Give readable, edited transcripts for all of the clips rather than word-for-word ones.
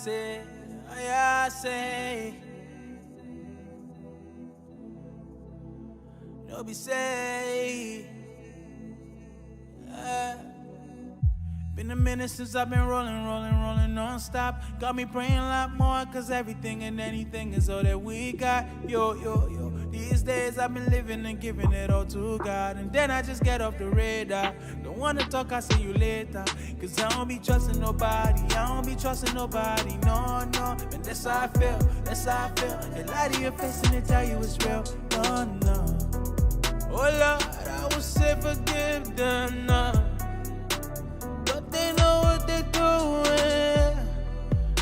say, no be say. Been a minute since I've been rolling non-stop. Got me praying a lot more, cause everything and anything is all that we got. Yo. These days I've been living and giving it all to God. And then I just get off the radar. Don't wanna talk, I'll see you later. Cause I don't be trusting nobody. No. And that's how I feel. They lie to your face and they tell you it's real. No. Oh Lord, I will say forgive them, no. But they know what they're doing.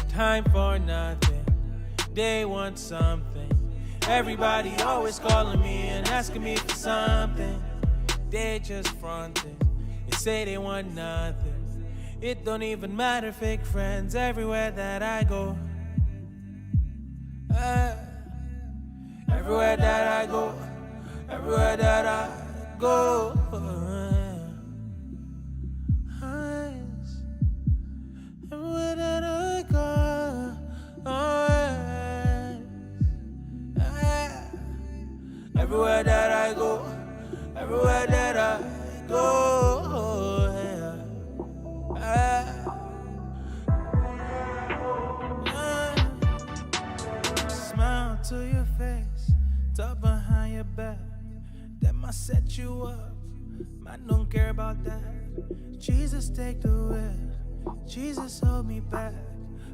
Time for nothing, they want something. Everybody always calling me and asking me for something. They just fronting, they say they want nothing. It don't even matter, fake friends everywhere that I go. Everywhere that I go. Everywhere that I go, everywhere that I go, everywhere that I go, everywhere that I go, smile to your face, talk behind your back. That might set you up, I don't care about that. Jesus, take the wheel, Jesus, hold me back.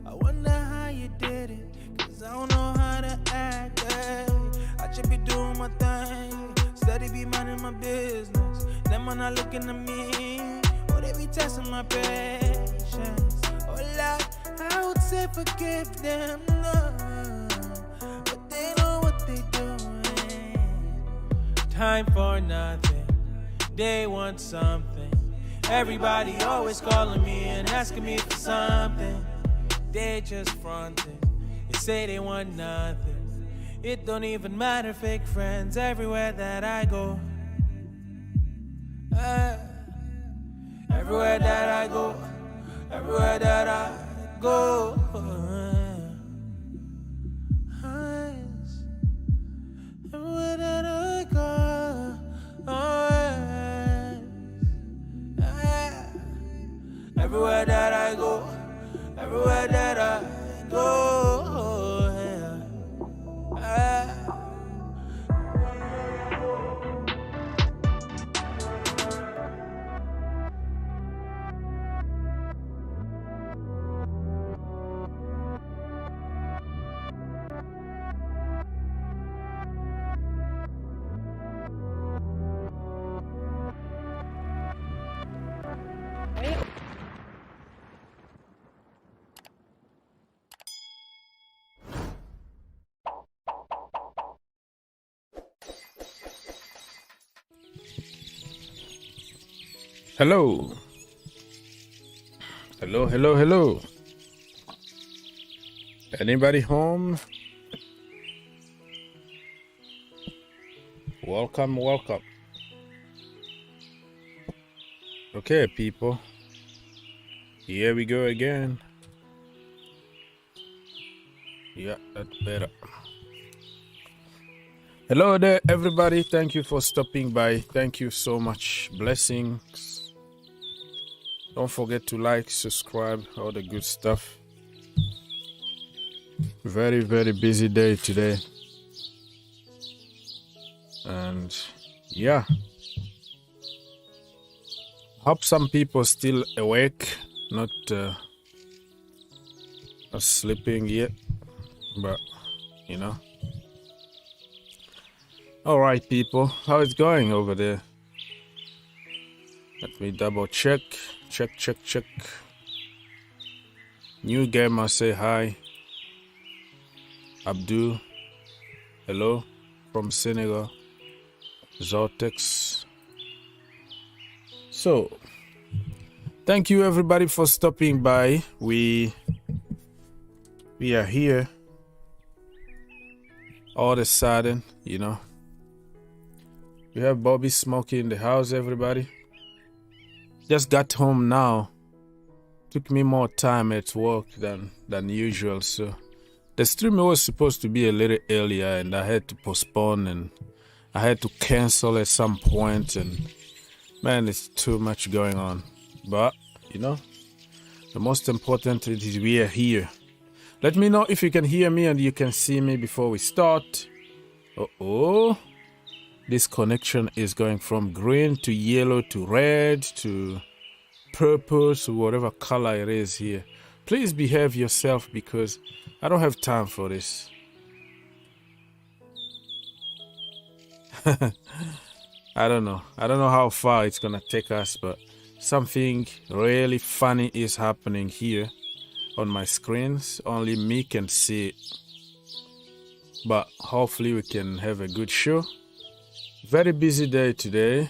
I wonder how you did it, cause I don't know how to act, hey. I should be doing my thing, steady be minding my business. Them are not looking at me, or they be testing my patience. Oh Lord, I would say forgive them, no. But they know what they doing. Time for nothing, they want something. Everybody always calling me and asking me for something. They just fronting, they say they want nothing. It don't even matter, fake friends everywhere that I go. Everywhere that I go, everywhere that I go. Everywhere that I go, everywhere that I go, everywhere that I go. Hello. Anybody home? Welcome. Okay, people. Here we go again. Yeah, that's better. Hello there, everybody. Thank you for stopping by. Thank you so much. Blessings. Don't forget to like, subscribe, all the good stuff. Very, very busy day today. And yeah. Hope some people still awake, not sleeping yet. But, you know. All right, people. How it's going over there? Let me double check. Check. New gamer, say hi. Abdul, hello from Senegal. Zortex. So, thank you everybody for stopping by. We are here. All of a sudden, you know. We have Bobby Smokey in the house, everybody. Just got home now. Took me more time at work than usual, so the stream was supposed to be a little earlier, and I had to postpone, and I had to cancel at some point, and man, it's too much going on. But you know, the most important is we are here. Let me know if you can hear me and you can see me before we start. This connection is going from green to yellow to red to purple to whatever color it is here. Please behave yourself because I don't have time for this. I don't know how far it's gonna take us, but something really funny is happening here on my screens. Only me can see it, but hopefully we can have a good show. Very busy day today.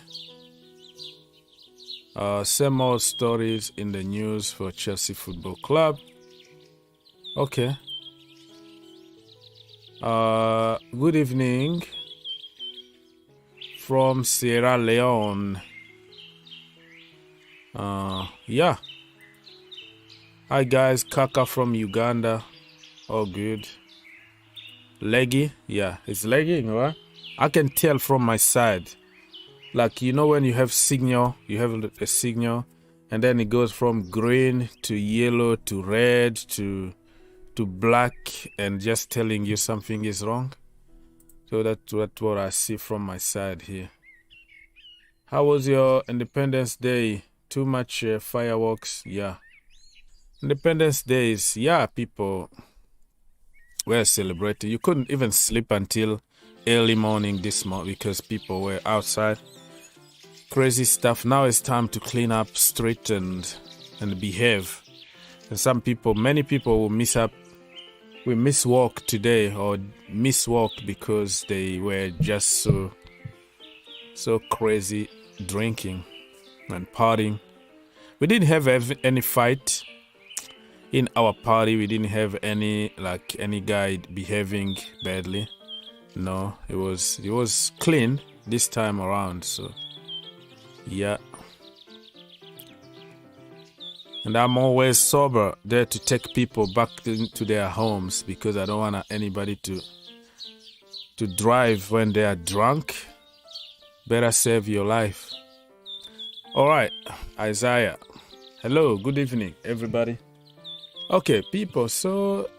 Same old stories in the news for Chelsea Football Club. Okay. Good evening from Sierra Leone. Yeah. Hi guys, Kaka from Uganda. Oh good. Leggy? Yeah, it's legging, right? I can tell from my side. Like, you know, when you have signal, you have a signal, and then it goes from green to yellow to red to black, and just telling you something is wrong. So that's what I see from my side here. How was your Independence Day? Too much fireworks? Yeah. Independence Days, yeah, people were celebrating. You couldn't even sleep until early morning this month because people were outside. Crazy stuff. Now it's time to clean up street and behave. And many people will miss work today or miss work because they were just so crazy drinking and partying. We didn't have any fight in our party. We didn't have any guy behaving badly. No, it was clean this time around, so yeah. And I'm always sober, there to take people back to their homes because I don't want anybody to drive when they are drunk. Better save your life. All right, Isaiah. Hello, good evening, everybody. Okay, people, so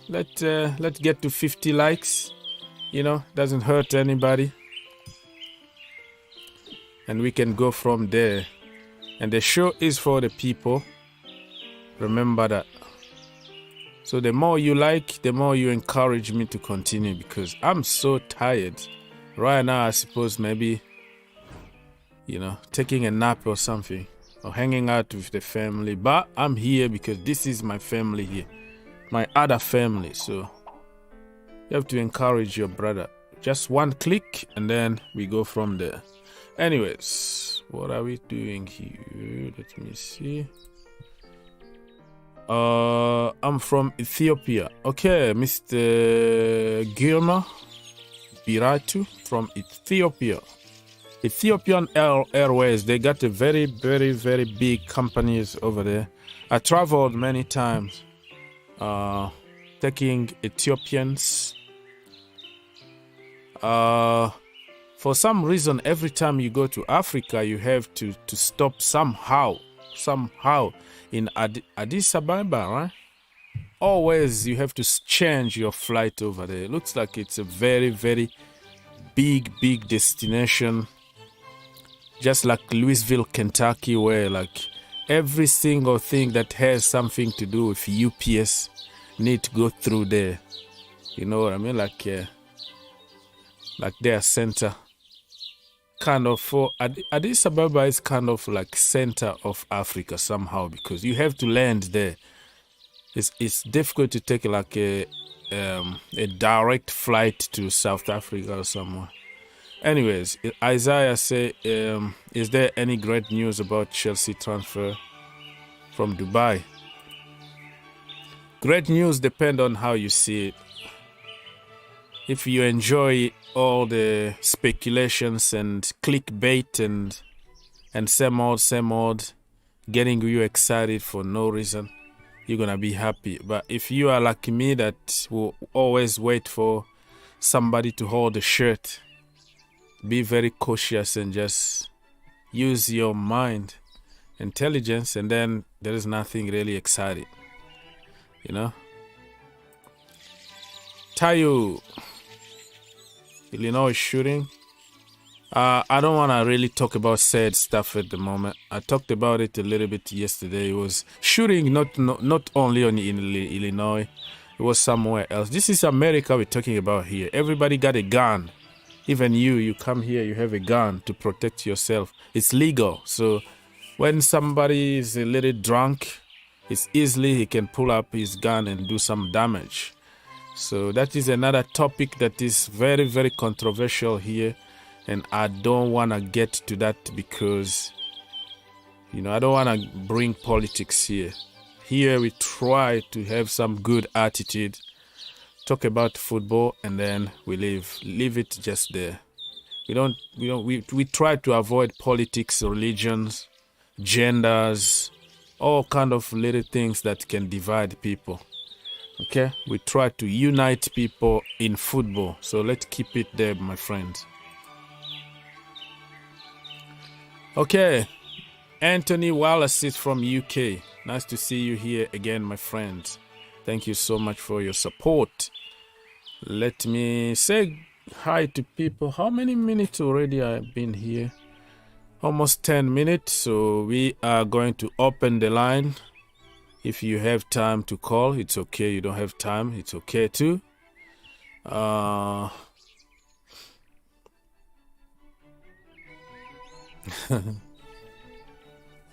let's get to 50 likes. You know, doesn't hurt anybody. And we can go from there. And the show is for the people. Remember that. So the more you like, the more you encourage me to continue because I'm so tired. Right now, I suppose maybe, you know, taking a nap or something. Or hanging out with the family. But I'm here because this is my family here. My other family. So you have to encourage your brother. Just one click and then we go from there. Anyways, what are we doing here? Let me see. I'm from Ethiopia. Okay, Mr. Girma Biratu from Ethiopia. Ethiopian Airways, they got a very, very, very big companies over there. I traveled many times taking Ethiopians. For some reason, every time you go to Africa, you have to stop somehow in Addis Ababa, right? Always you have to change your flight over there. It looks like it's a very, very big destination. Just like Louisville, Kentucky, where like every single thing that has something to do with UPS need to go through there. You know what I mean? Like their center. Kind of for Addis Ababa is kind of like center of Africa somehow because you have to land there. It's difficult to take like a direct flight to South Africa or somewhere. Anyways, Isaiah say, is there any great news about Chelsea transfer from Dubai? Great news depend on how you see it. If you enjoy all the speculations and clickbait and same old, getting you excited for no reason, you're gonna be happy. But if you are like me that will always wait for somebody to hold the shirt, be very cautious and just use your mind, intelligence, and then there is nothing really exciting, you know. Tayo, Illinois shooting. I don't want to really talk about sad stuff at the moment. I talked about it a little bit yesterday. It was shooting not only in Illinois, it was somewhere else. This is America we're talking about here. Everybody got a gun. Even you come here, you have a gun to protect yourself. It's legal. So when somebody is a little drunk, it's easily he can pull up his gun and do some damage. So that is another topic that is very, very controversial here. And I don't want to get to that because, you know, I don't want to bring politics here. Here we try to have some good attitude, talk about football, and then we leave it just there. We try to avoid politics, religions, genders, all kind of little things that can divide people. Okay, we try to unite people in football. So let's keep it there, my friends. Okay, Anthony Wallace is from UK. Nice to see you here again, my friends. Thank you so much for your support. Let me say hi to people. How many minutes already I've been here? Almost 10 minutes. So we are going to open the line. If you have time to call, it's okay. You don't have time, it's okay too.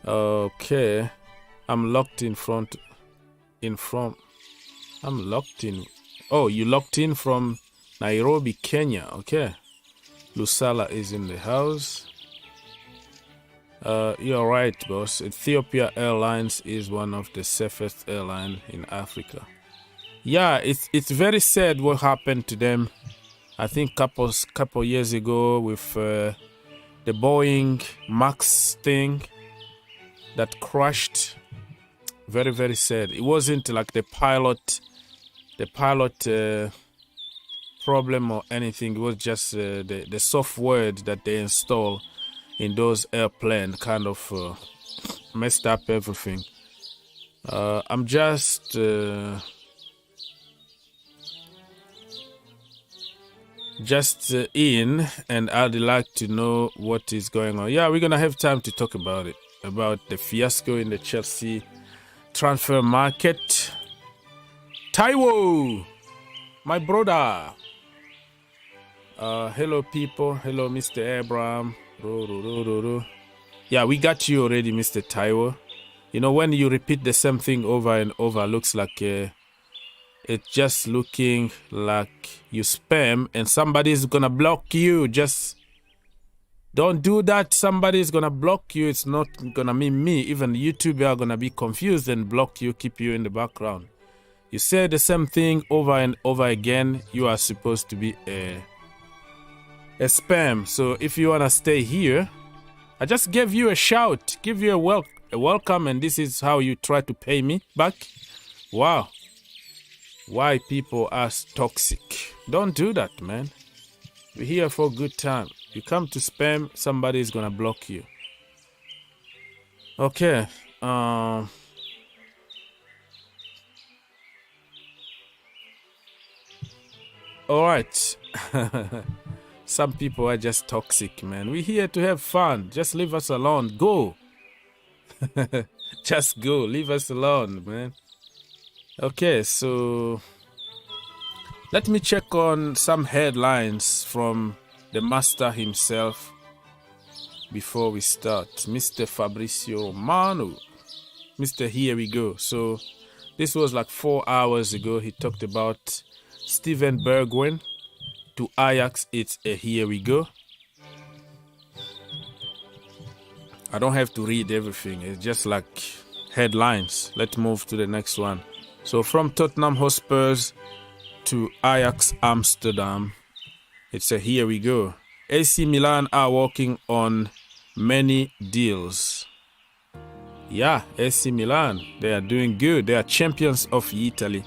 Okay, I'm locked in front. I'm locked in. Oh, you locked in from Nairobi, Kenya. Okay, Lusala is in the house. You're right, boss. Ethiopia Airlines is one of the safest airlines in Africa. Yeah, it's very sad what happened to them. I think couple years ago with the Boeing Max thing that crashed. Very, very sad. It wasn't like the pilot problem or anything. It was just the software that they install in those airplanes kind of messed up everything. I'm just in, and I'd like to know what is going on. Yeah, we're gonna have time to talk about it, about the fiasco in the Chelsea transfer market. Taiwo, my brother. Hello people. Hello Mr. Abraham. Yeah, we got you already, Mr. Taiwo. You know, when you repeat the same thing over and over, looks like it's just looking like you spam and somebody's gonna block you. Just don't do that. Somebody's gonna block you. It's not gonna mean me. Even YouTube are gonna be confused and block you, keep you in the background. You say the same thing over and over again, you are supposed to be a spam. So if you wanna stay here, I just gave you a shout, give you a welcome, and this is how you try to pay me back. Wow. Why people are toxic. Don't do that, man. We're here for a good time. You come to spam, somebody is gonna block you. Okay. All right. Some people are just toxic, man. We're here to have fun. Just leave us alone. Go. Just go. Leave us alone, man. Okay, so let me check on some headlines from the master himself before we start. Mr. Fabrizio Romano. Mr. Here we go. So this was like 4 hours ago. He talked about Steven Bergwijn to Ajax. It's a here we go. I don't have to read everything. It's just like headlines. Let's move to the next one. So from Tottenham Hotspurs to Ajax Amsterdam, it's a here we go. AC Milan are working on many deals. Yeah, AC Milan. They are doing good. They are champions of Italy.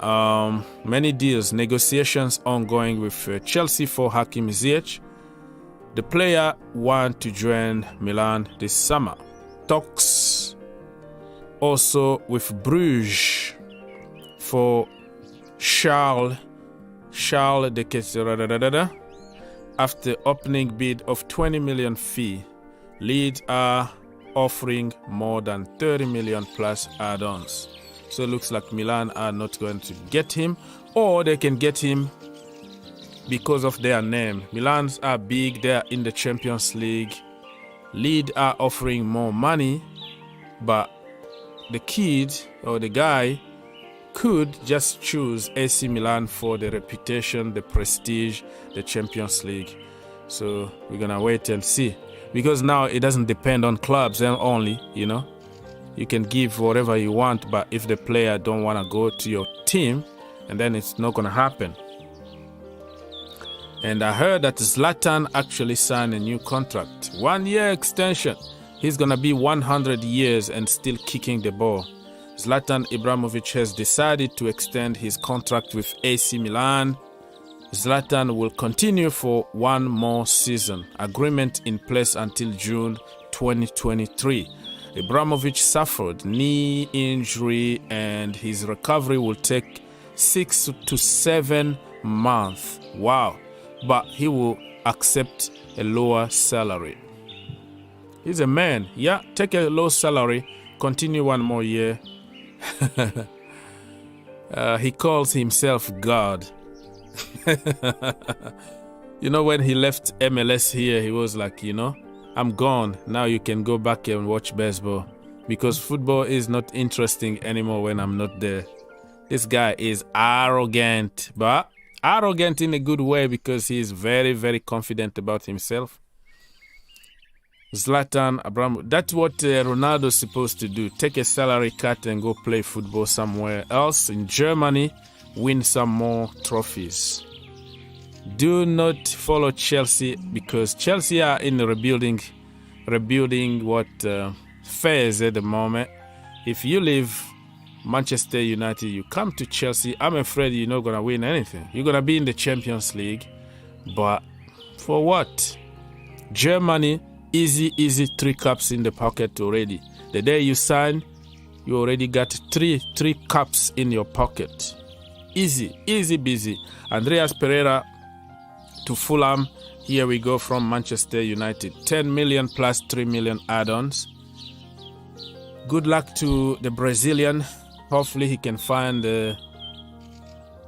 Many deals, negotiations ongoing with Chelsea for Hakim Ziyech. The player wants to join Milan this summer. Talks also with Bruges for Charles de Ketelaere. After opening bid of 20 million fee, Leeds are offering more than 30 million plus add-ons. So it looks like Milan are not going to get him, or they can get him because of their name. Milans are big, they are in the Champions League. Leeds are offering more money, but the kid or the guy could just choose AC Milan for the reputation, the prestige, the Champions League. So we're gonna wait and see, because now it doesn't depend on clubs only, you know. You can give whatever you want, but if the player don't want to go to your team, and then it's not gonna happen. And I heard that Zlatan actually signed a new contract, 1 year extension. He's gonna be 100 years and still kicking the ball. Zlatan Abramovic has decided to extend his contract with AC Milan. Zlatan will continue for 1 more season. Agreement in place until June 2023. Abramovic suffered knee injury and his recovery will take 6 to 7 months. Wow. But he will accept a lower salary. He's a man. Yeah, take a low salary, continue 1 more year. He calls himself God. You know, when he left MLS here, he was like, you know, I'm gone. Now you can go back and watch baseball, because football is not interesting anymore when I'm not there. This guy is arrogant, but arrogant in a good way, because he is very, very confident about himself. Zlatan Abramovic, that's what Ronaldo is supposed to do. Take a salary cut and go play football somewhere else in Germany, win some more trophies. Do not follow Chelsea, because Chelsea are in the rebuilding phase at the moment. If you leave Manchester United, you come to Chelsea, I'm afraid you're not going to win anything. You're going to be in the Champions League, but for what? Germany, easy 3 cups in the pocket already. The day you sign, you already got three cups in your pocket. Easy busy. Andreas Pereira to Fulham. Here we go from Manchester United. 10 million plus 3 million add-ons. Good luck to the Brazilian. Hopefully he can find a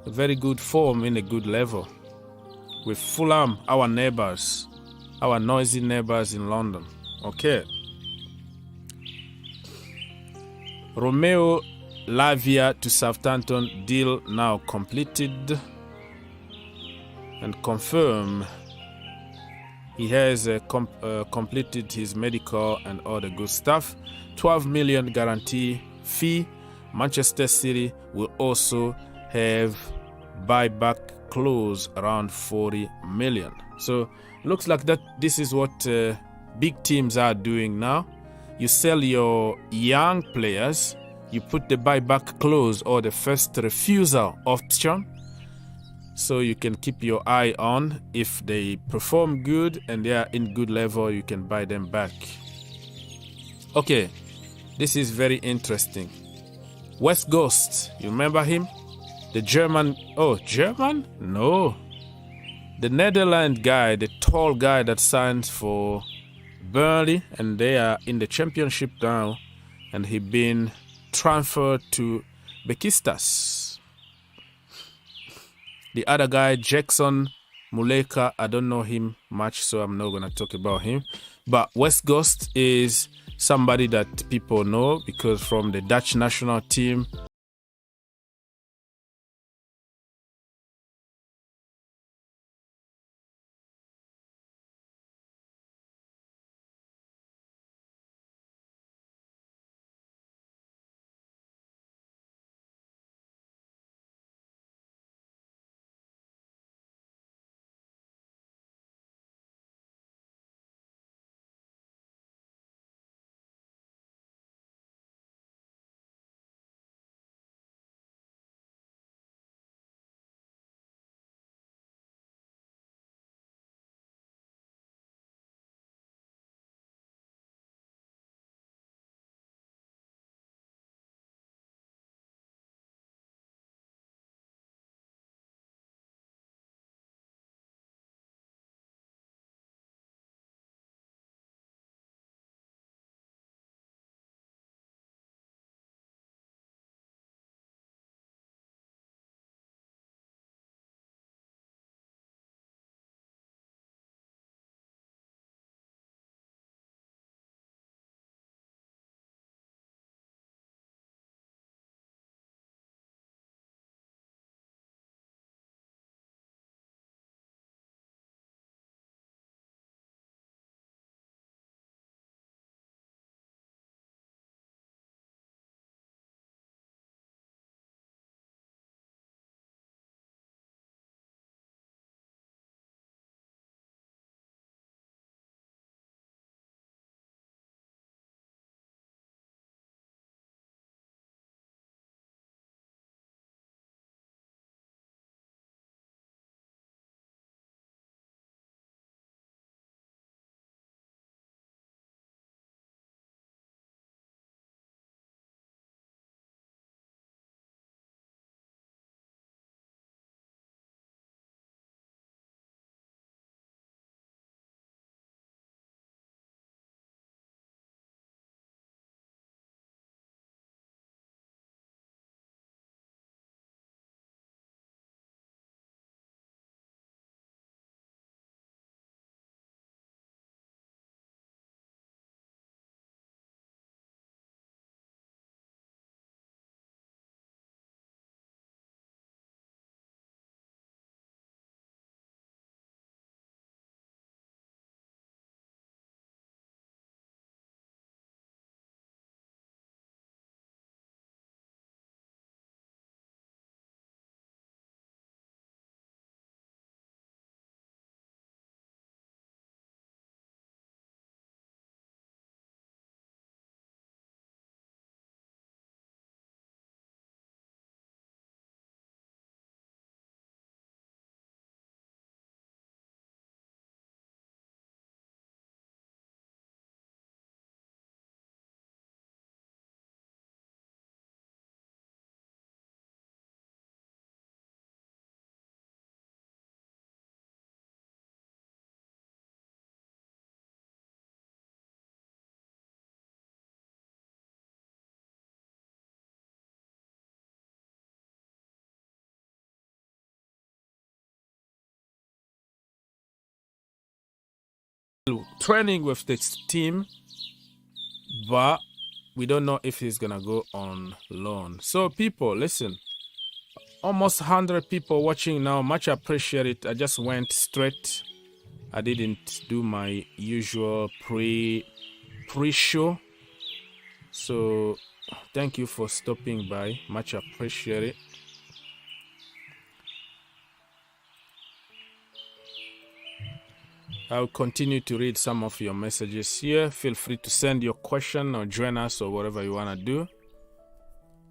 very good form in a good level. With Fulham, our neighbors, our noisy neighbors in London. Okay. Romeo Lavia to Southampton, deal now completed and confirmed. He has completed his medical and all the good stuff. 12 million guarantee fee. Manchester City will also have buyback clause around 40 million. So looks like that this is what big teams are doing now. You sell your young players, you put the buyback clause or the first refusal option, so you can keep your eye on. If they perform good and they are in good level, you can buy them back. Okay, this is very interesting. West Ghost, you remember him? The German, German? No. The Netherlands guy, the tall guy that signs for Burnley, and they are in the championship now, and he been transferred to Besiktas. The other guy, Jackson Muleka, I don't know him much, so I'm not going to talk about him. But West Ghost is somebody that people know, because from the Dutch national team, training with this team, but we don't know if he's gonna go on loan. So people, listen, almost 100 people watching now. Much appreciate it. I just went straight. I didn't do my usual pre-show. So thank you for stopping by. Much appreciate it. I'll continue to read some of your messages here. Feel free to send your question or join us or whatever you want to do.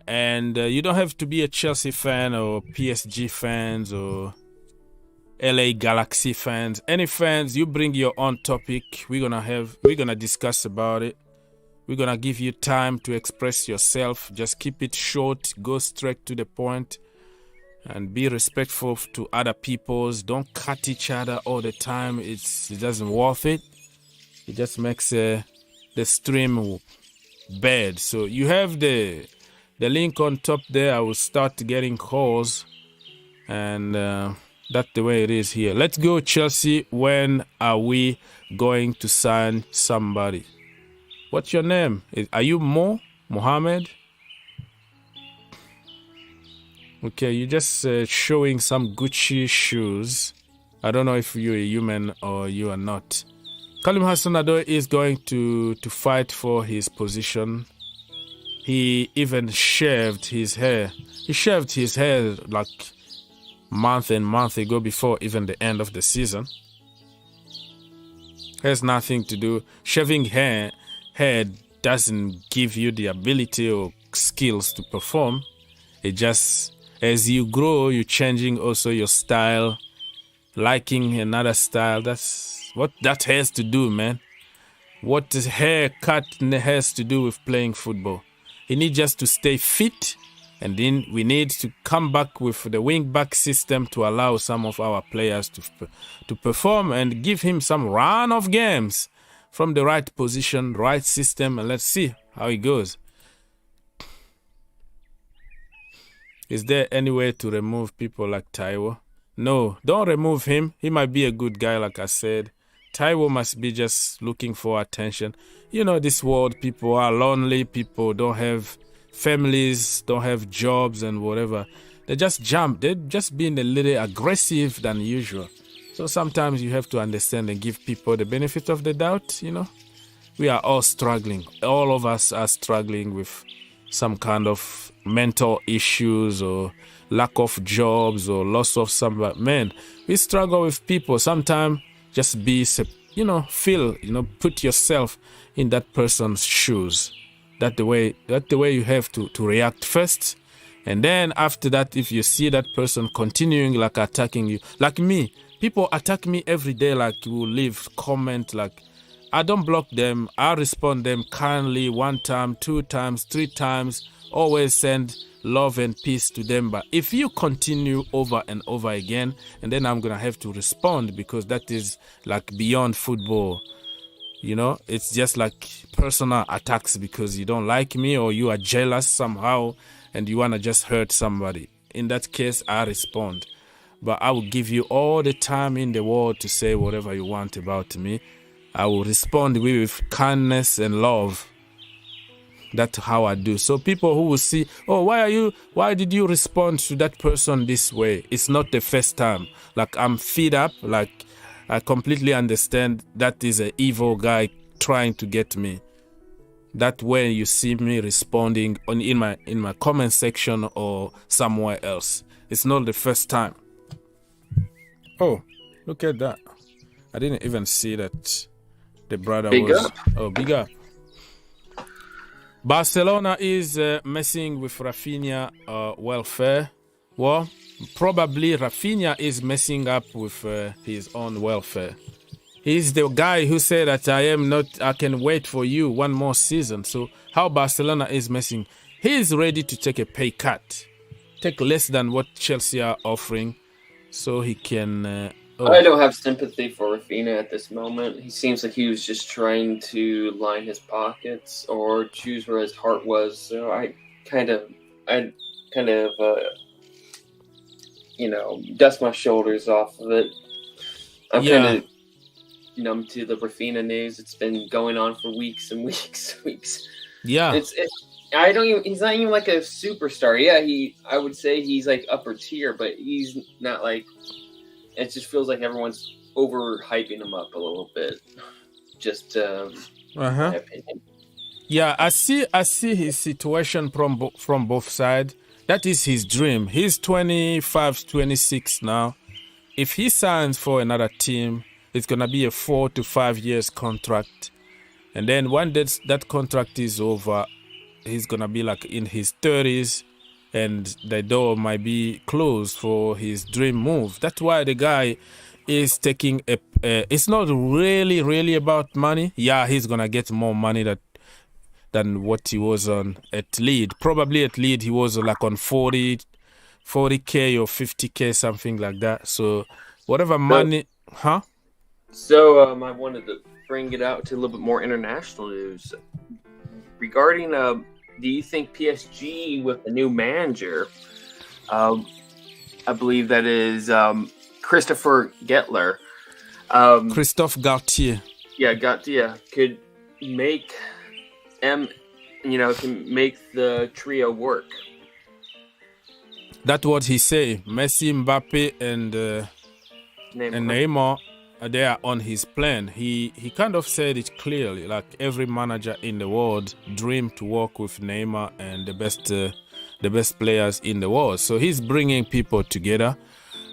And you don't have to be a Chelsea fan or PSG fans or LA Galaxy fans. Any fans, you bring your own topic. We're gonna discuss about it. We're gonna give you time to express yourself. Just keep it short, go straight to the point, and be respectful to other people's. Don't cut each other all the time. It doesn't worth it. It just makes the stream bad. So you have the link on top there. I will start getting calls, and that's the way it is here. Let's go, Chelsea. When are we going to sign somebody? What's your name? Are you Mohammed? Okay, you're just showing some Gucci shoes. I don't know if you're a human or you are not. Kalim Hassanado is going to fight for his position. He even shaved his hair. He shaved his hair like month ago before even the end of the season. Has nothing to do. Shaving hair doesn't give you the ability or skills to perform. It just, as you grow, you're changing also your style, liking another style. That's what that has to do, man. What the haircut has to do with playing football. He needs just to stay fit, and then we need to come back with the wing-back system to allow some of our players to perform and give him some run of games from the right position, right system, and let's see how it goes. Is there any way to remove people like Taiwo? No, don't remove him. He might be a good guy, like I said. Taiwo must be just looking for attention. You know, this world, people are lonely. People don't have families, don't have jobs and whatever. They just jump. They're just being a little aggressive than usual. So sometimes you have to understand and give people the benefit of the doubt, you know. We are all struggling. All of us are struggling with some kind of mental issues or lack of jobs or loss of some. Man, we struggle with people. Sometimes just be, you know, put yourself in that person's shoes. That's the way you have to react first. And then after that, if you see that person continuing like attacking you, like me, people attack me every day, like you will leave comment, like I don't block them. I respond them kindly 1 time, 2 times, 3 times, always send love and peace to them. But if you continue over and over again, and then I'm going to have to respond, because that is like beyond football. You know, it's just like personal attacks because you don't like me or you are jealous somehow and you want to just hurt somebody. In that case, I respond. But I will give you all the time in the world to say whatever you want about me. I will respond with kindness and love. That's how I do. So people who will see, oh, why did you respond to that person this way? It's not the first time. Like I'm fed up, like I completely understand that is an evil guy trying to get me. That way you see me responding in my comment section or somewhere else. It's not the first time. Oh, look at that. I didn't even see that the brother big was... up. Oh, big up. Barcelona is messing with Rafinha welfare. Well, probably Rafinha is messing up with his own welfare. He's the guy who said that I can wait for you 1 more season. So how Barcelona is messing? He is ready to take a pay cut. Take less than what Chelsea are offering so he can... I don't have sympathy for Rafinha at this moment. He seems like he was just trying to line his pockets or choose where his heart was. So I kind of dust my shoulders off of it. I'm kind of numb to the Rafinha news. It's been going on for weeks and weeks. Yeah. He's not even like a superstar. Yeah, I would say he's like upper tier, but he's not like, it just feels like everyone's overhyping him up a little bit. Just my opinion. Yeah, I see his situation from both sides. That is his dream. He's 25, 26 now. If he signs for another team, it's gonna be a 4 to 5 years contract. And then when that contract is over, he's gonna be like in his 30s, and the door might be closed for his dream move. That's why the guy is taking it's not really about money. Yeah, he's gonna get more money than what he was on at Leeds. Probably at Leeds he was like on 40k or 50k, something like that. So whatever money, So I wanted to bring it out to a little bit more international news regarding. Do you think PSG with the new manager? I believe that is Christopher Gettler. Christophe Gauthier. Yeah, Gauthier could make can make the trio work. That's what he say. Messi, Mbappe, and Neymar, they are on his plan. He kind of said it clearly. Like every manager in the world dream to work with Neymar and the best players in the world. So he's bringing people together.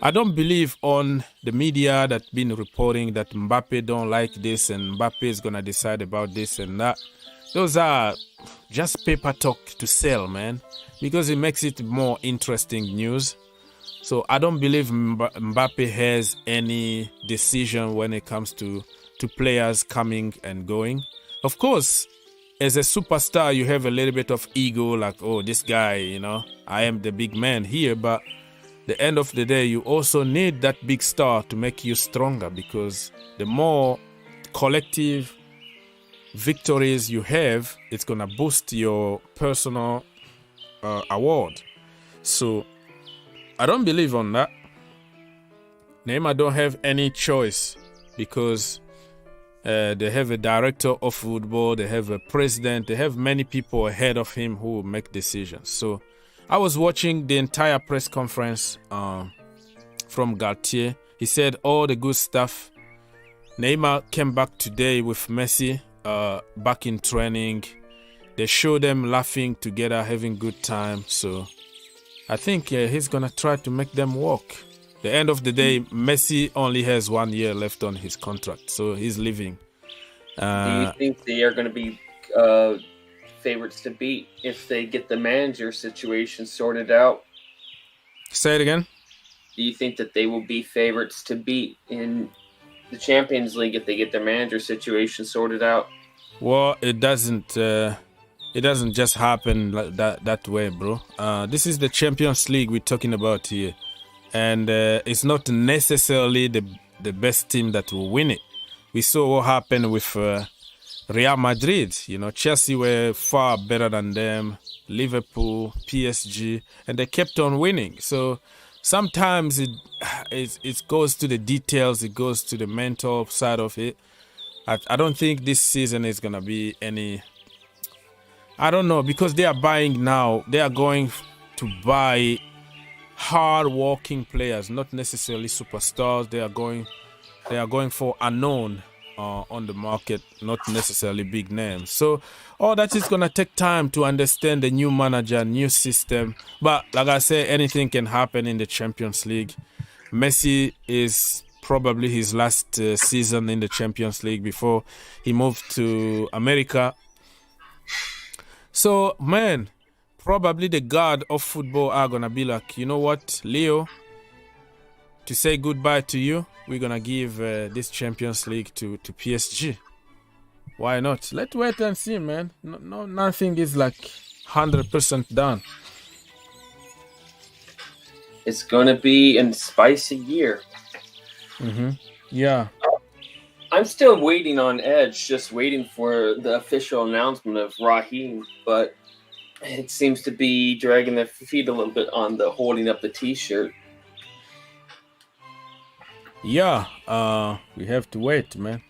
I don't believe on the media that been reporting that Mbappe don't like this and Mbappe is gonna decide about this and that. Those are just paper talk to sell, man, because it makes it more interesting news. So I don't believe Mbappe has any decision when it comes to players coming and going. Of course, as a superstar, you have a little bit of ego, like, oh, this guy, I am the big man here. But the end of the day, you also need that big star to make you stronger, because the more collective victories you have, it's gonna boost your personal award. So I don't believe on that. Neymar don't have any choice, because they have a director of football, they have a president, they have many people ahead of him who make decisions. So I was watching the entire press conference from Gauthier. He said all the good stuff. Neymar came back today with Messi back in training. They showed them laughing together, having good time. So I think he's going to try to make them work. The end of the day, Messi only has 1 year left on his contract, so he's leaving. Do you think they are going to be favorites to beat if they get the manager situation sorted out? Say it again. Do you think that they will be favorites to beat in the Champions League if they get their manager situation sorted out? Well, it doesn't just happen like that way, bro. This is the Champions League we're talking about here, and it's not necessarily the best team that will win it. We saw what happened with Real Madrid. Chelsea were far better than them, Liverpool, PSG, and they kept on winning. So sometimes it goes to the details, it goes to the mental side of it. I don't think this season is gonna be any. I don't know, because they are buying now. They are going to buy hard-working players, not necessarily superstars. They are going for unknown on the market, not necessarily big names. So all that is gonna take time to understand the new manager, new system. But like I say, anything can happen in the Champions League. Messi is probably his last season in the Champions League before he moved to America. So, man, probably the god of football are going to be like, you know what, Leo, to say goodbye to you, we're going to give this Champions League to PSG. Why not? Let's wait and see, man. No, nothing is like 100% done. It's going to be a spicy year. Mm-hmm. Yeah. I'm still waiting on Edge, just waiting for the official announcement of Raheem, but it seems to be dragging their feet a little bit on the holding up the T-shirt. Yeah, we have to wait, man.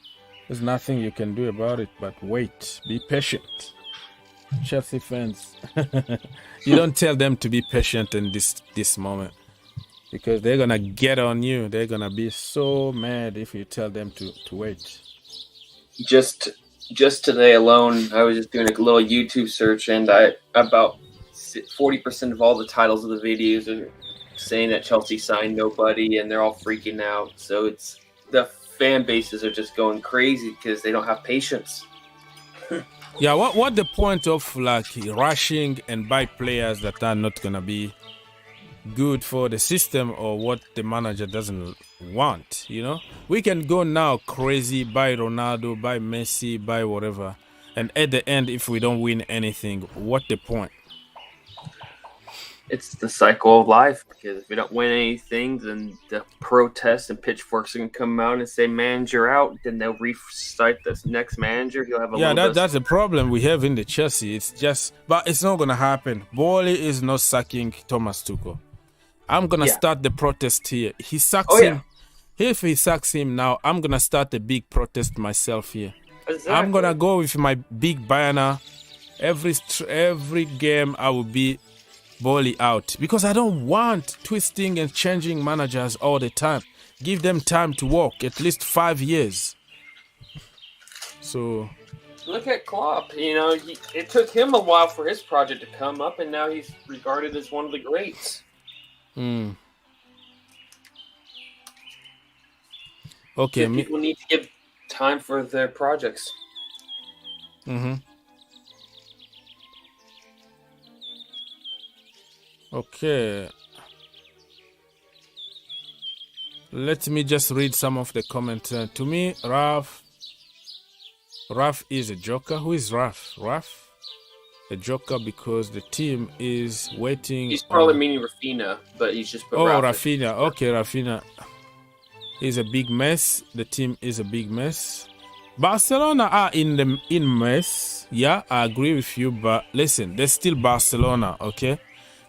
There's nothing you can do about it but wait. Be patient. Chelsea fans. You don't tell them to be patient in this moment, because they're gonna get on you. They're gonna be so mad if you tell them to wait. Just today alone, I was just doing a little YouTube search, and about 40% of all the titles of the videos are saying that Chelsea signed nobody, and they're all freaking out. So it's the fan bases are just going crazy because they don't have patience. Yeah, what the point of like rushing and buy players that are not gonna be good for the system or what the manager doesn't want? You know, we can go now crazy, buy Ronaldo, buy Messi, buy whatever, and at the end, if we don't win anything, what the point? It's the cycle of life, because if we don't win anything, then the protests and pitchforks are going to come out and say manager out. Then they'll recite this next manager. He'll have a that's the problem we have in the Chelsea. It's just, but it's not going to happen. Bowley is not sacking Thomas Tuchel. I'm going to start the protest here. He sacks him. If he sacks him now, I'm going to start a big protest myself here. Exactly. I'm going to go with my big banner. Every game I will be Bowley out, because I don't want twisting and changing managers all the time. Give them time to work, at least 5 years. So look at Klopp. You know, it took him a while for his project to come up, and now he's regarded as one of the greats. Okay, people need to give time for their projects. Okay, let me just read some of the comments. To me, Raf is a joker. Who is Raf? Raf? A joker because the team is waiting. He's probably meaning Rafinha, but he's just put Rafinha. Okay, Rafinha is a big mess. The team is a big mess. Barcelona are in mess. Yeah, I agree with you, but listen, they're still Barcelona, okay?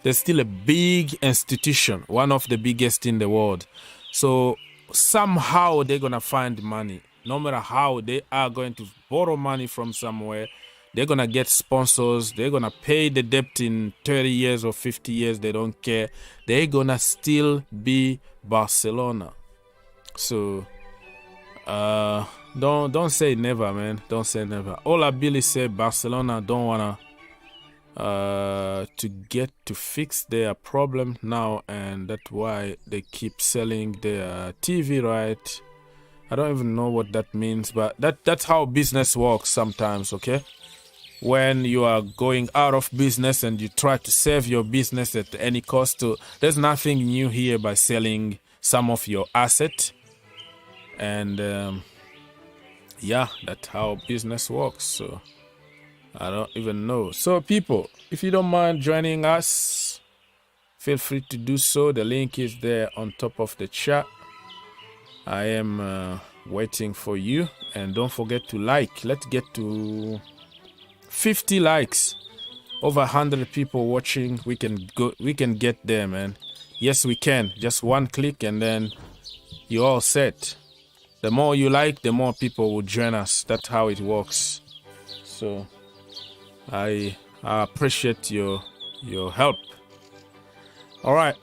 They're still a big institution, one of the biggest in the world. So somehow they're going to find money. No matter how, they are going to borrow money from somewhere. They're going to get sponsors. They're going to pay the debt in 30 years or 50 years. They don't care. They're going to still be Barcelona. So don't say never, man. Don't say never. All I really say, Barcelona don't want to get to fix their problem now, and that's why they keep selling their TV right. I don't even know what that means, but that's how business works sometimes, okay? When you are going out of business and you try to save your business at any cost, there's nothing new here by selling some of your asset. And yeah, that's how business works. So I don't even know. So people, if you don't mind joining us, feel free to do so. The link is there on top of the chat. I am waiting for you, and don't forget to like. Let's get to 50 likes. Over 100 people watching. We can get there, man. Yes, we can. Just one click and then you're all set. The more you like, the more people will join us. That's how it works. So I appreciate your help. All right,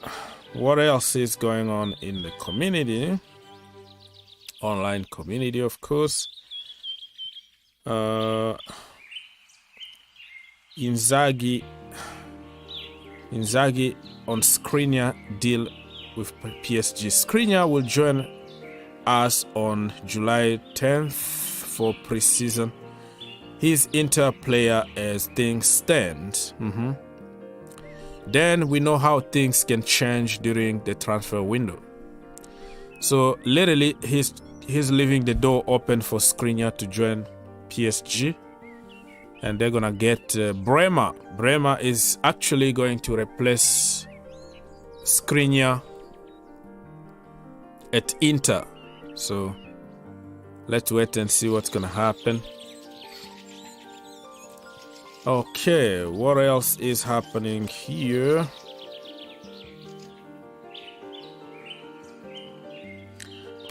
what else is going on in the community? Online community, of course. Inzaghi on Skriniar deal with PSG. Skriniar will join us on July 10th for preseason. He's Inter player as things stand. Then we know how things can change during the transfer window. So literally, he's leaving the door open for Skriniar to join PSG, and they're gonna get Bremer. Bremer is actually going to replace Skriniar at Inter. So let's wait and see what's gonna happen. Okay, what else is happening here?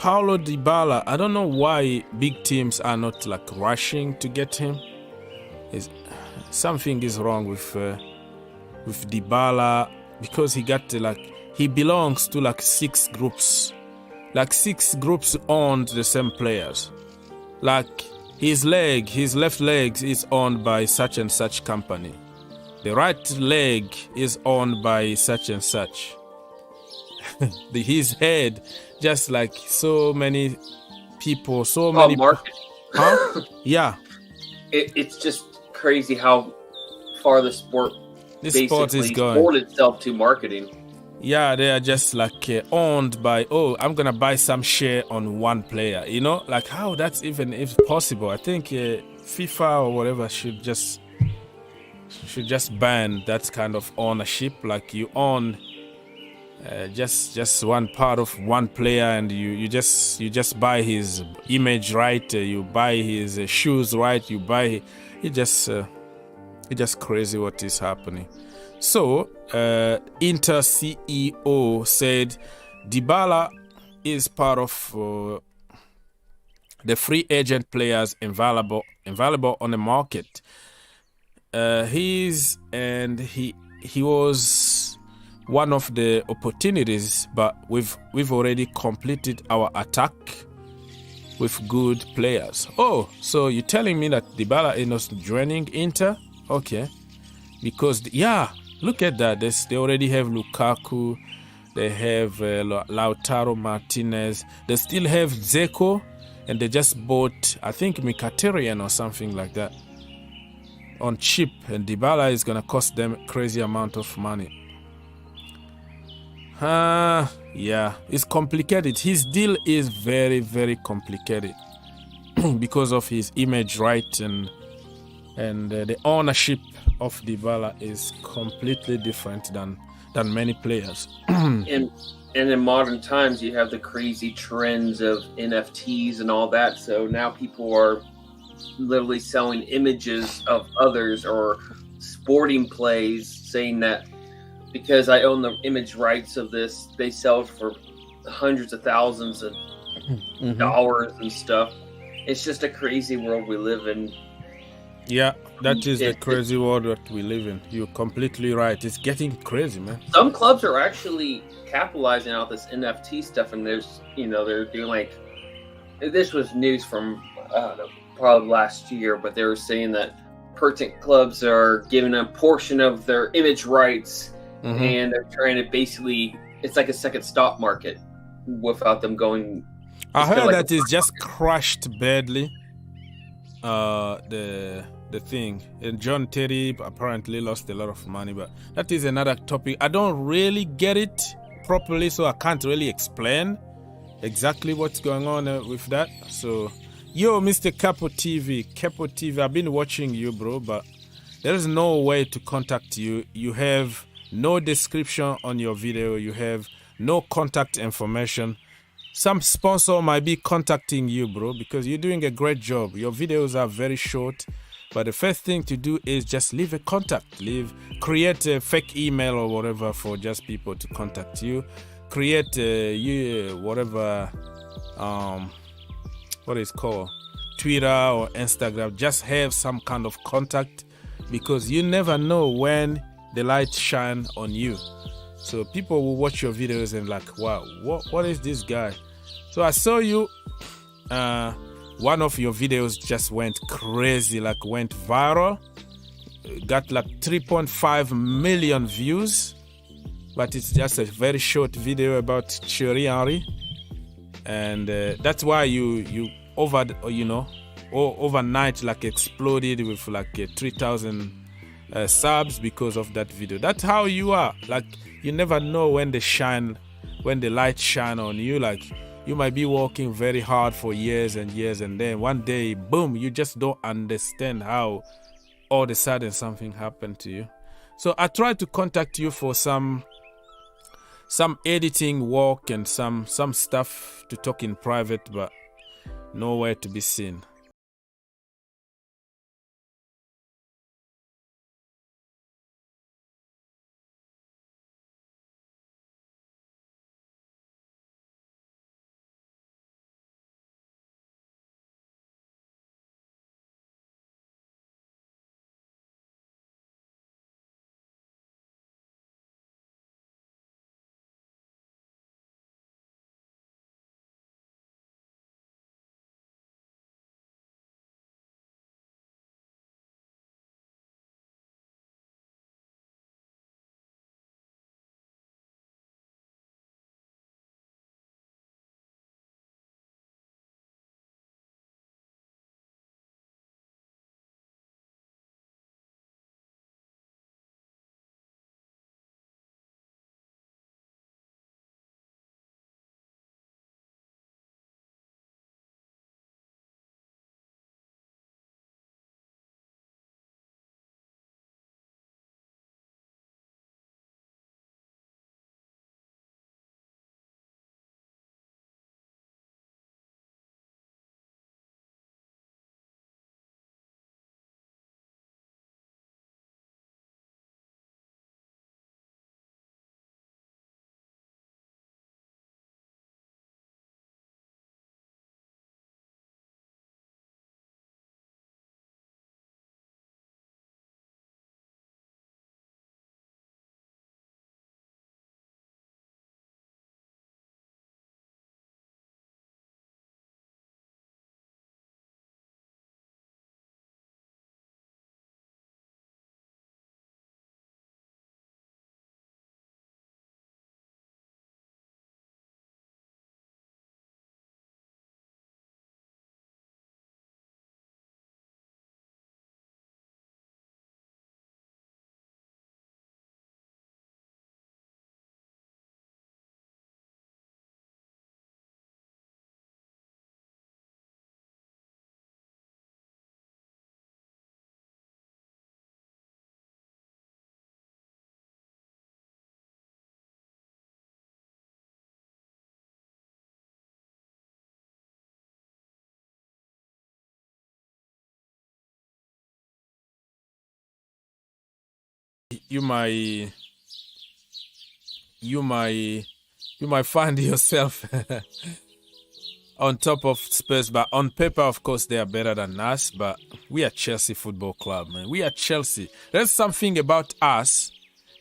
Paulo Dybala, I don't know why big teams are not like rushing to get him. Something is wrong with Dybala, because he got he belongs to like 6 groups. Like 6 groups owned the same players. Like his left leg is owned by such and such company. The right leg is owned by such and such. His head, just like so many people, so many marketing. Huh? Yeah. It's just crazy how far the sport sport is going. Sport itself to marketing. Yeah, they are just like owned by, oh, I'm gonna buy some share on one player. You know, like how that's even if possible. I think FIFA or whatever should just ban that kind of ownership. Like you own just one part of one player, and you just buy his image right. You buy his shoes right. You buy it's just crazy what is happening. So, Inter CEO said Dybala is part of the free agent players available on the market. He was one of the opportunities, but we've already completed our attack with good players. Oh, so you're telling me that Dybala is not joining Inter? Okay, because look at that. They already have Lukaku. They have Lautaro Martinez. They still have Dzeko. And they just bought, I think, Mkhitaryan or something like that on cheap. And Dybala is going to cost them a crazy amount of money. Yeah, it's complicated. His deal is very, very complicated because of his image right, and the ownership of Dybala is completely different than many players. And in modern times, you have the crazy trends of NFTs and all that. So now people are literally selling images of others or sporting plays, saying that because I own the image rights of this, they sell it for hundreds of thousands of dollars and stuff. It's just a crazy world we live in. Yeah, that is the crazy world that we live in. You're completely right. It's getting crazy, man. Some clubs are actually capitalizing out this NFT stuff, and they're doing like, this was news from probably last year, but they were saying that pertinent clubs are giving a portion of their image rights, and they're trying to basically, it's like a second stock market without them going. I heard that it's just crashed badly. The thing, and John Terry apparently lost a lot of money, but that is another topic. I don't really get it properly, so I can't really explain exactly what's going on with that. So, yo, Mr. Capo TV, I've been watching you, bro, but there is no way to contact you. You have no description on your video. You have no contact information. Some sponsor might be contacting you, bro, because you're doing a great job. Your videos are very short, but the first thing to do is just leave a contact. Create a fake email or whatever for just people to contact you. Create whatever, what is called, Twitter or Instagram. Just have some kind of contact, because you never know when the light shine on you. So people will watch your videos and like, wow, what is this guy? So I saw you, one of your videos just went crazy, like went viral. Got like 3.5 million views, but it's just a very short video about Thierry Henry. And that's why you overnight like exploded with like 3,000 subs because of that video. That's how you are. Like, you never know when the light shine on you. Like, you might be working very hard for years and years, and then one day, boom, you just don't understand how all of a sudden something happened to you. So I tried to contact you for some editing work and some stuff to talk in private, but nowhere to be seen. might find yourself on top of Spurs, but on paper, of course, they are better than us. But we are Chelsea Football Club, man. We are Chelsea. There's something about us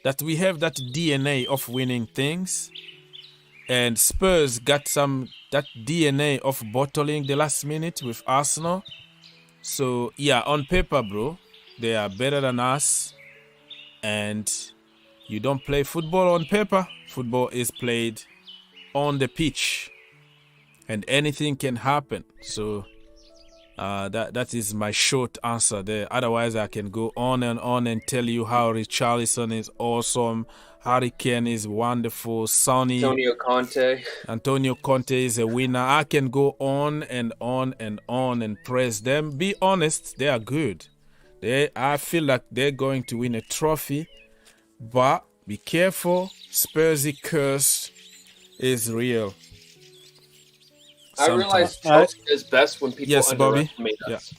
that we have that DNA of winning things, and Spurs got that DNA of bottling the last minute with Arsenal. So yeah, on paper, bro, they are better than us, and you don't play football on paper. Football is played on the pitch, and anything can happen. So that is my short answer there. Otherwise, I can go on and tell you how Richarlison is awesome, Harry Kane is wonderful, Sonny, Antonio Conte is a winner. I can go on and praise them. Be honest, they are good. I feel like they're going to win a trophy, but be careful. Spursy curse is real. I realize Chelsea is best when people underestimate us.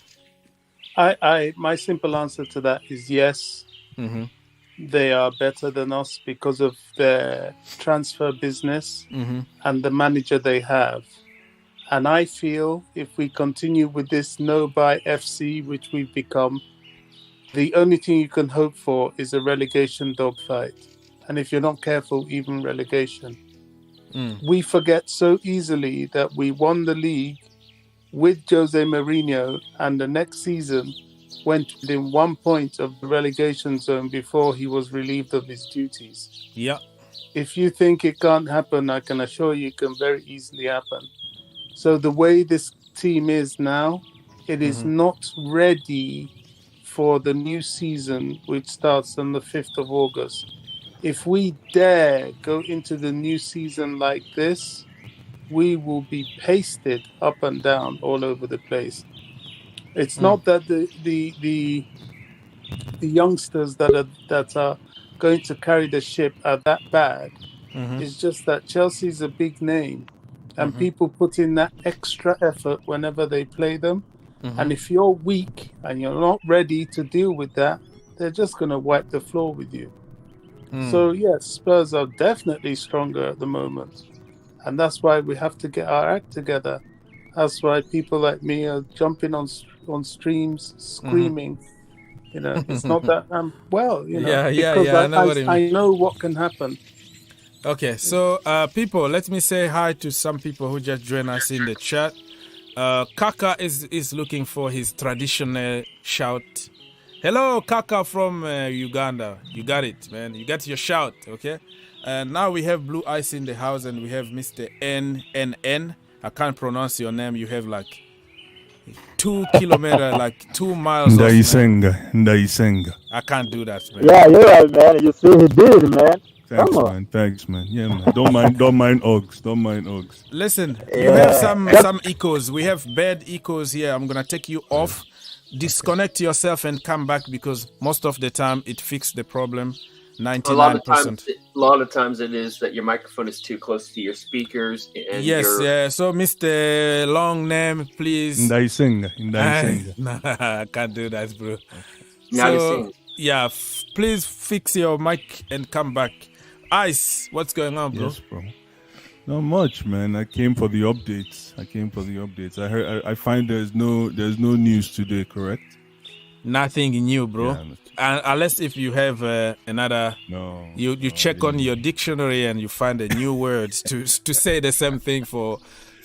My simple answer to that is yes. Mm-hmm. They are better than us because of their transfer business and the manager they have. And I feel if we continue with this no-buy FC, which we've become, the only thing you can hope for is a relegation dogfight. And if you're not careful, even relegation. We forget so easily that we won the league with Jose Mourinho, and the next season went within 1 point of the relegation zone before he was relieved of his duties. Yeah. If you think it can't happen, I can assure you it can very easily happen. So the way this team is now, it is not ready for the new season, which starts on the 5th of August. If we dare go into the new season like this, we will be pasted up and down all over the place. It's not that the youngsters that are going to carry the ship are that bad. It's just that Chelsea's a big name, and people put in that extra effort whenever they play them. And if you're weak and you're not ready to deal with that, they're just going to wipe the floor with you. So yes, Spurs are definitely stronger at the moment, and that's why we have to get our act together. That's why people like me are jumping on streams, screaming. You know, it's not that because I know what can happen. Okay, so people, let me say hi to some people who just joined us in the chat. Kaka is looking for his traditional shout. Hello, Kaka from Uganda. You got it, man. You got your shout, okay? And now we have Blue Ice in the house, and we have Mr. NNN. I can't pronounce your name. You have like 2 kilometers, like 2 miles. Ndaisenga. I can't do that, man. Yeah, you're right, man. You see, he did, man. Thanks, man. Yeah, man. Don't mind Ogs. Listen, you have some echoes. We have bad echoes here. I'm gonna take you off. Disconnect yourself and come back, because most of the time it fixed the problem. 99%. A lot of times it is that your microphone is too close to your speakers. And So Mr. Long Name, please. Ndaisenga. Nah, I can't do that, bro. Yeah, please fix your mic and come back. Ice, what's going on, bro? Yes, bro. Not much, man. I came for the updates. I find there's no news today, correct? Nothing new, bro. Yeah, unless if you have another. No. You check on your dictionary and you find a new words to say the same thing for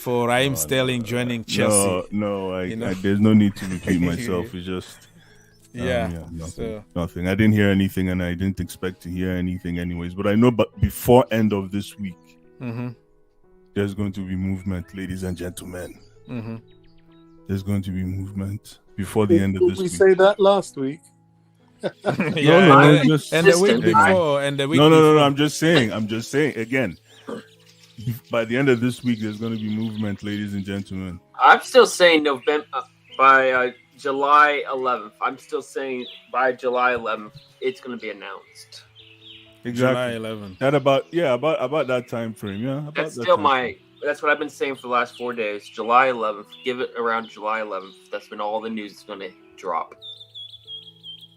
Raheem Sterling joining Chelsea. There's no need to repeat myself. It's just. Nothing. I didn't hear anything, and I didn't expect to hear anything, anyways. But I know, before end of this week. There's going to be movement, ladies and gentlemen. There's going to be movement before the end of this week. Did we say that last week? And the week before, and the week before. No. I'm just saying again. By the end of this week, there's going to be movement, ladies and gentlemen. I'm still saying November by July 11th. I'm still saying by July 11th, it's going to be announced. July Exactly. 11th. About that time frame. Yeah. That's what I've been saying for the last 4 days. July 11th. Give it around July 11th. That's when all the news is going to drop.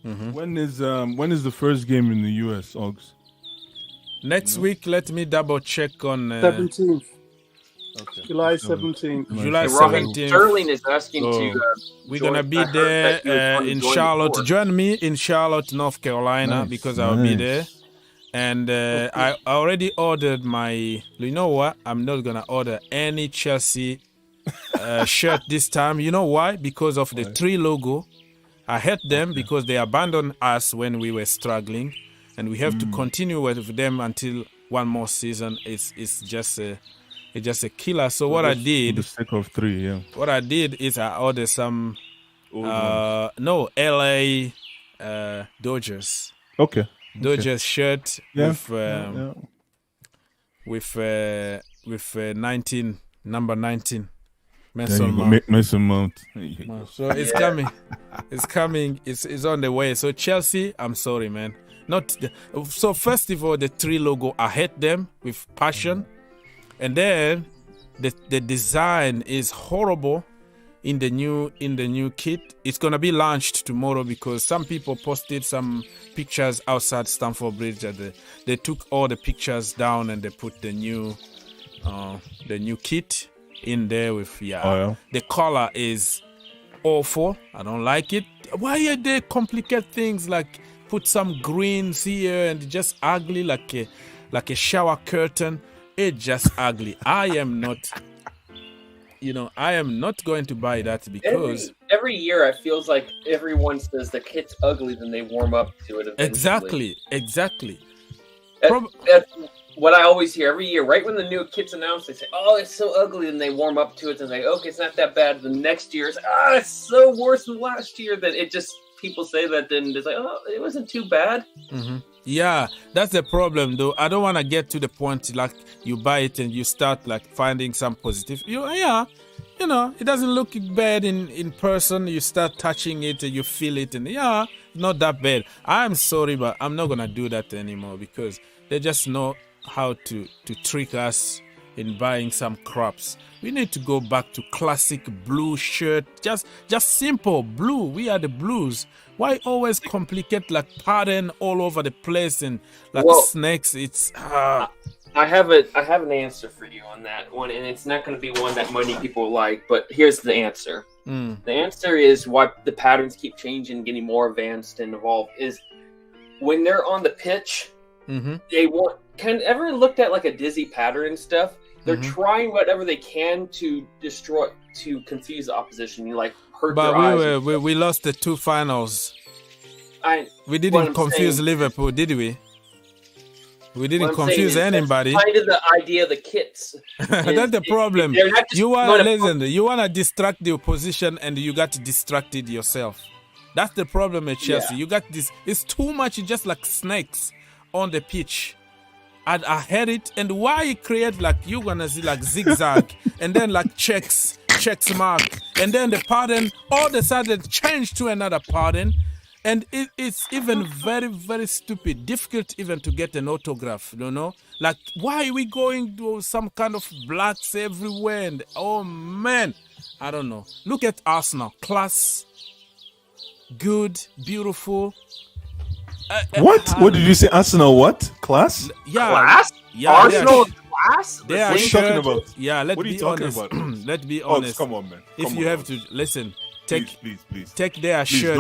When is the first game in the US, Ogs? Next week, let me double check on 17th. Okay. July 17th. July Raheem 17th. Sterling is asking So, to. We're join- gonna be I heard there that he was gonna in join the Charlotte. board. Join me in Charlotte, North Carolina, Nice, because I'll be nice. there. And I already ordered my. You know what? I'm not gonna order any Chelsea shirt this time. You know why? Because of the 3 logo. I hate them because they abandoned us when we were struggling, and we have to continue with them until one more season. It's just a killer. So what I For did, the sake of 3, yeah. what I did is I ordered some Old ones. LA Dodgers. Okay. Dodgers shirt Yeah. with 19 number 19. There Mason you go. Mount. Mason Mount. So it's coming. It's coming. It's on the way. So Chelsea, I'm sorry, man. So first of all, the 3 logo, I hate them with passion, and then the design is horrible in the new kit. It's gonna be launched tomorrow because some people posted some pictures outside Stamford Bridge that they took all the pictures down and they put the new kit in there with the color is awful. I don't like it. Why are they complicate things like put some greens here and just ugly like a shower curtain? It's just ugly. I am not going to buy that because every year it feels like everyone says the kit's ugly, then they warm up to it eventually. Exactly. That's what I always hear every year. Right when the new kit's announced, they say, "Oh, it's so ugly," and they warm up to it and say, "Okay, it's not that bad." The next year, it's so worse than last year. That it just people say that, then it's like, "Oh, it wasn't too bad." Mm-hmm. Yeah, that's the problem, though. I don't want to get to the point like you buy it and you start like finding some positive. It doesn't look bad in person. You start touching it and you feel it, and not that bad. I'm sorry, but I'm not gonna do that anymore because they just know how to trick us in buying some crops. We need to go back to classic blue shirt, just simple blue. We are the blues. Why always complicate like pattern all over the place and like snakes? It's I have an answer for you on that one, and it's not going to be one that many people like, but here's the answer. The answer is why the patterns keep changing, getting more advanced and evolved, is when they're on the pitch, they want, ever looked at like a dizzy pattern and stuff? They're trying whatever they can to confuse the opposition, like hurt their eyes. But we lost the 2 finals. We what didn't I'm confuse saying- Liverpool, did we? We What didn't I'm saying confuse is that's anybody. kind of the idea of the kits. That's the problem. They're not just You gonna- want to distract the opposition and you got distracted yourself. That's the problem at Chelsea. You got this. It's too much. Just like snakes on the pitch. I hate it. And why you create like you're gonna see like zigzag and then like checks mark and then the pattern all of a sudden change to another pattern. And it's even very, very stupid, difficult even to get an autograph, Like, why are we going to some kind of blacks everywhere? And, oh, man, I don't know. Look at Arsenal. Class, good, beautiful. What? What did you say? Arsenal what? Class? Yeah. Class? Yeah, Arsenal class? They are What are you talking about? Yeah, let's What are you be talking honest. about? Let's be Oh, honest. come on, man. If you have to, listen, Please. take their Please, shirt.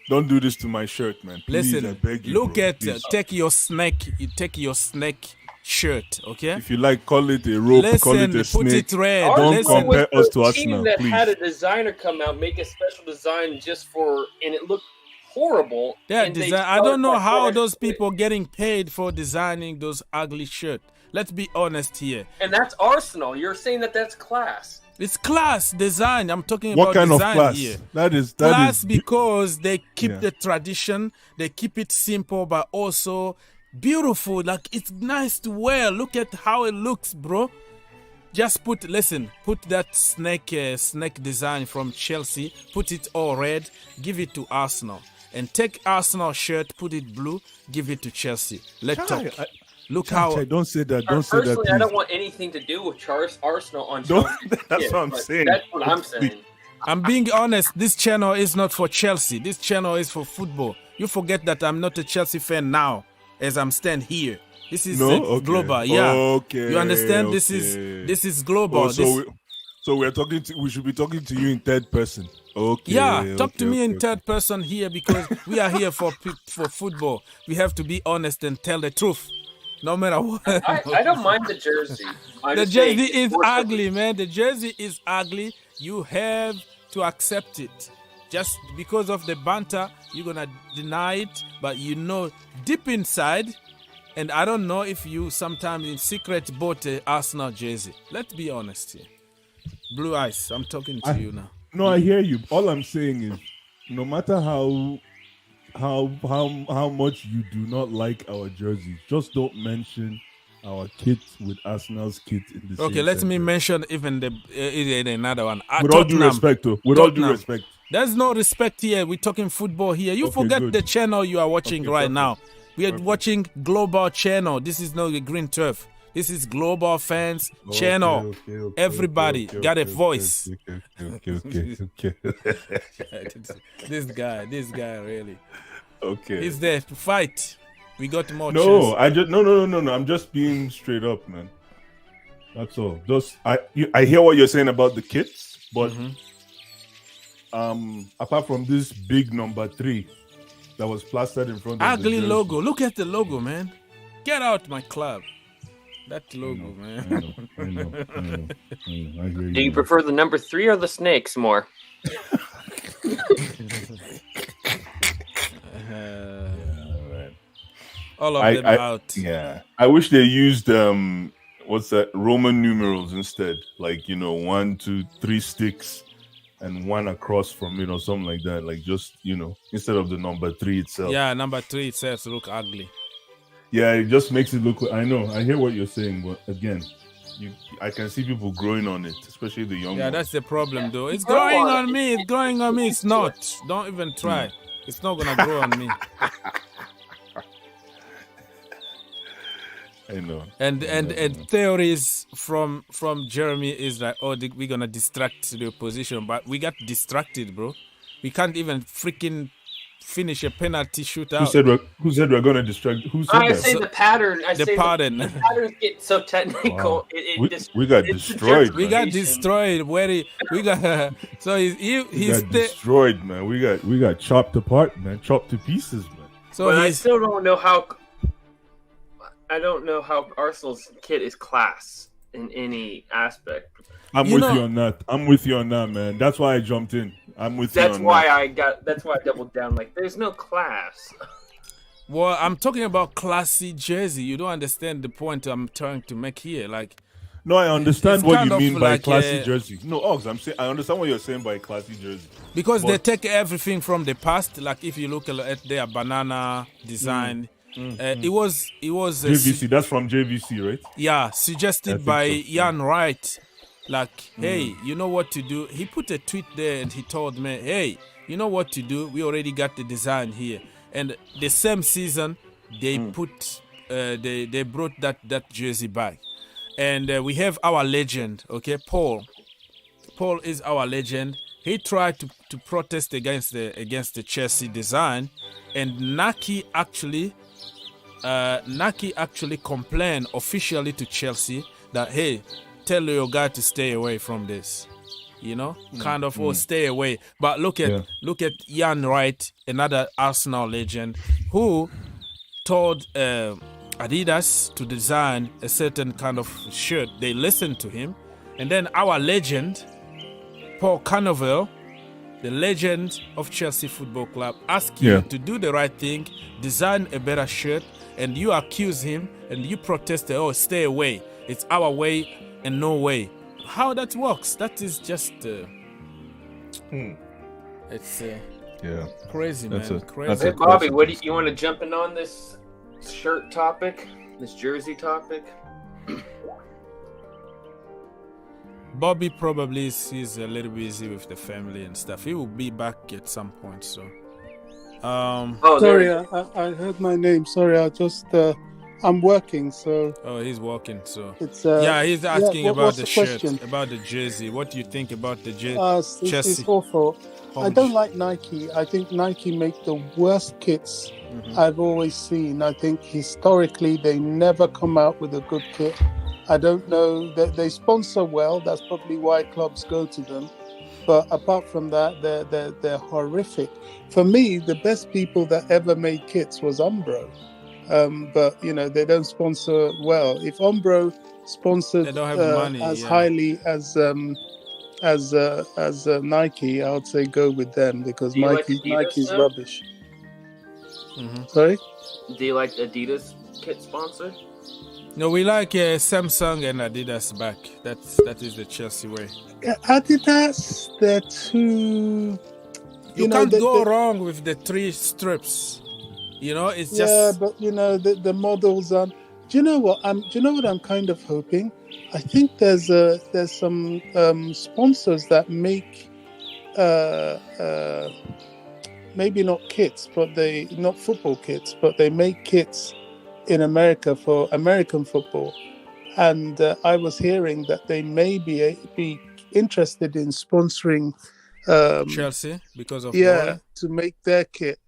don't do this to my shirt, man. Please, Listen, I beg you, look bro. at Please. take your snake shirt, okay? If you like, call it a rope, call it a Listen, put snake. it red. Don't Listen, compare us to team Arsenal, that please. had a designer come out, make a special design just for, and it looked horrible. yeah, and they design. I don't started know like how that. those people getting paid for designing those ugly shirts. Let's be honest here. And that's Arsenal. You're saying that that's class. It's class design. I'm talking What about kind of design class? here. That is Class because they keep Yeah. the tradition, they keep it simple, but also beautiful. Like it's nice to wear. Look at how it looks, bro. Just put that snake design from Chelsea. Put it all red. Give it to Arsenal, and take Arsenal shirt. Put it blue. Give it to Chelsea. Let's talk. Look how. Don't say that. Don't say that. Personally, I don't Please. want anything to do with Arsenal on Don't- Chelsea. that's what I'm but saying. That's what I'm saying. I'm being honest. This channel is not for Chelsea. This channel is for football. You forget that I'm not a Chelsea fan now, as I'm stand here. This is global. Yeah. Okay. You understand? Okay. This is global. So we're talking to. We should be talking to you in third person. Okay. Yeah, talk to me in third person here because we are here for football. We have to be honest and tell the truth, no matter what. I don't mind the jersey. The jersey is ugly, man. The jersey is ugly. You have to accept it. Just because of the banter, you're gonna deny it, but you know deep inside, and I don't know if you sometimes in secret bought a Arsenal jersey. Let's be honest here. Blue Eyes, I'm talking to you now. No, I hear you. All I'm saying is, no matter how much you do not like our jerseys, just don't mention our kit with Arsenal's kit in the same Okay, let me sentence. mention even another one. With all due respect, though. With all due respect. There's no respect here. We're talking football here. You forget the channel you are watching now. We are watching Global Channel. This is not the Green Turf. This is Global Fans Channel. Everybody got a voice. Okay. This guy really. Okay. He's there to fight. We got more No, chance. No. I'm just being straight up, man. That's all. I hear what you're saying about the kits, but apart from this big number 3 that was plastered in front of Ugly the logo. Look at the logo, man. Get out my club. That logo, man. I know. I hear you. Do you prefer the number 3 or the snakes more? All of them out. Yeah. I wish they used what's that? Roman numerals instead. Like, 1, 2, 3 sticks and 1 across from it or something like that. Like just, instead of the number 3 itself. Yeah, number 3 itself look ugly. Yeah, it just makes it look. I know. I hear what you're saying, but again, I can see people growing on it, especially the young. Yeah, ones. that's the problem, though. It's growing on me. It's growing on me. It's not. Don't even try. It's not gonna grow on me. I know. And theories from Jeremy is like, we're gonna distract the opposition, but we got distracted, bro. We can't even freaking finish a penalty shootout. Who said we're gonna distract? Who said that? Say the pattern. The pattern. The patterns get so technical. Wow. We got destroyed. We got destroyed. We got so he's destroyed, man. We got chopped apart, man. Chopped to pieces, man. So but I still don't know how. I don't know how Arsenal's kit is class in any aspect. I'm with you on that, man. That's why I jumped in. I'm with you on that. That's why I doubled down. Like, there's no class. Well, I'm talking about classy jersey. You don't understand the point I'm trying to make here. Like, no, I understand what you mean by classy jersey. No, Ox, I understand what you're saying by classy jersey. Because they take everything from the past. Like, if you look at their banana design, it was JVC. That's from JVC, right? Yeah, suggested by Ian Wright. Like, hey, you know what to do? He put a tweet there and he told me, hey, you know what to do? We already got the design here. And the same season, they they brought that jersey back. And we have our legend, okay, Paul. Paul is our legend. He tried to protest against the Chelsea design, and Naki actually complained officially to Chelsea that, hey, tell your guy to stay away from this, stay away. But look at Ian Wright, another Arsenal legend, who told Adidas to design a certain kind of shirt. They listened to him, and then our legend, Paul Carnovale, the legend of Chelsea Football Club, asked you to do the right thing, design a better shirt, and you accuse him and you protest, stay away. It's our way and no way. How that works? That is just it's crazy, man. Crazy. Hey, Bobby, what do you want to jump in on this shirt topic, this jersey topic? Bobby probably is a little busy with the family and stuff. He will be back at some point. So, sorry, I heard my name. Sorry, I just I'm working, so. Oh, he's working, so. It's yeah, he's asking about the shirt, question? about the jersey. What do you think about the Chelsea? Chelsea? It's awful. I don't like Nike. I think Nike make the worst kits I've always seen. I think historically they never come out with a good kit. I don't know that they sponsor well. That's probably why clubs go to them. But apart from that, they're horrific. For me, the best people that ever made kits was Umbro. But you know, they don't sponsor well. If Umbro sponsored they don't have money, as highly as Nike, I would say go with them because Nike's rubbish. Sorry? Do you like Adidas kit sponsor? No, we like Samsung and Adidas back. That is the Chelsea way. Adidas, they're too. You can't go wrong with the 3 strips. You know, it's just. Yeah, but you know the models are. Do you know what I'm kind of hoping? I think there's some sponsors that make maybe not kits, but not football kits, but they make kits in America for American football. And I was hearing that they may be interested in sponsoring Chelsea because of to make their kit.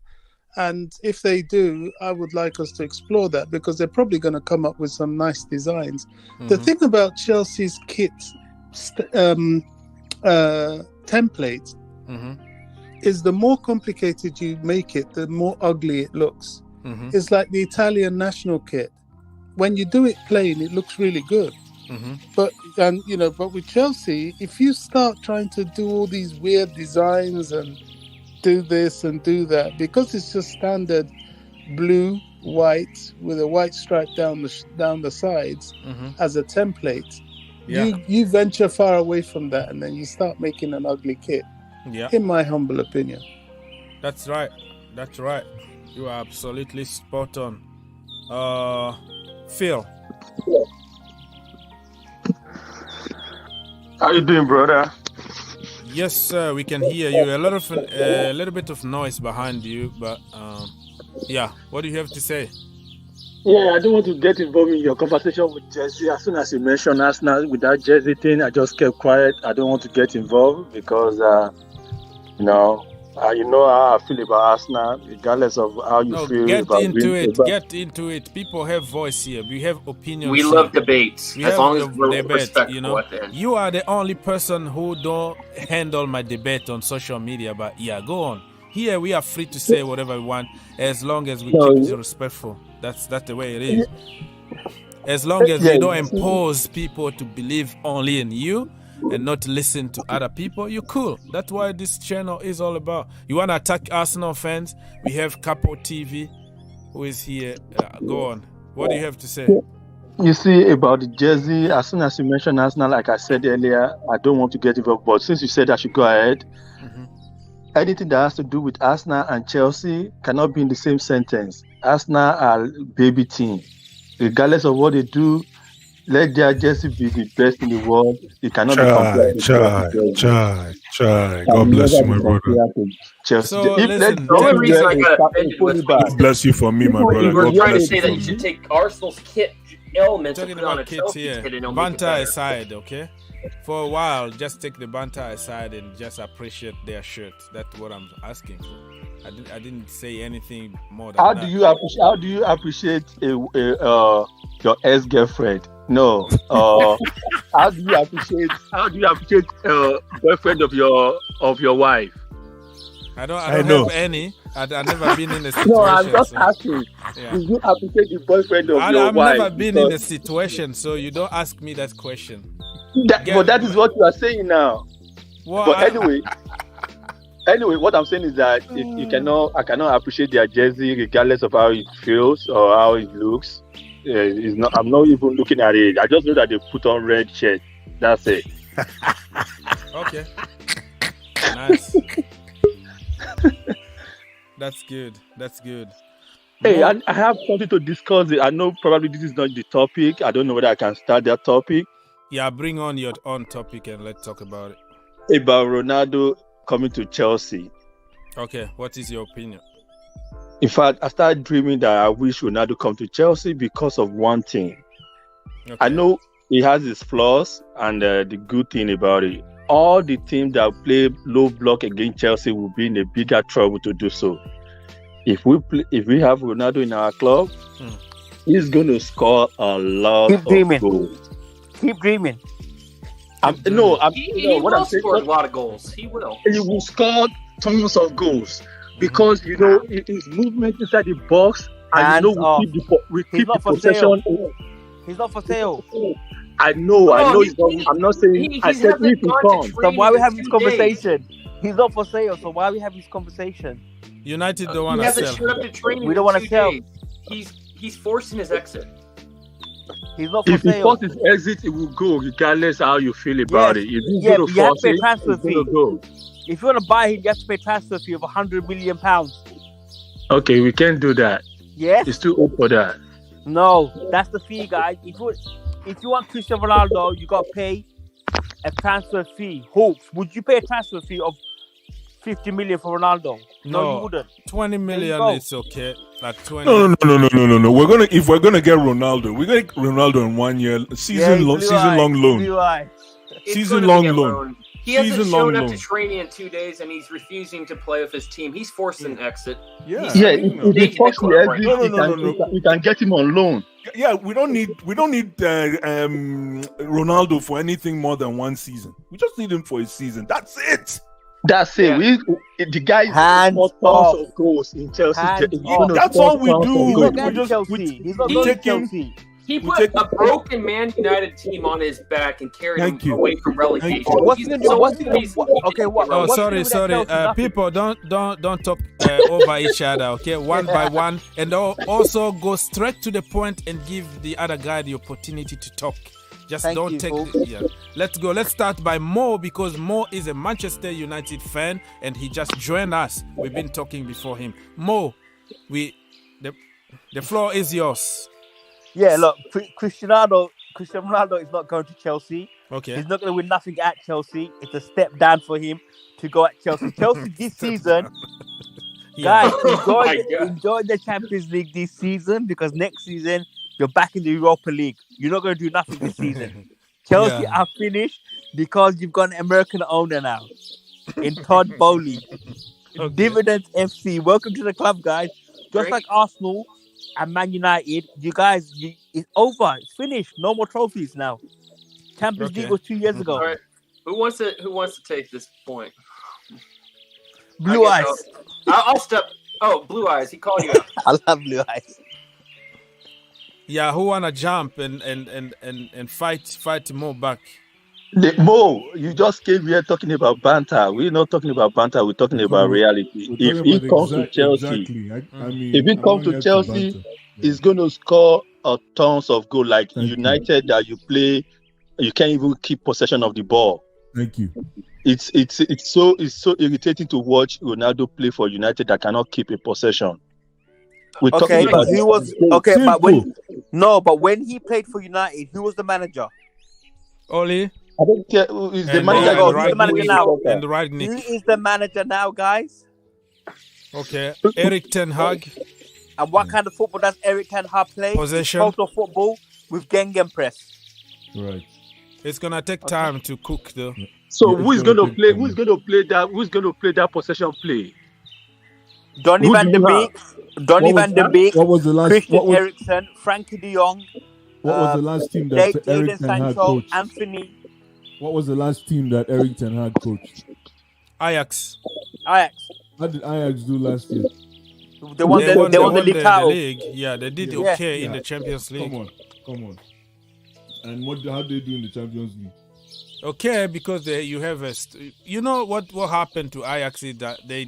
And if they do, I would like us to explore that because they're probably going to come up with some nice designs. The thing about Chelsea's kit template is the more complicated you make it, the more ugly it looks. It's like the Italian national kit. When you do it plain, it looks really good. But with Chelsea, if you start trying to do all these weird designs and do this and do that, because it's just standard blue, white with a white stripe down the sides as a template, you venture far away from that, and then you start making an ugly kit. In my humble opinion. That's right. You are absolutely spot on. Phil. How you doing, brother? Yes, sir. We can hear you. A little bit of noise behind you, but what do you have to say? Yeah, I don't want to get involved in your conversation with Jersey. As soon as you mentioned Arsenal with that Jersey thing, I just kept quiet. I don't want to get involved because you know how I feel about Arsenal, regardless of how you feel. Get into it. People have voice here. We have opinions. We love debates. As long as we're respectful. You know, you are the only person who don't handle my debate on social media. But go on. Here we are free to say whatever we want, as long as we keep it respectful. That's the way it is. As long as you don't impose people to believe only in you and not listen to other people, you're cool. That's why this channel is all about. You want to attack Arsenal fans? We have Carabao TV, who is here. Go on. What do you have to say? You see, about the jersey, as soon as you mentioned Arsenal, like I said earlier, I don't want to get involved. But since you said I should go ahead, anything that has to do with Arsenal and Chelsea cannot be in the same sentence. Arsenal are baby team. Regardless of what they do, let their jersey be the best in the world. It cannot be compared to Chai. God bless you, my brother. Chelsea. So, the only reason I got offended with God bless you for me, my brother. you were God trying to bless say you that for you me. should take Arsenal's kit elements and Talking put on a about kids Chelsea here. kit and it'll make it Banter better. aside, okay? For a while, just take the banter aside and just appreciate their shirt. That's what I'm asking for. I didn't say anything more than How that. do you appreciate your ex-girlfriend? No. How do you appreciate boyfriend of your wife? I don't have any. I've never been in a situation. No, I'm just asking. Yeah. Do you appreciate the boyfriend of your I've wife? never been in a situation, so you don't ask me that question. But that is what you are saying now. Well, But anyway, what I'm saying is that I cannot appreciate their jersey regardless of how it feels or how it looks. I'm not even looking at it. I just know that they put on red shirt. That's it. Okay. Nice. That's good. Hey, I have something to discuss. I know probably this is not the topic. I don't know whether I can start that topic. Yeah, bring on your own topic and let's talk about it. About Ronaldo coming to Chelsea. Okay, what is your opinion? In fact, I started dreaming that I wish Ronaldo come to Chelsea because of one thing. Okay. I know he has his flaws, and the good thing about it, all the teams that play low block against Chelsea will be in a bigger trouble to do so. If we have Ronaldo in our club, he's going to score a lot of goals. Keep dreaming. He will score a lot of goals. He will. He will score tons of goals because his movement inside the box, and we keep the possession. He's not for sale. I know. I'm not saying. I said if he comes. So why we have this conversation? He's not for sale. So why we have this conversation? United don't want to sell. He hasn't showed up to training. We don't want to sell. He's forcing his exit. He's not for sale. If he forces his exit, it will go regardless how you feel about it. If he's going to force it, transfer fee. Go. If you want to buy him, you have to pay transfer fee of £100 million. Okay, we can't do that. Yes. It's too old for that. No, that's the fee, guys. If you want Cristiano Ronaldo, you got to pay a transfer fee. Hopes, would you pay a transfer fee of 50 million for Ronaldo? No, you wouldn't. 20 million is okay. Like 20. No. If we're gonna get Ronaldo, we're gonna get Ronaldo in 1 year, season long loan. Season long loan. He hasn't shown up to training in 2 days, and he's refusing to play with his team. He's forced an exit. If he forces the exit, we can get him on loan. Yeah, we don't need Ronaldo for anything more than 1 season. We just need him for a season. That's it. That's it. Yeah. The guy has tons of goals in Chelsea. That's all we do. He's not going to Chelsea. He put a broken Man United team on his back and carried him away from relegation. Sorry. People, don't talk over each other. Okay, one by one, and also go straight to the point and give the other guy the opportunity to talk. Let's go. Let's start by Mo, because Mo is a Manchester United fan and he just joined us. We've been talking before him. Mo, the floor is yours. Yeah, look, Cristiano Ronaldo is not going to Chelsea. Okay. He's not going to win nothing at Chelsea. It's a step down for him to go at Chelsea. Chelsea this season, guys, enjoy the Champions League this season, because next season you're back in the Europa League. You're not going to do nothing this season. Chelsea are finished because you've got an American owner now in Todd Bowley. Okay. Dividends FC. Welcome to the club, guys. Just like Arsenal and Man United, you guys, it's over. It's finished. No more trophies now. Champions League was 2 years ago. All right. Who wants to take this point? Blue Eyes. I'll step. Oh, Blue Eyes. He called you out. I love Blue Eyes. Yeah, who wanna jump and fight Mo back? Mo, you just came here talking about banter. We're not talking about banter. We're talking about reality. If he comes to Chelsea, if he comes to Chelsea, he's going to score tons of goals. Like United, that you play, you can't even keep possession of the ball. Thank you. It's so irritating to watch Ronaldo play for United that cannot keep a possession. But when he played for United, who was the manager? Oli. I don't care who is the manager. Who's the manager now? And Ragnick. Who is the manager now, guys? Okay, Erik ten Hag. And what kind of football does Erik ten Hag play? Possession. Total football with Gegenpress. Right. It's gonna take time to cook, though. So who's going to play? Who's going to play that? Who's going to play that possession play? Donny van de Beek. What was the last? Christian Eriksen, Frankie De Jong. What was the last team that Erik ten Hag coached? Anthony. What was the last team that Erik ten Hag coached? Ajax. How did Ajax do last year? They won the league. Yeah, they did okay in the Champions League. Come on. And how do they do in the Champions League? Okay, because you have you know what happened to Ajax is that they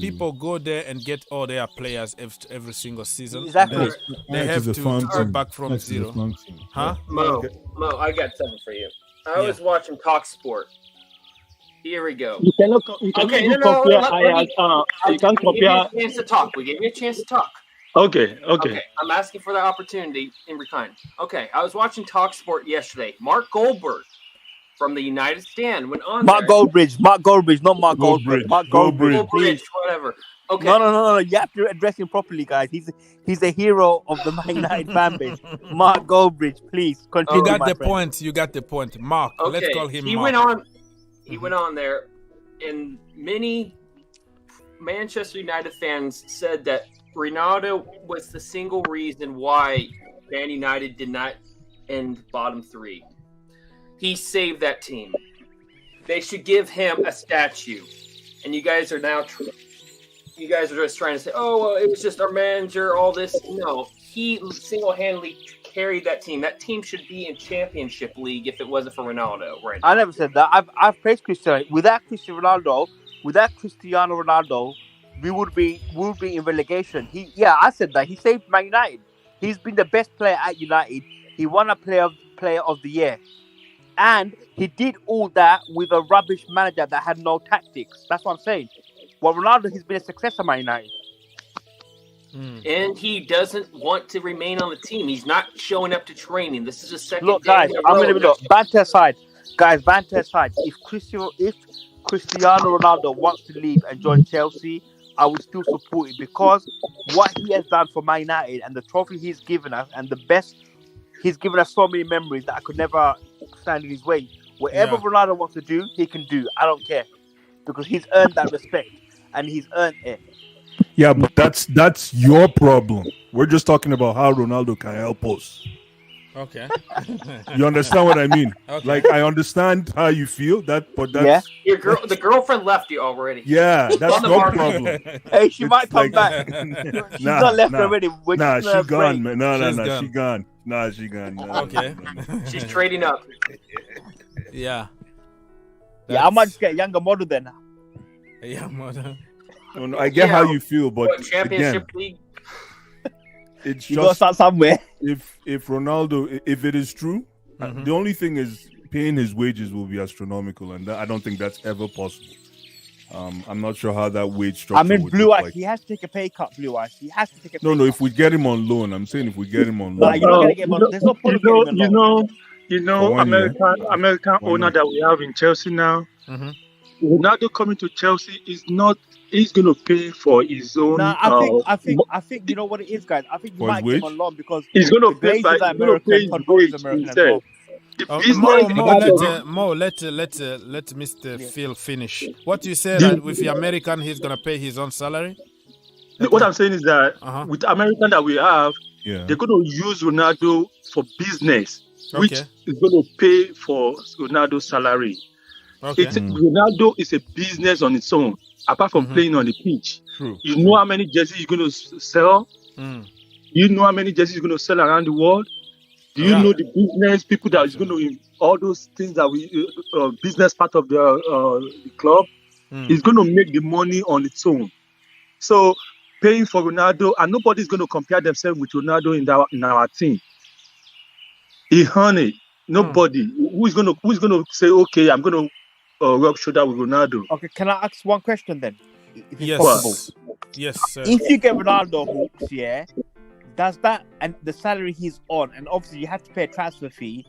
people go there and get all their players every single season. Exactly. They have to start back from zero. Huh? Mo, I got something for you. I was watching Talk Sport. Here we go. You cannot compare Ajax. You can't compare. We gave you a chance to talk. Okay. I'm asking for that opportunity in return. Okay, I was watching Talk Sport yesterday. Mark Goldberg from the United Stand went on. Mark Goldbridge, not Mark Goldbridge. Mark Goldbridge, please. Whatever. Okay. No. You have to address him properly, guys. He's a hero of the Man United fan base. Mark Goldbridge, please continue. You got my the friend. point. You got the point. Mark. Okay. Let's call him He Mark. went on there, and many Manchester United fans said that Ronaldo was the single reason why Man United did not end bottom 3. He saved that team. They should give him a statue. And you guys are now, you guys are just trying to say, oh, well, it was just our manager, all this. No, he single-handedly carried that team. That team should be in Championship League if it wasn't for Ronaldo. Right? I never said that. I've praised Cristiano. Without Cristiano Ronaldo, we would be in relegation. I said that. He saved Man United. He's been the best player at United. He won a player of the year. And he did all that with a rubbish manager that had no tactics. That's what I'm saying. Well, Ronaldo has been a success at Man United. And he doesn't want to remain on the team. He's not showing up to training. This is his second Look, day guys, in a I'm row. going to look. Banter aside. Guys, banter aside. If Cristiano Ronaldo wants to leave and join Chelsea, I would still support it because what he has done for Man United and the trophy he's given us and the best, he's given us so many memories that I could never stand in his way. Whatever Ronaldo wants to do, he can do. I don't care because he's earned that respect and he's earned it. Yeah, but that's your problem. We're just talking about how Ronaldo can help us. Okay. You understand what I mean? Okay. Like, I understand how you feel, but that's The girlfriend left you already. yeah, that's On the no market. problem. Hey, she It's might come like- back. She's not left already. We're just she gone, afraid. man. No, She's gone. she gone. Nah, she gone. No. Okay. She's trading up. Yeah. Yeah, I might just get a younger model then. Yeah, mother. No, I get how you feel, but What, Championship again, League? it's You gotta just start somewhere. if Ronaldo, if it is true, the only thing is paying his wages will be astronomical, and I don't think that's ever possible. I'm not sure how that wage structure. I mean, would Blue look Eyes. like. He has to take a pay cut. Blue Eyes. He has to take a pay No, cut. if we get him on loan, I'm saying if we get him on Nah, loan. you're not gonna get him on. There's no point of getting him on. For 1 year. American Why owner not? that we have in Chelsea now. Mhm. Ronaldo coming to Chelsea is not. He's going to pay for his own. Nah, I think you know what it is, guys. I think you For might his get him wage? on loan because He's going to the pay. Glazers are American, Todd Bowles is American as well. The Mo, business. let Mr. Phil finish. What you said that with the American, he's gonna pay his own salary. What I'm saying is that Uh-huh. with American that we have, Yeah. they're going to use Ronaldo for business, which Okay. is going to pay for Ronaldo's salary. Okay. Ronaldo is a business on its own, apart from playing on the pitch. True. You know how many jerseys you're going to sell? Mm. You know how many jerseys you're going to sell around the world? Do you Yeah. know the business people that is going to all those things that we business part of the club? Is going to make the money on its own. So paying for Ronaldo, and nobody's going to compare themselves with Ronaldo in our team. He earned it. Nobody. Who's going to say, okay, I'm going to rub shoulder with Ronaldo? Okay, can I ask one question then? If it's possible. Yes, sir. If you get Ronaldo hooks, yeah, does that and the salary he's on, and obviously you have to pay a transfer fee.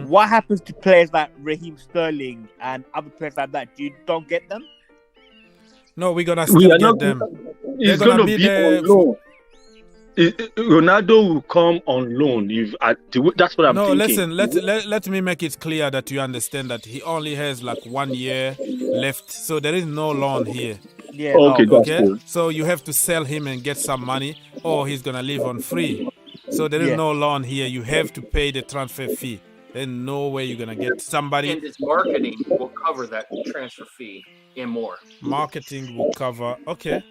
What happens to players like Raheem Sterling and other players like that? You don't get them? No, we're gonna still get them. He's They're gonna going to be be there on loan. Ronaldo will come on loan. That's what I'm No, thinking. listen. Let me make it clear that you understand that he only has like 1 year left, so there is no loan here. Yeah. Okay, no. that's cool. So you have to sell him and get some money, or he's gonna live on free. So there is no loan here. You have to pay the transfer fee. There's no way you're gonna get somebody. And his marketing will cover that transfer fee and more. Marketing will cover. Okay.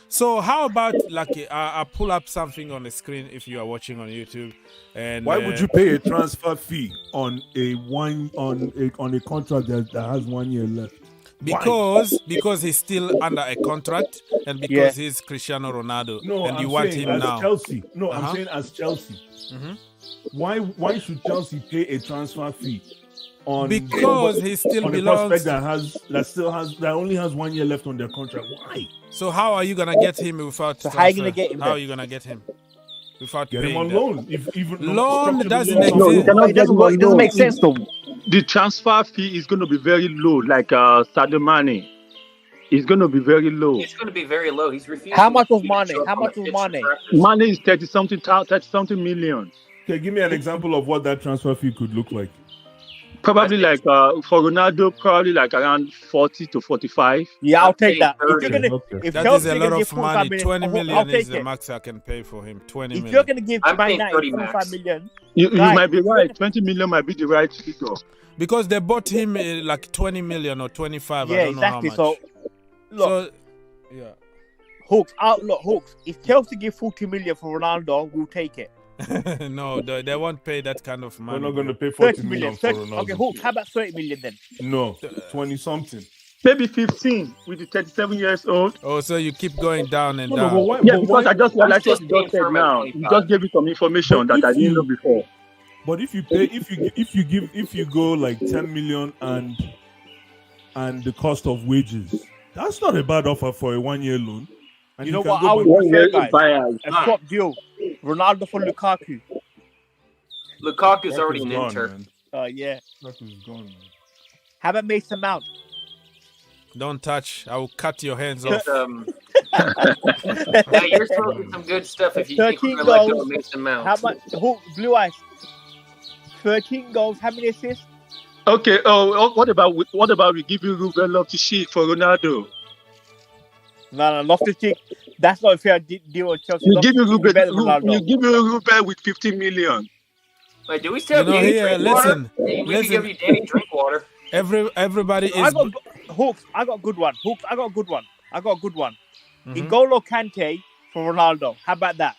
So how about like I pull up something on the screen if you are watching on YouTube. And Why would you pay a transfer fee on a contract that has 1 year left? Because he's still under a contract and because he's Cristiano Ronaldo and you want him now. Chelsea. No, I'm saying as Chelsea. Why should Chelsea pay a transfer fee on because he still on belongs a prospect that only has 1 year left on their contract? Why? So how are you gonna get him without So transfer? how are you gonna get him How then? are you gonna get him without Get paying him on that? loan. If even Loan doesn't structure the loan- exist. cannot It doesn't get work. It doesn't on make loan. sense though. The transfer fee is going to be very low, like Sadio Mane. It's going to be very low. It's going to be very low. He's refusing. How much was to even Mane? show up How on much the was pitch for Mane? practice. Mane is 30-something million. Okay, give me an example of what that transfer fee could look like. Probably like for Ronaldo, probably like around 40 to 45. Yeah, I'll I'd take say that. If 30. you're gonna, Okay. if That Chelsea is a are lot gonna give of 45 money. million, 20 I'll million take is the it. max I can pay for him. 20 If million. you're gonna give I'm Man paying United 30 45 max. million, You Guys, might be right. 20 million might be the right figure. Because they bought him like 20 million or 25. yeah, I don't exactly. know how much. So, look, yeah. Hawks, Hawks. If Chelsea give 40 million for Ronaldo, we'll take it. No, they won't pay that kind of money. We're not going to pay 40 30 million million. for 30, Ronaldo. okay, Hawks, how about 30 million then? No, 20 something. Maybe 15 with the 37 years old. Oh, so you keep going down and No, down. but why? Yeah, but because why- I just realized what just you just said confirm at now. 25. You just gave me some information But that I if didn't know you- before. But if you pay, if you go like 10 million and the cost of wages, that's not a bad offer for a 1-year loan. And You know can what go I back- would prefer, guys? Buyers. A swap deal. Ronaldo for Lukaku. Lukaku's That already is an gone, Inter. man. Yeah. That is gone, man. How about Mason Mount? Don't touch. I will cut your hands off. It's, yeah, you're smoking some good stuff if you think we're 13 going to let go goals. of Mason Mount. How much? Blue Eyes. 13 goals. How many assists? Okay. What about we give you Ruben Loftus-Cheek for Ronaldo? No, Loftus-Cheek. That's not a fair deal with Chelsea. You give you Loftus-Cheek is better than Ruben. Ronaldo. You give you Ruben with 15 million. Wait, do we still have You know, Danny here, Drinkwater? listen, We listen. can give you Danny Drinkwater. Everybody I is. got Hawks. I got a good one. Hawks. I got a good one. Mhm. N'Golo Kante for Ronaldo. How about that?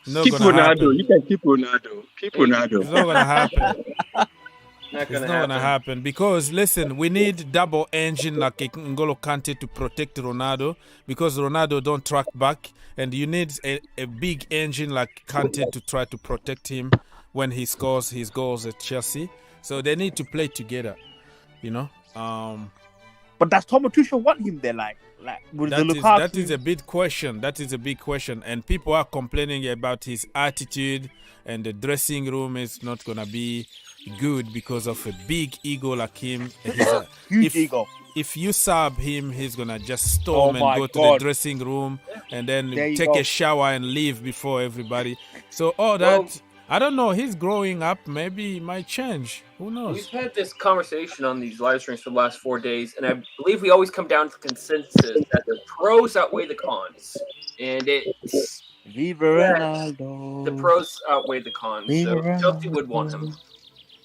Not Keep gonna Ronaldo. happen. You can keep Ronaldo. Keep It's Ronaldo. not gonna happen. Not It's going not to gonna happen because listen, we need double engine like N'Golo Kante to protect Ronaldo because Ronaldo don't track back, and you need a big engine like Kante to try to protect him when he scores his goals at Chelsea. So they need to play together, you know. But does Thomas Tuchel want him there? Like with the Lukaku? That is a big question. That is a big question, and people are complaining about his attitude, and the dressing room is not gonna be good because of a big ego like him. Huge ego. If you sub him, he's gonna just storm Oh my and go to God. the dressing room and then There you take go. a shower and leave before everybody. So all that, I don't know. He's growing up. Maybe he might change. Who We've knows? had this conversation on these live streams for the last 4 days, and I believe we always come down to consensus that the pros outweigh the cons. And it's Viva Yes. Ronaldo. the pros outweigh the cons. So Chelsea would want him.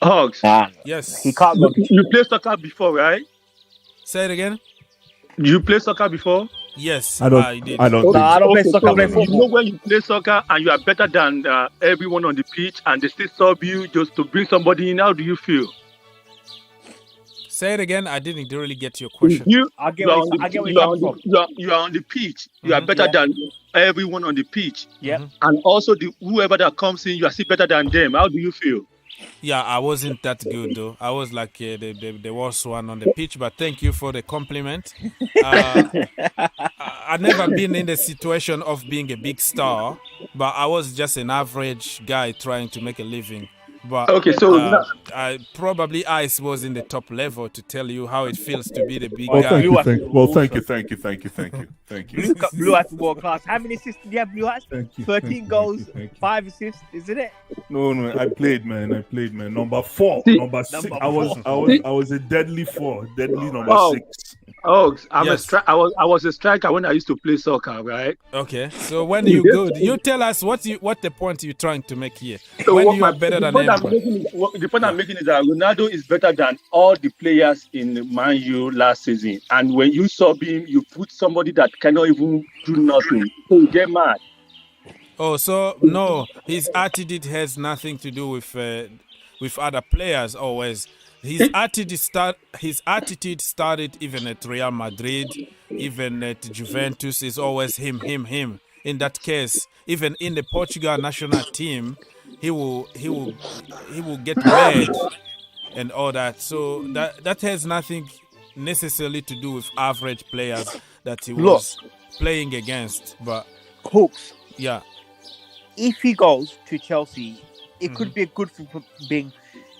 Hogs. Yes. He can't go. You played soccer before, right? Say it again. You played soccer before? Yes, I don't. I did. I don't. No, think I don't play Okay, soccer. I play so you know football. when you play soccer and you are better than everyone on the pitch and they still sub you just to bring somebody in, how do you feel? Say it again. I didn't really get your question. I get You are where on the- I get where you you are come on the- from. you are on the pitch. You are Mhm. better Yeah. than everyone on the pitch. Yeah. Mhm. And also whoever that comes in, you are still better than them. How do you feel? Yeah, I wasn't that good though. I was like the worst one on the pitch. But thank you for the compliment. I've never been in the situation of being a big star, but I was just an average guy trying to make a living. But Okay, so I probably Ice was in the top level to tell you how it feels to be the big Well, guy. thank you. Blue Thank, Eyes well, will thank you. also- Thank you. Thank you. Thank you. Thank you. Blue Eyes football class. How many assists did you have, Blue Eyes? Thank you. 13 thank you, goals, thank you, thank you. 5 assists, isn't it? No, I played, man. Number 4, See- number 6. Number I was a deadly 4, deadly number Oh. 6. Hogs, Yes. I was a striker when I used to play soccer, right? Okay, so when you good, you tell us what the point you're trying to make here. So When what you are better the than point I'm everyone. making is- the point I'm making is that Ronaldo is better than all the players in Man U last season. And when you sub him, you put somebody that cannot even do nothing. So you get mad. Oh, so no, his attitude has nothing to do with other players. Always, his attitude started even at Real Madrid, even at Juventus. Is always him. In that case, even in the Portugal national team, he will get red and all that. So that has nothing necessarily to do with average players that he was playing against. But Hawks, yeah. if he goes to Chelsea, it could be a good thing for being.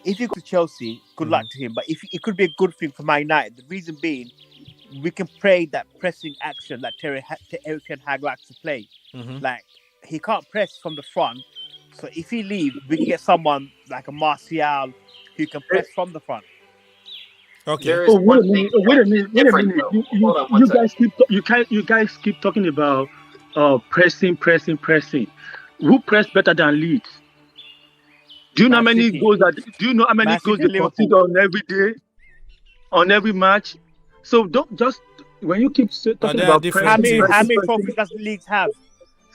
If he goes to Chelsea, good luck to him. But it could be a good thing for Man United. The reason being, we can play that pressing action that Eric Ten Hag likes to play. Like, he can't press from the front. So if he leaves, we can get someone like a Martial who can press from the front. Okay. There is Wait a minute. You guys keep talking about pressing. Who press better than Leeds? Do you know how many goals they concede on every day, on every match? So don't just when you keep talking about how many trophies does the leagues have?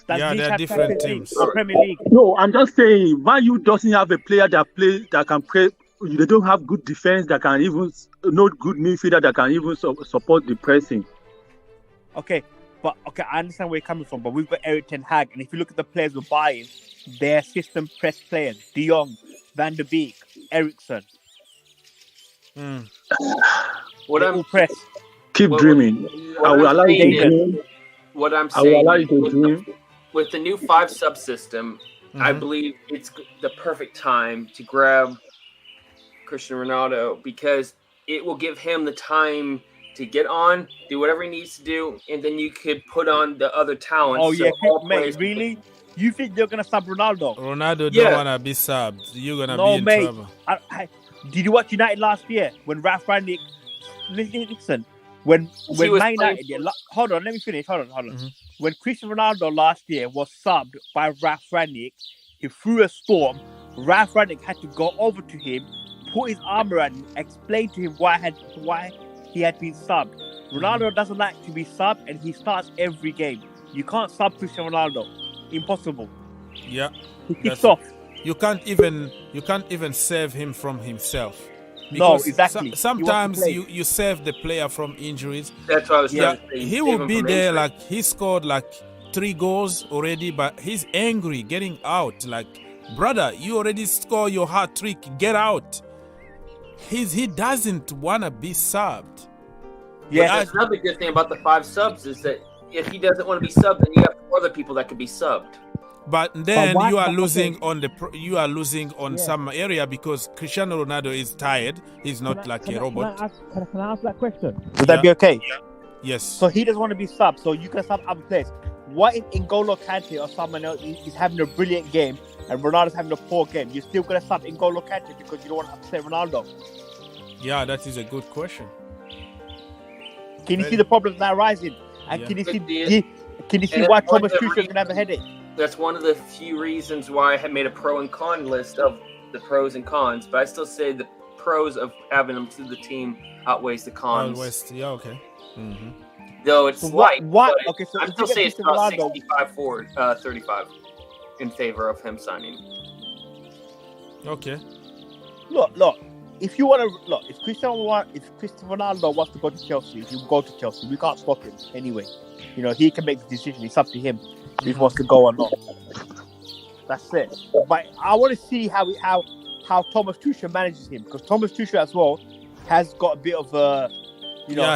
Yeah, they're different teams. Premier League. No, I'm just saying, Man U doesn't have a player that can play. They don't have good defense that can even not good midfielder that can even support the pressing. Okay, I understand where you're coming from, but we've got Eric Ten Hag, and if you look at the players we're buying, they're system press players: De Jong, Van der Beek, Eriksen. What I'm press. Keep dreaming. I will allow you to dream. What I'm saying dream. With the new 5 subsystem, I believe it's the perfect time to grab Cristiano Ronaldo because it will give him the time to get on, do whatever he needs to do, and then you could put on the other talents. Oh, yeah, mate, really? You think you're going to sub Ronaldo? Ronaldo don't want to be subbed. You're going to be in trouble. Did you watch United last year when Ralph Rangnick... Listen, when Man United... Hold on, let me finish. Hold on. When Cristiano Ronaldo last year was subbed by Ralph Rangnick, he threw a storm. Ralph Rangnick had to go over to him, put his arm around him, explain to him why he had been subbed. Ronaldo doesn't like to be subbed, and he starts every game. You can't sub Cristiano Ronaldo. Impossible. Yeah. He kicks off. You can't even save him from himself. Because no, exactly. Sometimes you save the player from injuries. That's what I was trying to say. He will be there injury. Like he scored like 3 goals already, but he's angry getting out. Like, brother, you already scored your hat trick. Get out. He doesn't want to be subbed. Yeah, that's another good thing about the 5 subs is that if he doesn't want to be subbed, then you have other people that could be subbed. But then you are losing on some area because Cristiano Ronaldo is tired. He's not like a robot. Can I ask that question? Would that be okay? Yeah. Yes. So he doesn't want to be subbed, so you can sub other players. What if N'Golo Kante or someone else is having a brilliant game and Ronaldo's having a poor game? You're still going to sub N'Golo Kante because you don't want to upset Ronaldo? Yeah, that is a good question. Can you see the problems that are rising? And can you see why Thomas Tuchel is going to have a headache? That's one of the few reasons why I had made a pro and con list of the pros and cons, but I still say the pros of having him to the team outweighs the cons. Okay. Though it's what? Okay, so I'm still saying it's about 65-35 in favor of him signing. Okay. Look. If you want to if Cristiano Ronaldo wants to go to Chelsea, he will go to Chelsea. We can't stop him anyway. You know, he can make the decision. It's up to him if he wants to go or not. That's it. But I want to see how Thomas Tuchel manages him, because Thomas Tuchel as well has got a bit of a,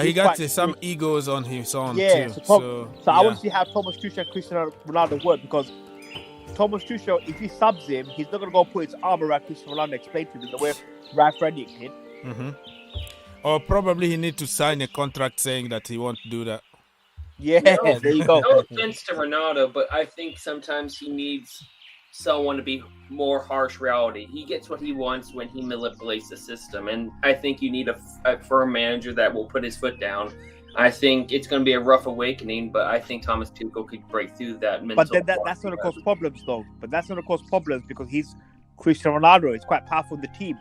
he got some egos on his own too. So I want to see how Thomas Tuchel and Cristiano Ronaldo work, because Thomas Tuchel, if he subs him, he's not going to go put his arm around Cristiano Ronaldo and explain to him the way Ralph Rangnick did. Or probably he need to sign a contract saying that he won't do that. Yeah, there you go. No offense to Ronaldo, but I think sometimes he needs someone to be more harsh reality. He gets what he wants when he manipulates the system, and I think you need a firm manager that will put his foot down. I think it's going to be a rough awakening, but I think Thomas Tuchel could break through that mental. But then that's going to cause problems, though. But that's going to cause problems because he's Cristiano Ronaldo. It's quite powerful in the team.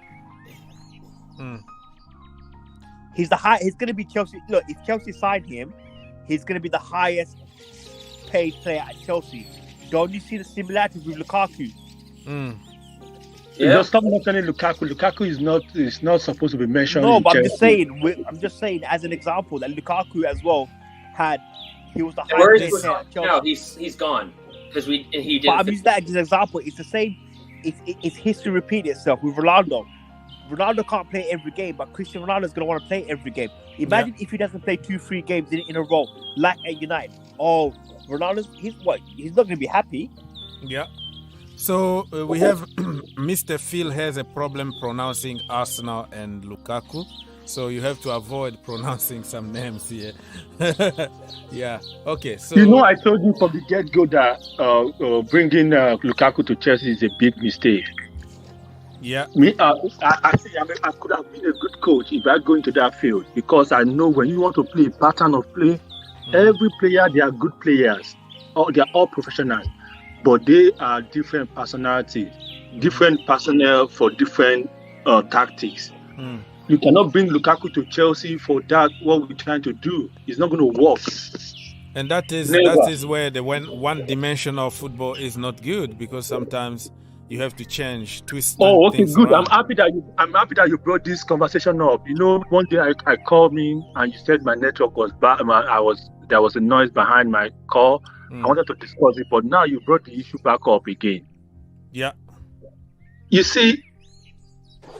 He's going to be Chelsea. Look, if Chelsea sign him, he's going to be the highest paid player at Chelsea. Don't you see the similarities with Lukaku? Yeah. Just stop mentioning Lukaku. Lukaku is not supposed to be mentioned. No, but I'm just saying as an example that Lukaku as well he was the highest player at Chelsea. No, he's gone because he did. But I'm using that as an example. It's the same. It's history repeat itself with Ronaldo. Ronaldo can't play every game, but Cristiano Ronaldo is going to want to play every game. Imagine if he doesn't play 2-3 games in a row, like at United. Oh, Ronaldo's he's not going to be happy. Yeah. So we have Mr. Phil has a problem pronouncing Arsenal and Lukaku. So you have to avoid pronouncing some names here. Yeah. Okay. So I told you from the get-go that bringing Lukaku to Chelsea is a big mistake. yeah. I could have been a good coach if I go into that field, because I know when you want to play a pattern of play, every player, they are good players. They are all professionals, but they are different personalities, different personnel for different tactics. You cannot bring Lukaku to Chelsea for that. What we're trying to do is not going to work. And that is where the one dimension of football is not good, because sometimes you have to change, twist. Oh, okay, good. Around. I'm happy that you brought this conversation up. One day I called me and you said my network was bad. There was a noise behind my call. I wanted to discuss it, but now you brought the issue back up again. Yeah. You see,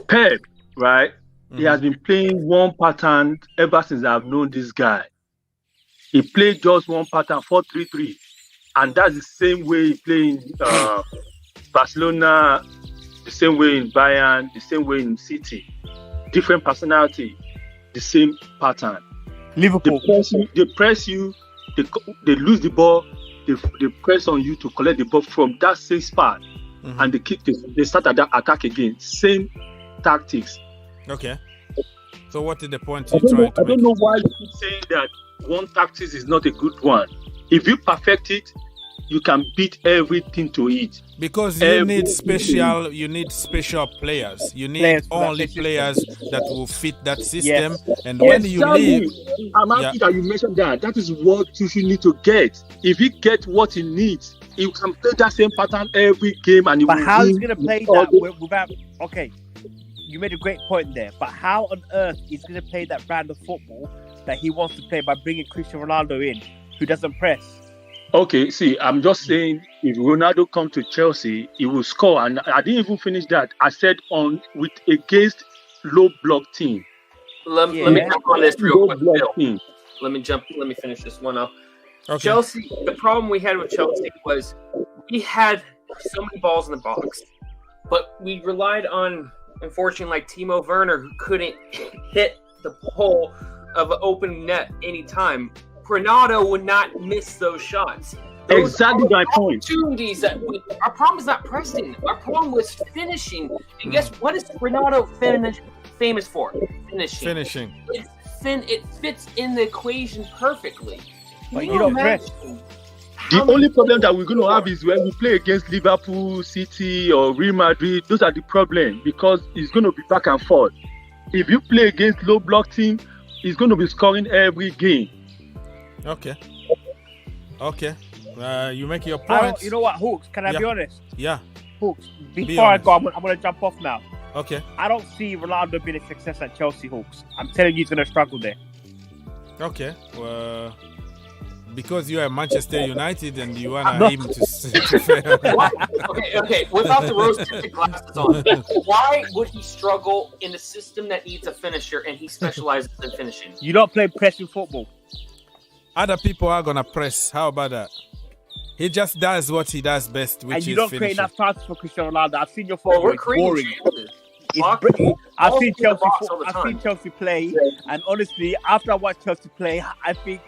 Pep, right? He has been playing one pattern ever since I've known this guy. He played just one pattern, 4-3-3. And that's the same way he played in Barcelona, the same way in Bayern, the same way in City. Different personality, the same pattern. Liverpool. They press you, they lose the ball, they press on you to collect the ball from that same spot. And they start at that attack again. Same tactics. Okay. So what is the point I you're trying to make? don't know why you keep saying that one tactics is not a good one. If you perfect it, you can beat everything to it. Because you need special players. You need only players that will fit that system. Yes. And when you leave, I'm happy that you mentioned that. That is what you need to get. If he get what he needs, he can play that same pattern every game. And but how is he going to play that without? Okay, you made a great point there. But how on earth is he going to play that brand of football that he wants to play by bringing Cristiano Ronaldo in, who doesn't press? Okay, see, I'm just saying, if Ronaldo comes to Chelsea, he will score. And I didn't even finish that. I said against low block team. Let me jump on this real quick, Bill. Let me finish this one up. Okay. Chelsea, the problem we had with Chelsea was we had so many balls in the box, but we relied on, unfortunately, like Timo Werner, who couldn't hit the hole of an open net anytime. Ronaldo would not miss those shots. Exactly my point. Opportunities our problem is not pressing. Our problem was finishing. And guess what is Ronaldo famous for? Finishing. It fits in the equation perfectly. But you don't press. The only problem that we're going to have is when we play against Liverpool, City, or Real Madrid. Those are the problem, because it's going to be back and forth. If you play against low block team, it's going to be scoring every game. Okay. You make your point. You know what, Hawks? Can I be honest? Yeah. Hawks, before I go, I'm going to jump off now. Okay. I don't see Ronaldo being a success at Chelsea, Hawks. I'm telling you, he's going to struggle there. Okay. Well, because you are Manchester United and you want him to fail. Okay. Without the rose-tinted glasses on, why would he struggle in a system that needs a finisher and he specializes in finishing? You don't play pressing football. Other people are gonna press. How about that? He just does what he does best, which is and you don't finishing. create enough chances for Cristiano Ronaldo. I've seen your football. We're boring. I've seen Chelsea play, and honestly, after I watch Chelsea play, I think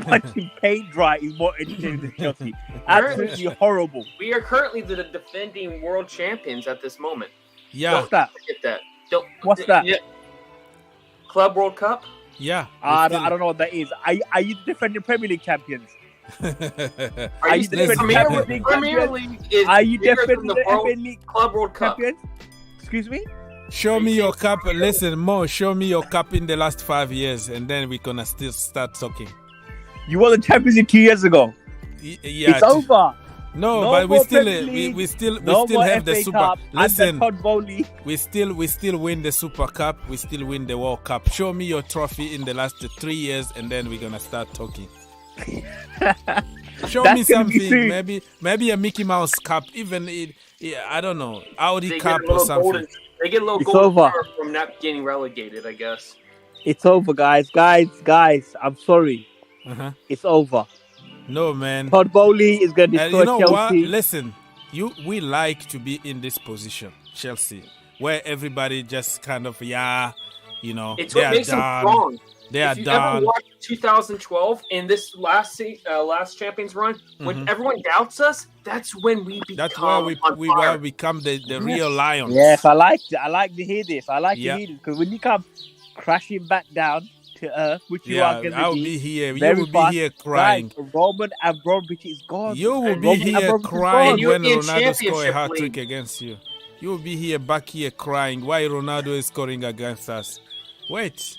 watching paint dry is more entertaining than Chelsea. Absolutely horrible. We are currently the defending world champions at this moment. Yeah. What's that? Forget that. What's that? Yeah. Club World Cup? Yeah. I don't know what that is. Are you the defending Premier League champions? Are you the Premier League? Are you defending the FA League Club World Cup? Champions? Excuse me? Show me your cup. Listen, Mo, show me your cup in the last 5 years, and then we're gonna still start talking. You won the Champions League 2 years ago. Yeah. It's over. No, but we still have the Super. Cup Listen, the we still win the Super Cup. We still win the World Cup. Show me your trophy in the last 3 years, and then we're gonna start talking. Show me something. Maybe a Mickey Mouse Cup. Even I don't know, Audi Cup or something. They get a little gold from not getting relegated, I guess. It's over, guys. I'm sorry. It's over. No, man. Todd Bowley is going to destroy you know Chelsea. What? Listen, we like to be in this position, Chelsea, where everybody just kind of, You know, It's they what are makes them done. strong. They are If you ever done. watched 2012 in this last Champions run, when everyone doubts us, that's when we become. That's where we become the real lions. Yes, I like to hear this. I like to hear this because when you come crashing back down to earth, which you are going to be here. You very will be fast, here crying. Right, Roman Abramovic is gone. You will And be Roman here Abramovich is crying gone. when European Ronaldo score a Championship hat trick League. against you. You will be here back here crying why Ronaldo is scoring against us. Wait.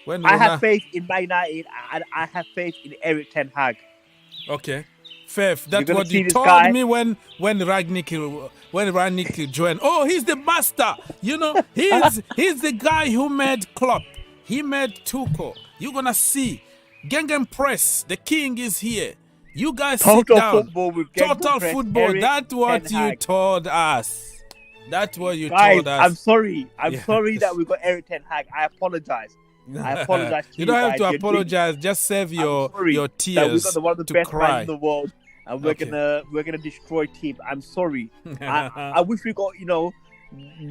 When I have faith in Man United and I have faith in Erik ten Hag. Okay. Faith. That's You're gonna what see you this told guy. me when Rangnick joined. Oh, he's the master. You know, he's the guy who made Klopp. He made Tuchel. You're gonna see. Gengen Press, the king is here. You guys sit Total down. football with Total Press, football. Erik That's what ten you Hag. told us. That's what you Guys, told us. I'm sorry. I'm Yeah. sorry that we got Erik ten Hag. I apologize. I apologize to You don't have guys. to You're apologize. Just save your sorry that we tears got one of the to best cry. fans in the world, and we're gonna destroy teams. I'm sorry. I wish we got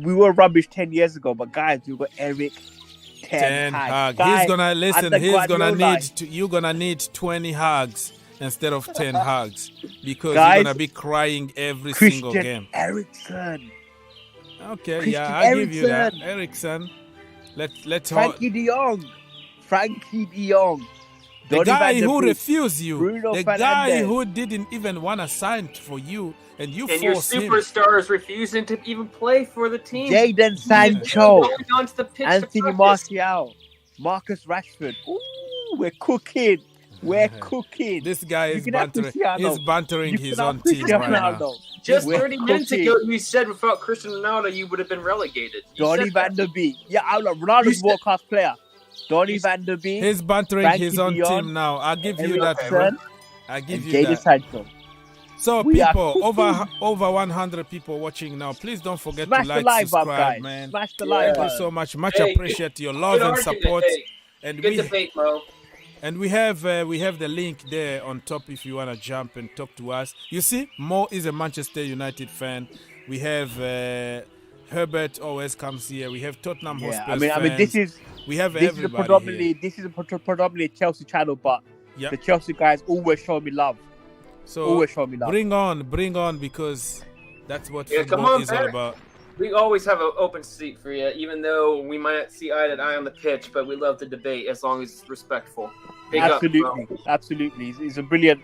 we were rubbish 10 years ago, but guys, we got Erik ten Hag. Guys, He's gonna listen. under He's gonna Guardiola. you're gonna need 20 hugs instead of 10 hugs because Guys, you're gonna be crying every single Christian game. Eriksen, Okay, Christian yeah, I'll give you that. Eriksen. Eriksen. Let's Frankie de Jong, the Donny guy van der who Beek, refused you, Bruno the guy Fernandes. who didn't even want to sign for you, and you And your forced him. superstars refusing to even play for the team. Jadon Sancho, Going onto the pitch to Anthony practice. Martial, Marcus Rashford. Ooh, we're cooking. We're cooking. This guy You is can have bantering. Cristiano. He's bantering You his can have own team Cristiano right now. Ronaldo. Just We're 30 minutes cooking. ago, you said without Cristiano Ronaldo, you would have been relegated. You Donny said van that. der Beek. Yeah, Ronaldo's said- world class player. Donny van der Beek, He's bantering Frankie his own de Jong, team now. I'll give you that, bro. Eriksen, I give and you Jadon that. Sancho. So We are people, cooking. over 100 people watching now. Please don't forget Smash to the like, like button, subscribe, guys. man. Smash the Yeah. like Thank you button. so much. Much Hey, appreciate your love Good and argument, support. hey. And Good debate, Mo. and we have the link there on top if you want to jump and talk to us. You see, Mo is a Manchester United fan. We have Herbert always comes here. We have Tottenham Yeah, Hotspur I mean, this is we have this is a everybody predominantly a Chelsea channel, but Yep. the Chelsea guys always show me love. here. So Always show me love. bring on because that's what Yeah, come football on, is all Pat. about. We always have an open seat for you, even though we might not see eye to eye on the pitch, but we love to debate as long as it's respectful. Big up, Absolutely, Mo. absolutely. It's a brilliant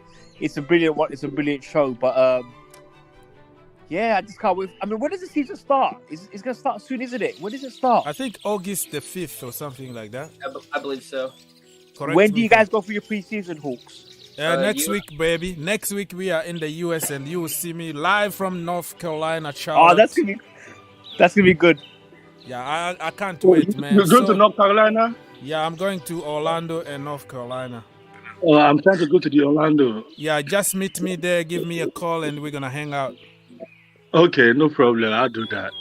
show. But yeah, I just can't wait. I mean, when does the season start? It's gonna start soon, isn't it? When does it start? I think August the 5th or something like that. I believe so. Correct When me do you if I'm- guys go for your preseason, Hawks? Next you- week, baby. Next week we are in the US and you will see me live from North Carolina, Charlotte. Oh, that's gonna be good. Yeah, I can't wait, man. You go So- to North Carolina? Yeah, I'm going to Orlando and North Carolina. Oh, I'm trying to go to the Orlando. Yeah, just meet me there, give me a call, and we're gonna hang out. Okay, no problem. I'll do that.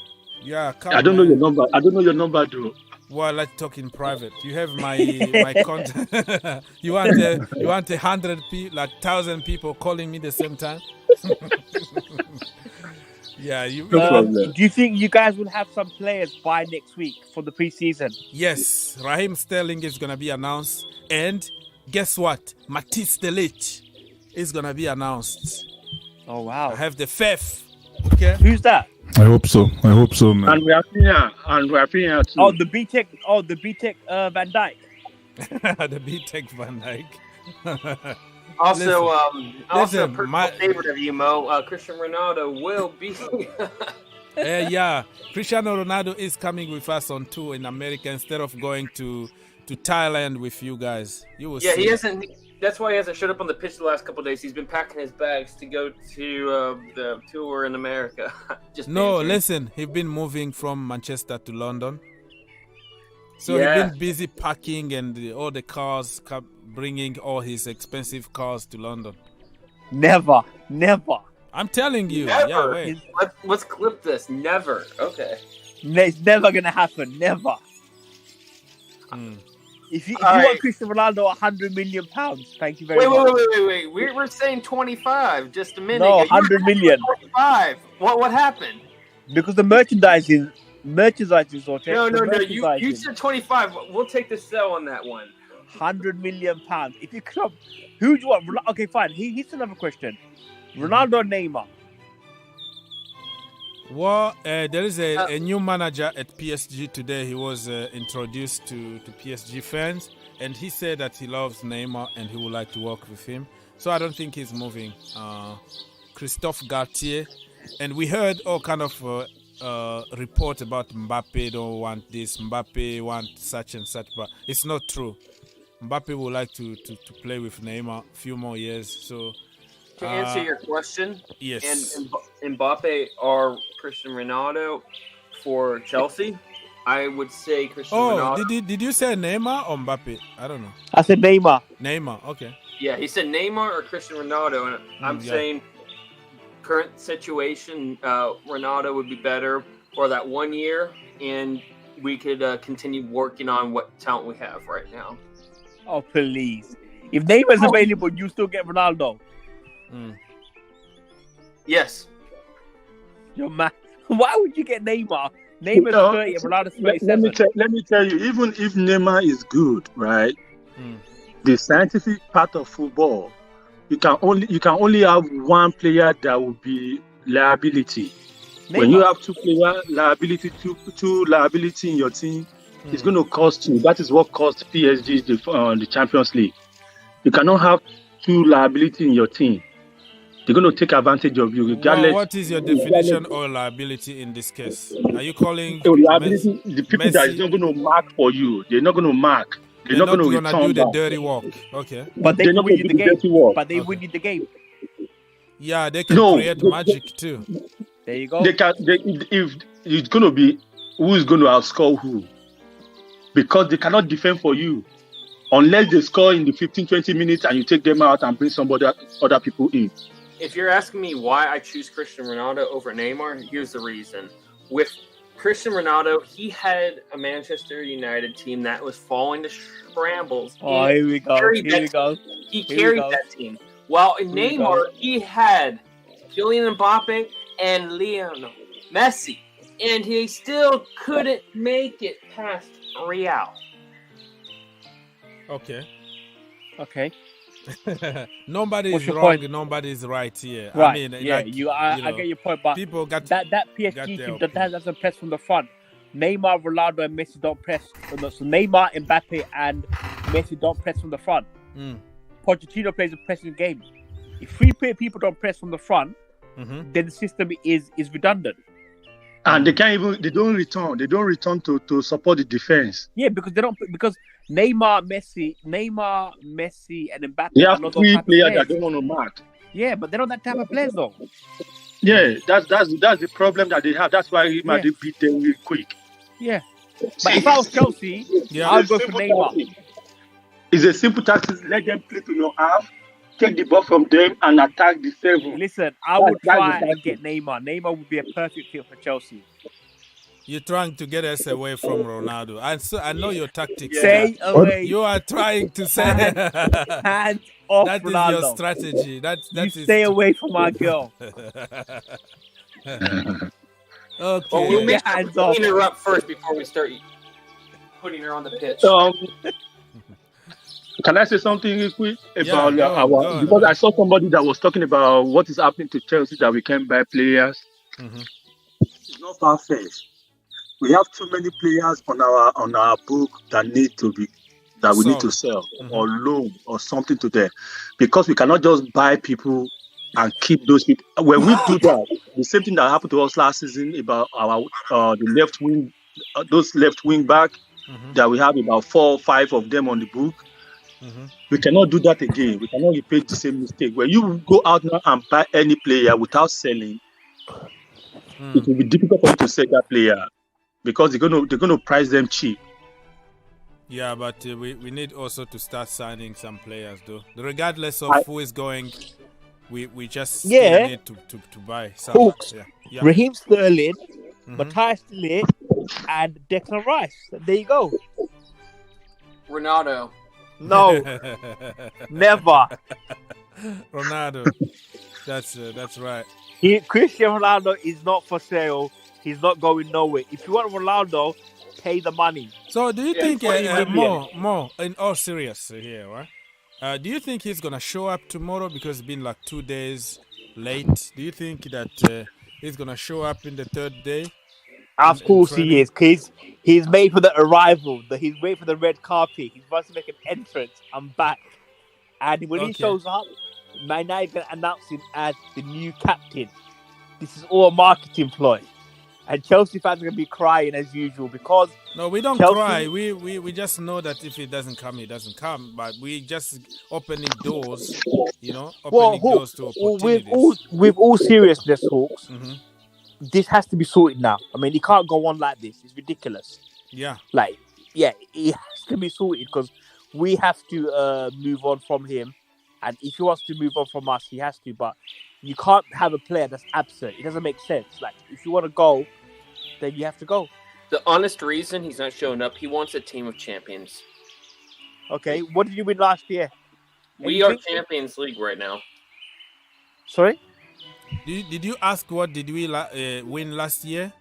Yeah, come. I don't know man. your number. I don't know your number, though. Well, let's talk in private. You have my contact. you want 100 people, like 1,000 people calling me the same time? Yeah, you. No problem. Do you think you guys will have some players by next week for the preseason? Yes, Raheem Sterling is gonna be announced, and guess what? Matthijs de Ligt is gonna be announced. Oh I wow! have the faith. Okay. Who's that? I hope so, man. And we are here too. Oh, the B-Tech. Oh, the B-Tech Van Dijk. The B-Tech Van Dijk. Also, Listen, a personal favorite of you, Mo, Cristiano Ronaldo will be. Yeah, Cristiano Ronaldo is coming with us on tour in America instead of going to Thailand with you guys. You will Yeah, see. he hasn't. That's why he hasn't showed up on the pitch the last couple of days. He's been packing his bags to go to the tour in America. Just No, answering. listen, he's been moving from Manchester to London. So Yeah. he's been busy packing and all the cars, bringing all his expensive cars to London. Never. I'm telling you. Never. Yeah, wait. Let's clip this. Never. Okay. It's never gonna happen. Never. Mm. If you All right. want Cristiano Ronaldo, £100 million. Thank you very much. Wait. We're saying 25 just a minute No, ago. You were 100 million. 25. What happened? Because the merchandising Merchandising sort. No. You said 25. We'll take the sell on that one. £100 million. If you club, who do you want? Okay, fine. Here's another question: Ronaldo or Neymar? Well, there is a new manager at PSG today. He was introduced to PSG fans, and he said that he loves Neymar and he would like to work with him. So I don't think he's moving. Christophe Galtier, and we heard all kind of report about Mbappe don't want this, Mbappe want such and such, but it's not true. Mbappe would like to play with Neymar a few more years. So to answer your question, yes, and Mbappe or Cristiano Ronaldo for Chelsea, I would say Cristiano Ronaldo. Did you say Neymar or Mbappe? I don't know. I said Neymar. Neymar, okay. Yeah, he said Neymar or Cristiano Ronaldo, and I'm saying current situation, Ronaldo would be better for that 1 year, and we could continue working on what talent we have right now. Oh, please. If Neymar's available, you still get Ronaldo. Yes. You're mad. Why would you get Neymar? Neymar's 30 and Ronaldo's 37. Let me tell you, even if Neymar is good, right? The scientific part of football, you can only have one player that will be liability. Neymar. When you have two liability in your team, it's going to cost you. That is what cost PSG the Champions League. You cannot have two liability in your team. They're going to take advantage of you regardless. Well, what is your definition of liability in this case? Are you calling liability the people that is not going to mark for you? They're not going to mark. They're not going to do the dirty work. Okay. But they win you the game. But they win you the game. Yeah, they can create magic too. There you go. If it's going to be who is going to outscore who, because they cannot defend for you unless they score in the 15-20 minutes and you take them out and bring other people in. If you're asking me why I choose Cristiano Ronaldo over Neymar, here's the reason. With Cristiano Ronaldo, he had a Manchester United team that was falling to shambles. Oh, here we go. He carried that team. While in Neymar, he had Kylian Mbappe and Lionel Messi, and he still couldn't make it past Real. Okay. Nobody's wrong. Point? Nobody's right here. Right. I mean, I get your point, but people got that PSG team that doesn't press from the front. Neymar, Ronaldo, and Messi don't press. So Neymar, Mbappe, and Messi don't press from the front. Pochettino plays a pressing game. If three people don't press from the front, then the system is redundant. And they don't return to support the defense. Yeah, because Neymar, Messi, and Mbappe. They have three players that don't want to mark. Yeah, but they're not that type of players, though. Yeah, that's the problem that they have. That's why Real Madrid beat them real quick. Yeah, but if I was Chelsea, I'd go for Neymar. It's a simple tactic. Let them play to your half, take the ball from them, and attack the seven. Listen, I would try and get Neymar. Neymar would be a perfect fit for Chelsea. You're trying to get us away from Ronaldo. I know your tactics. Stay away. You are trying to say hands off that Ronaldo. Is your strategy. That is stay away from our girl. Okay. Well, we'll make sure clean her up first before we start putting her on the pitch. Can I say something real quick about because I saw somebody that was talking about what is happening to Chelsea that we can't buy players. It's not far-fetched. We have too many players on our book that need to sell or loan or something to them, because we cannot just buy people and keep those people. When we do that, the same thing that happened to us last season about the left wing, those left wing back that we have about 4 or 5 of them on the book. We cannot do that again. We cannot repeat the same mistake. When you go out now and buy any player without selling, it will be difficult for you to sell that player because they're going to price them cheap. Yeah, but we need also to start signing some players, though. Regardless of who is going, we just need to buy some. Hawks, Raheem Sterling, Matthijs Ligt, and Declan Rice. There you go. Ronaldo. No, never. Ronaldo. That's right. Cristiano Ronaldo is not for sale. He's not going nowhere. If you want Ronaldo, pay the money. So do you think 20 million. more in all serious here, right? Do you think he's gonna show up tomorrow because it's been like 2 days late? Do you think that he's gonna show up in the third day? Of course he is, because he's made for the arrival. He's made for the red carpet. He's about to make an entrance. I'm back. And when he shows up, Man United going to announce him as the new captain. This is all a marketing ploy. And Chelsea fans are going to be crying as usual because... No, we don't cry. We just know that if it doesn't come, it doesn't come. But we just opening doors, doors to opportunities. With all seriousness, Hawks, this has to be sorted now. I mean, it can't go on like this. It's ridiculous. Yeah. It has to be sorted because we have to move on from him. And if he wants to move on from us, he has to. But you can't have a player that's absent. It doesn't make sense. Like, if you want to go, then you have to go. The honest reason he's not showing up, he wants a team of champions. Okay, what did you win last year? We are Champions League right now. Sorry? Did you ask what did we win last year?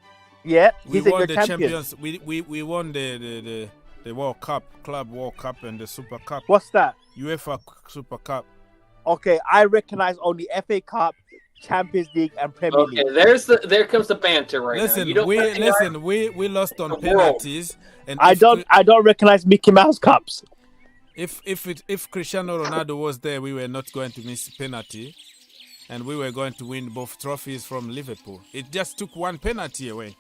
Yeah, we won the champions. We won the World Cup, Club World Cup, and the Super Cup. What's that? UEFA Super Cup. Okay, I recognize only FA Cup, Champions League, and Premier League. Okay, there comes the banter right now. We lost on penalties, and I don't recognize Mickey Mouse Cups. If Cristiano Ronaldo was there, we were not going to miss penalty, and we were going to win both trophies from Liverpool. It just took one penalty away.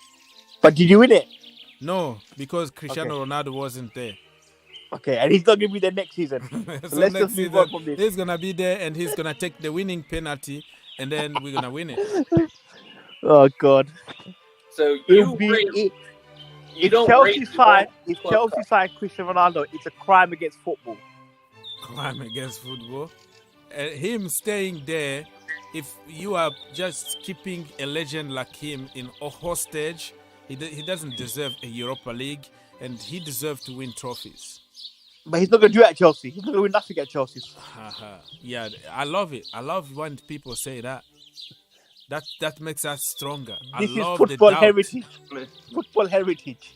But did you win it? No, because Cristiano Ronaldo wasn't there. Okay, and he's not going to be there next season. So let's just move on from this. He's going to be there, and he's going to take the winning penalty, and then we're going to win it. Oh, God. So if Chelsea sign Cristiano Ronaldo, it's a crime against football. Crime against football? Him staying there, if you are just keeping a legend like him in a hostage, he doesn't deserve a Europa League, and he deserves to win trophies. But he's not going to do it at Chelsea. He's not going to win nothing at Chelsea. Yeah, I love it. I love when people say that. That makes us stronger. This is football heritage. Football heritage.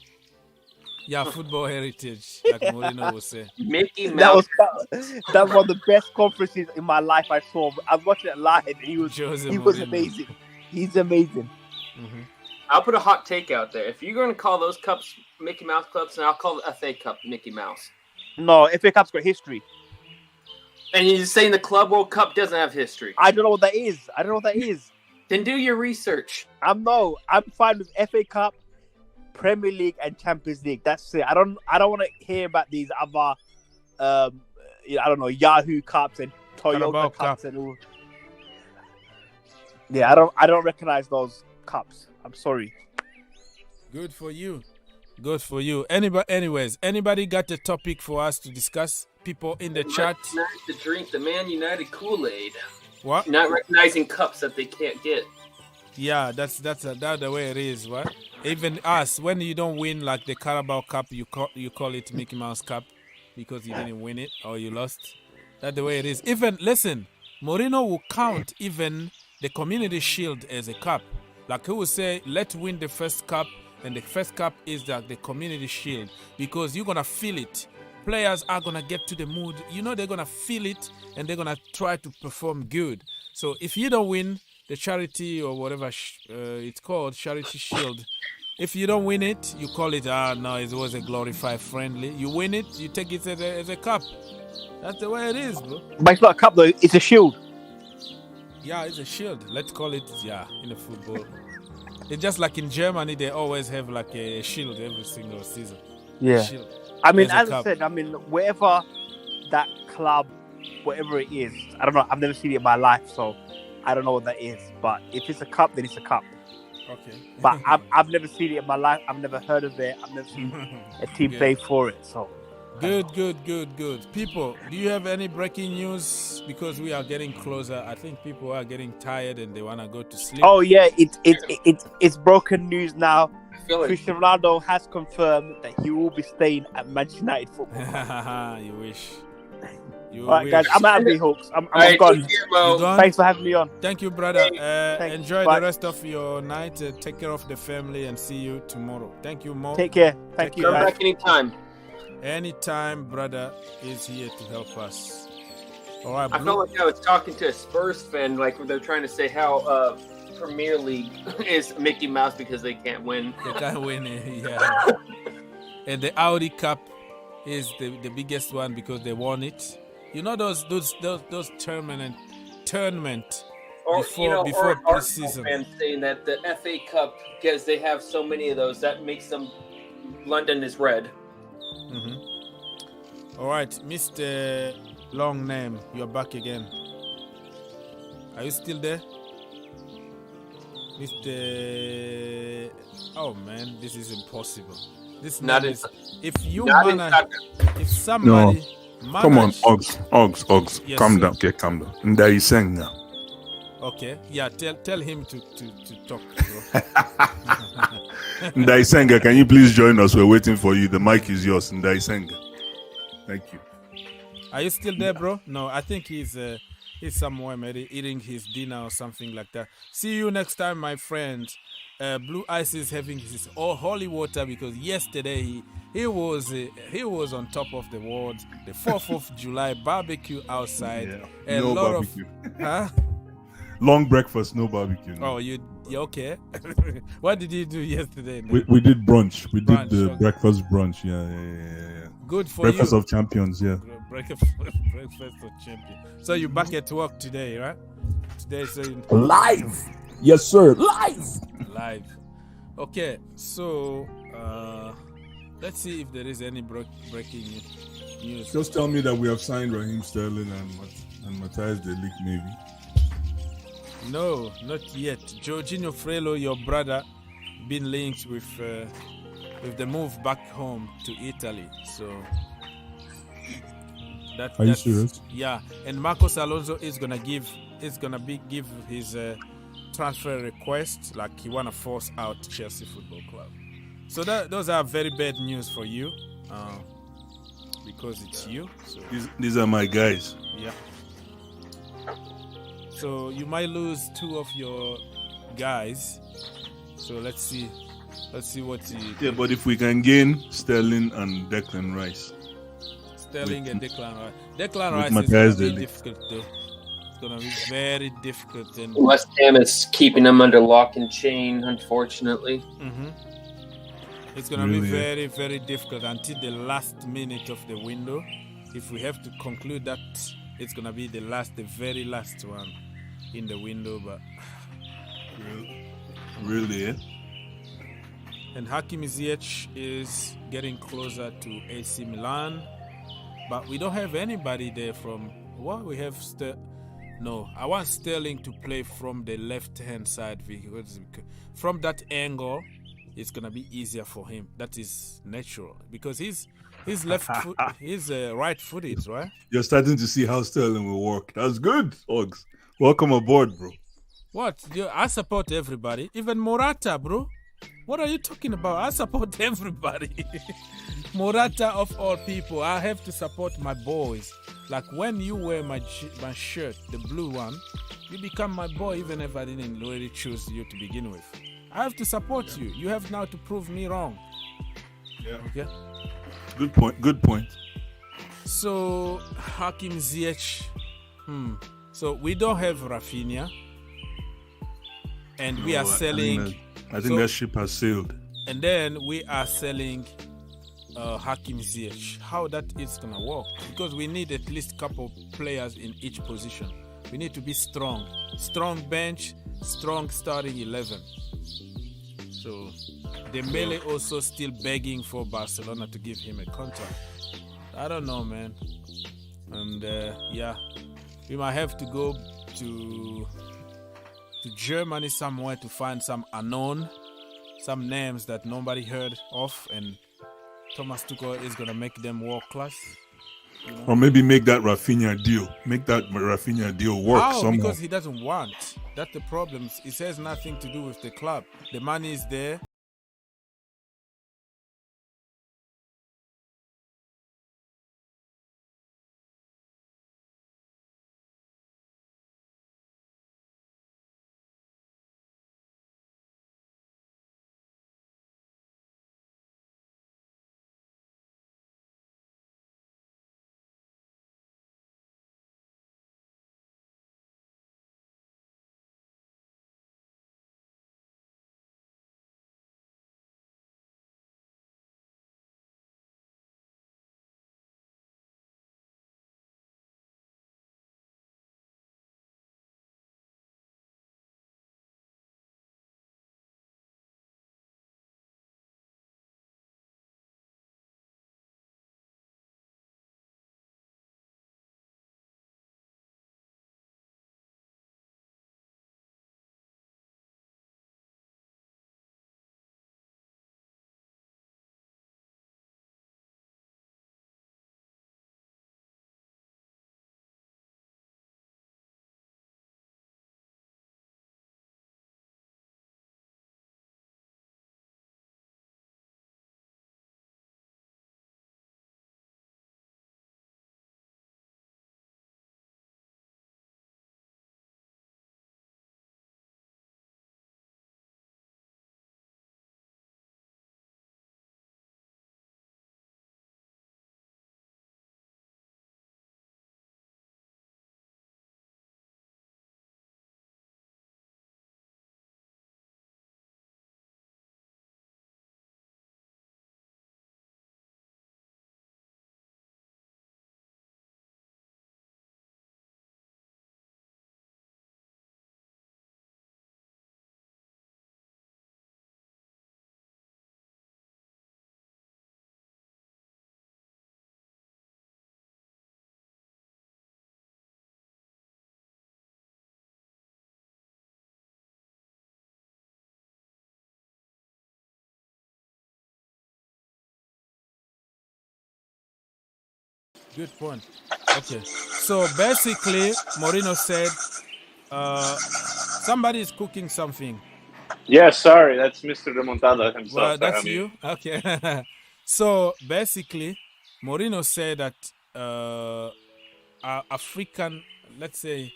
Yeah, football heritage, like Mourinho would say. Mickey Mouse. That was one of the best conferences in my life I saw. I was watching it live, and he was amazing. He's amazing. Mm-hmm. I'll put a hot take out there. If you're going to call those cups Mickey Mouse cups, then I'll call the FA Cup Mickey Mouse. No, FA Cup's got history. And you're saying the Club World Cup doesn't have history? I don't know what that is. Then do your research. I'm fine with FA Cup, Premier League, and Champions League. That's it. I don't want to hear about these other, Yahoo Cups and Toyota Cups and all. Yeah, I don't recognize those cups. I'm sorry. Good for you. Anybody got a topic for us to discuss? People in the chat. To drink the Man United Kool-Aid. What? Not recognizing cups that they can't get. Yeah, that's the way it is. What? Even us, when you don't win like the Carabao Cup, you call it Mickey Mouse Cup because you didn't win it or you lost. That's the way it is. Even listen, Mourinho will count even the Community Shield as a cup. Like he will say, let's win the first cup, and the first cup is like the Community Shield because you're gonna feel it. Players are gonna get to the mood. They're gonna feel it, and they're gonna try to perform good. So if you don't win the charity or whatever it's called, Charity Shield, if you don't win it, you call it, no, it was a glorified friendly. You win it, you take it as a cup. That's the way it is, bro. But it's not a cup, though. It's a shield. Yeah, it's a shield. Let's call it, in the football. It's just like in Germany, they always have like a shield every single season. Yeah. I mean, as I said, wherever that club, whatever it is, I don't know. I've never seen it in my life, so I don't know what that is. But if it's a cup, then it's a cup. Okay. But I've never seen it in my life. I've never heard of it. I've never seen a team play for it. So. Good. People, do you have any breaking news? Because we are getting closer. I think people are getting tired and they want to go to sleep. Oh yeah, it's broken news now. Cristiano Ronaldo has confirmed that he will be staying at Manchester United Football. You wish. All right, guys, I'm out of the Hawks. I'm right, gone. take care, Mo. You gone? Thanks for having me on. Thank you, brother. Thanks. Enjoy Bye. the rest of your night. Take care of the family and see you tomorrow. Thank you, Mo. Take care. Thank you, Come guys. back anytime. Anytime, brother is here to help us. All right, I Blue. felt like I was talking to a Spurs fan, like they're trying to say how Premier League is Mickey Mouse because they can't win. They can't win it, yeah. And the Audi Cup is the biggest one because they won it. You know those tournament Or before or Arsenal preseason. fans saying that the FA Cup, because they have so many of those, that makes them London is red. All right, Mr. Long Name, you're back again. Are you still there? Mr. Oh man, this is impossible. This Not name in- is if you not in manage, soccer. if somebody Come on, manage- Ogs. Yes, Calm sir. down. Okay, calm down. Ndaisenga. Okay, yeah, tell him to talk, bro. Ndaisenga, can you please join us? We're waiting for you. The mic is yours, Ndaisenga. Thank you. Are you still there, bro? No, I think he's somewhere, maybe eating his dinner or something like that. See you next time, my friend. Blue Ice is having his holy water because yesterday he was on top of the world. The 4th of July barbecue outside. Yeah. A No lot barbecue. Huh? Long breakfast, no barbecue. No. Oh, you okay? What did you do yesterday? We did brunch. We Brunch, did the okay. breakfast brunch. Yeah. Good for Breakfast you. of champions. Yeah. Breakfast of champion. So you back at work today, right? Today, so Live. Yes, sir. Live. live. Okay, so let's see if there is any breaking news. Just tell me that we have signed Raheem Sterling and Matthijs de Ligt, maybe. No, not yet. Jorginho Frello, your brother, been linked with the move back home to Italy. So Are you that's serious? yeah. And Marcos Alonso is gonna give his transfer request, like he wanna force out Chelsea Football Club. So those are very bad news for you, because it's you. So These are my guys. yeah. So you might lose 2 of your guys. So let's see what Yeah, but if we can gain Sterling and Declan Rice. Sterling and Declan Rice. Declan with Rice Matthijs is going to de be Ligt. difficult though. It's going to be very difficult. And West Ham is keeping them under lock and chain, unfortunately. it's going to Really, be yeah. very, very difficult until the last minute of the window. If we have to conclude that it's going to be the very last one in the window. But Really, eh? and Hakim Ziyech is getting closer to AC Milan, but we don't have anybody there from. Well, we have no. I want Sterling to play from the left-hand side because from that angle, it's gonna be easier for him. That is natural because he's left foot, he's right-footed, right? You're starting to see how Sterling will work. That's good, Ogs. Welcome aboard, bro. What? I support everybody, even Morata, bro. What are you talking about? I support everybody. Morata of all people. I have to support my boys. Like when you wear my shirt, the blue one, you become my boy even if I didn't really choose you to begin with. I have to support you. You have now to prove me wrong. Yeah. Okay? Good point. So, Hakim Ziyech. So, we don't have Rafinha. And we are selling... I think that ship has sailed. And then we are selling Hakim Ziyech. How that is going to work? Because we need at least a couple players in each position. We need to be strong. Strong bench, strong starting 11. So Dembele also still begging for Barcelona to give him a contract. I don't know, man. And we might have to go to Germany somewhere to find some names that nobody heard of, and Thomas Tuchel is gonna make them world class. You know? Or maybe make that Rafinha deal. Make that Rafinha deal work somehow. Because he doesn't want. That's the problem. It has nothing to do with the club. The money is there. Good point. Okay. So basically, Mourinho said somebody is cooking something. Yeah, sorry, that's Mr. Remontada himself. Well, that's you? Okay. So basically, Mourinho said that African, let's say,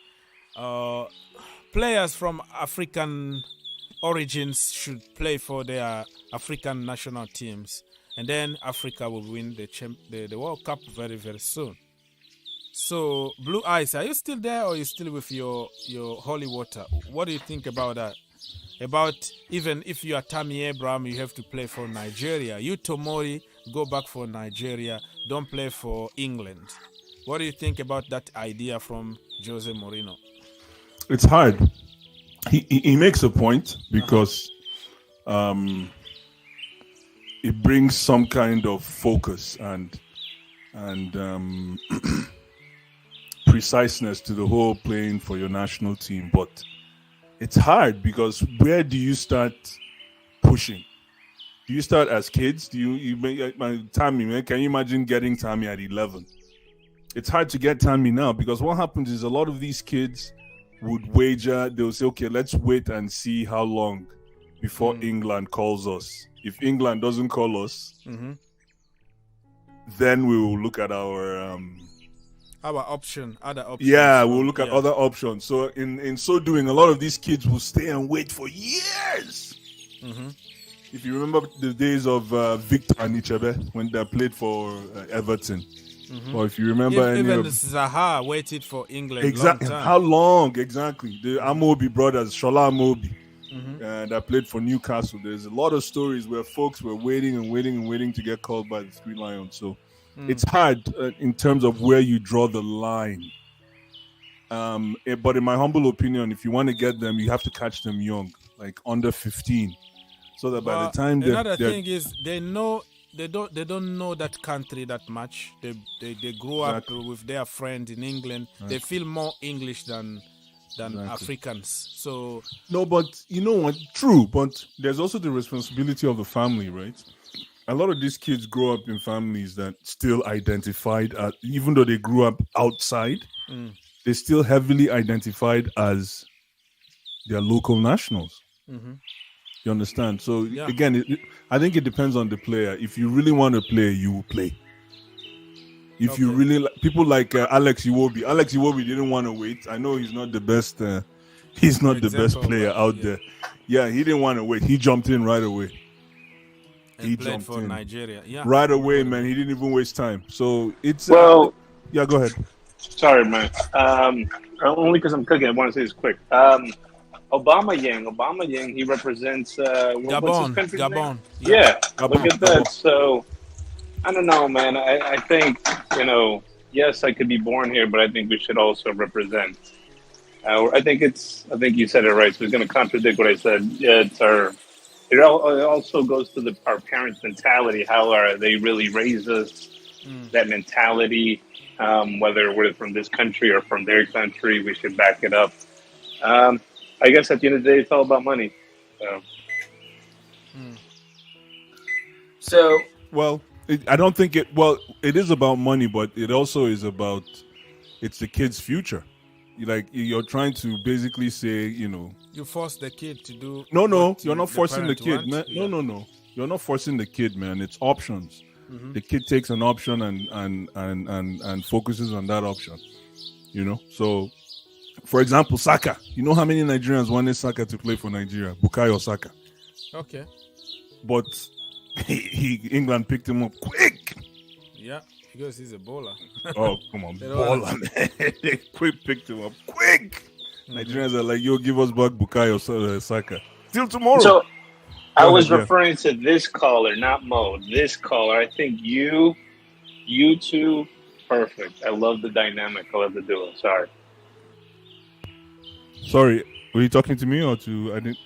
players from African origins should play for their African national teams, and then Africa will win the World Cup very, very soon. So, Blue Eyes, are you still there, or are you still with your holy water? What do you think about that? About even if you are Tammy Abraham, you have to play for Nigeria. You, Tomori, go back for Nigeria. Don't play for England. What do you think about that idea from Jose Mourinho? It's hard. He makes a point because it brings some kind of focus and preciseness to the whole playing for your national team. But it's hard because where do you start pushing? Do you start as kids? Do you make Tammy, man? Can you imagine getting Tammy at 11? It's hard to get Tammy now because what happens is a lot of these kids would wager, they'll say, okay, let's wait and see how long before England calls us. If England doesn't call us, then we will look at our other options. Yeah, we'll look at other options. So in so doing, a lot of these kids will stay and wait for years. If you remember the days of Victor and Ichebe when they played for Everton, or if you remember even Zaha waited for England exactly long time. How long exactly? The Amobi brothers, Shola Amobi, that played for Newcastle. There's a lot of stories where folks were waiting and waiting and waiting to get called by the Three Lions. So it's hard in terms of where you draw the line. But in my humble opinion, if you want to get them, you have to catch them young, like under 15, so that by the time another thing is they don't know that country that much. They grew up with their friends in England. They feel more English than Africans. So no, but you know what? True, but there's also the responsibility of the family, right? A lot of these kids grow up in families that still identified as, even though they grew up outside, they're still heavily identified as their local nationals. You understand? So again, I think it depends on the player. If you really want to play, you will play. If you really people like Alex Iwobi didn't want to wait. I know he's not the best. He's not the best player out there. Yeah, he didn't want to wait. He jumped in right away. He played for Nigeria. Yeah, right away, man. He didn't even waste time. So it's well. Yeah, go ahead. Sorry, man. Only because I'm cooking. I want to say this quick. Obama Yang, he represents Gabon. What's his country's Gabon. Name? Yeah, Gabon. Look at that. So I don't know, man. I think, yes, I could be born here, but I think we should also represent. I think you said it right. So it's going to contradict what I said. Yeah, it also goes to our parents' mentality. How they really raise us? That mentality, whether we're from this country or from their country, we should back it up. I guess at the end of the day, it's all about money. So well, I don't think it. Well, it is about money, but it also is about it's the kid's future. You're trying to basically say, you force the kid to do. No, you're not forcing the kid, man. No, you're not forcing the kid, man. It's options. The kid takes an option and focuses on that option. So. For example, Saka. You know how many Nigerians wanted Saka to play for Nigeria? Bukayo Saka. Okay. But England picked him up quick. Yeah, because he's a bowler. Oh, come on. Baller, man. They picked him up quick. Nigerians are like, yo, give us back Bukayo Saka. Till tomorrow. So I was referring to this caller, not Mo. This caller. I think you two, perfect. I love the dynamic. I love the duo. Sorry, were you talking to me or to? I didn't.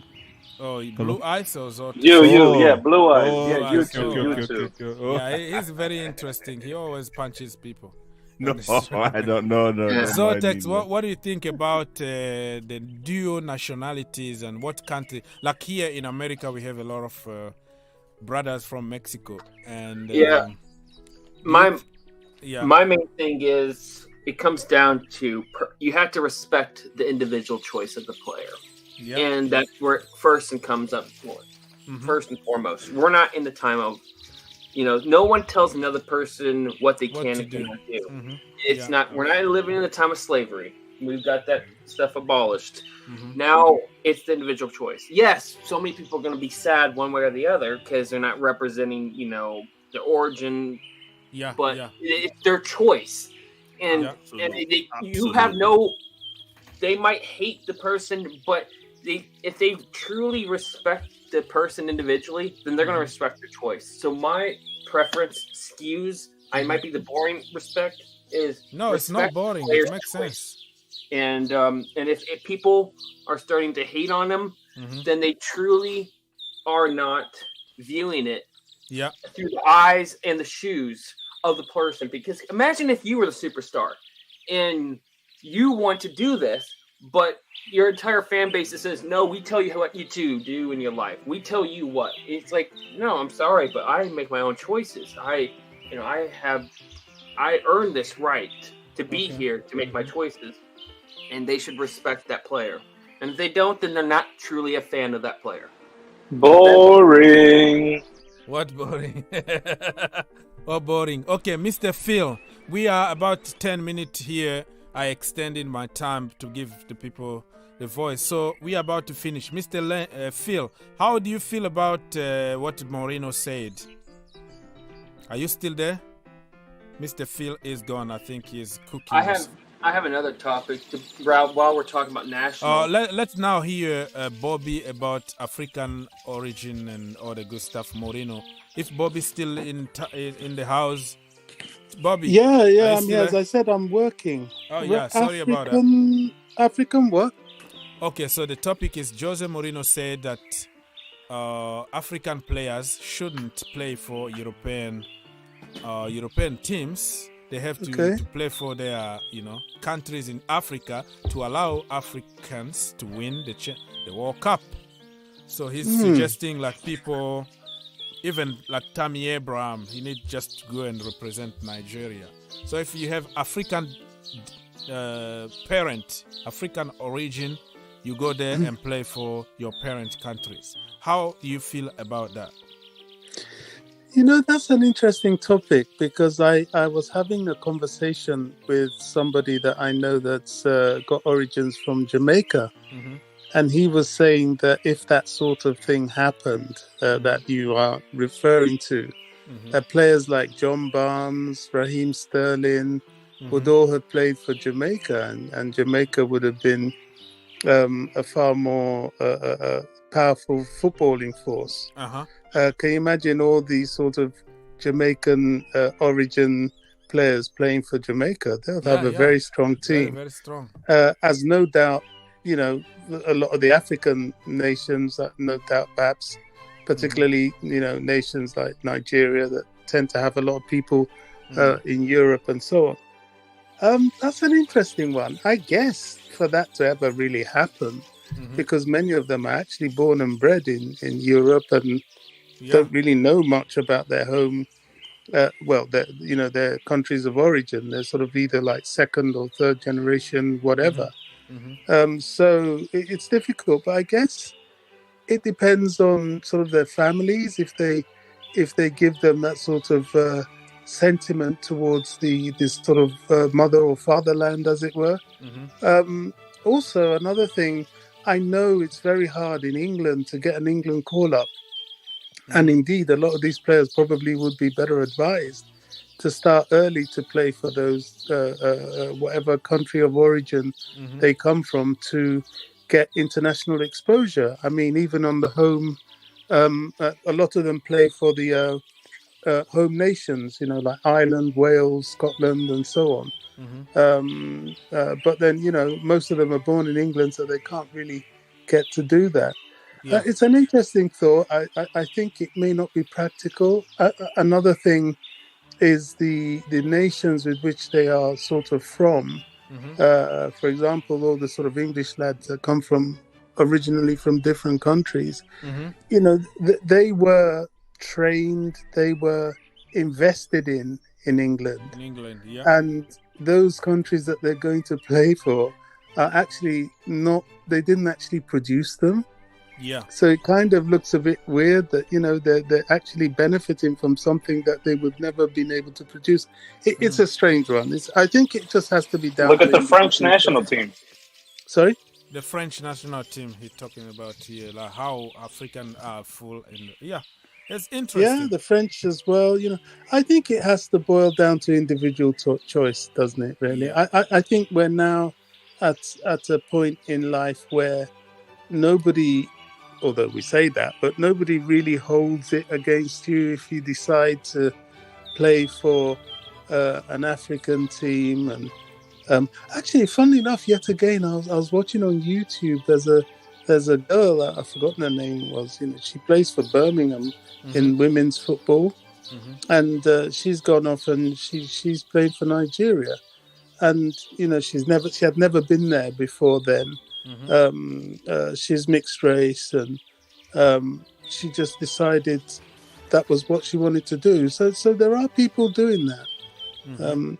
Oh, Blue Eyes or yeah, Blue Eyes. You too. Yeah, he's very interesting. He always punches people. No, I don't know. No. Zotex, what do you think about the dual nationalities and what country? Like here in America, we have a lot of brothers from Mexico, and My main thing is it comes down to you have to respect the individual choice of the player. Yeah. And that's where it first comes up for. First and foremost. We're not in the time of, no one tells another person what they can and cannot do. It's not, we're not living in the time of slavery. We've got that stuff abolished. Now it's the individual choice. Yes, so many people are going to be sad one way or the other because they're not representing, the origin. But it's their choice. And you have they might hate the person, but if they truly respect the person individually, then they're going to respect their choice. So my preference skews. I might be the boring respect is it's not boring. It makes sense. And if people are starting to hate on them, then they truly are not viewing it through the eyes and the shoes of the person. Because imagine if you were the superstar and you want to do this, but your entire fan base says, no, we tell you what you to do in your life. We tell you what. It's like, no, I'm sorry, but I make my own choices. I earned this right to be here to make my choices. And they should respect that player. And if they don't, then they're not truly a fan of that player. Boring. What boring? What boring? Okay, Mr. Phil, we are about 10 minutes here. I extended my time to give the people the voice. So we are about to finish. Mr. Phil, how do you feel about what Mourinho said? Are you still there? Mr. Phil is gone. I think he's cooking. I have another topic while we're talking about national. Let's now hear Bobby about African origin and all the good stuff. Mourinho. If Bobby's still in the house, Bobby. Yeah. As I said, I'm working. Oh yeah, sorry about that. African what? Okay, so the topic is Jose Mourinho said that African players shouldn't play for European teams. They have to play for their, countries in Africa to allow Africans to win the World Cup. So he's suggesting like people, even like Tammy Abraham, he needs just to go and represent Nigeria. So if you have African parent, African origin, you go there and play for your parent countries. How do you feel about that? That's an interesting topic because I was having a conversation with somebody that I know that's got origins from Jamaica. And he was saying that if that sort of thing happened that you are referring to, that players like John Barnes, Raheem Sterling would all have played for Jamaica, and Jamaica would have been a far more powerful footballing force. Can you imagine all these sort of Jamaican origin players playing for Jamaica? They'll have a very strong team. Very strong. As no doubt, a lot of the African nations, no doubt, perhaps, particularly, nations like Nigeria that tend to have a lot of people in Europe and so on. That's an interesting one. I guess for that to ever really happen, because many of them are actually born and bred in Europe and don't really know much about their home, their countries of origin. They're sort of either like second or third generation, whatever. So it's difficult, but I guess it depends on sort of their families if they give them that sort of sentiment towards this sort of mother or fatherland, as it were. Also, another thing, I know it's very hard in England to get an England call-up. And indeed, a lot of these players probably would be better advised to start early to play for those, whatever country of origin they come from, to get international exposure. I mean, even on the home, a lot of them play for the home nations, like Ireland, Wales, Scotland, and so on. But then, most of them are born in England, so they can't really get to do that. It's an interesting thought. I think it may not be practical. Another thing is the nations with which they are sort of from. For example, all the sort of English lads that come from originally from different countries, they were trained, they were invested in in England. In England, yeah. And those countries that they're going to play for are actually not, they didn't actually produce them. Yeah. So it kind of looks a bit weird that, you know, they're actually benefiting from something that they would never been able to produce. It's a strange one. I think it just has to be down. Look at the French national team. Sorry? The French national team he's talking about here, like how African are full in. Yeah, it's interesting. Yeah, the French as well. You know, I think it has to boil down to individual choice, doesn't it? Really, Yeah. I think we're now at a point in life where nobody, although we say that, but nobody really holds it against you if you decide to play for an African team. And actually, funnily enough, yet again, I was watching on YouTube. There's a girl, I've forgotten her name was. You know, she plays for Birmingham in women's football, and she's gone off and she's played for Nigeria, and you know she had never been there before then. She's mixed race, and she just decided that was what she wanted to do. So there are people doing that.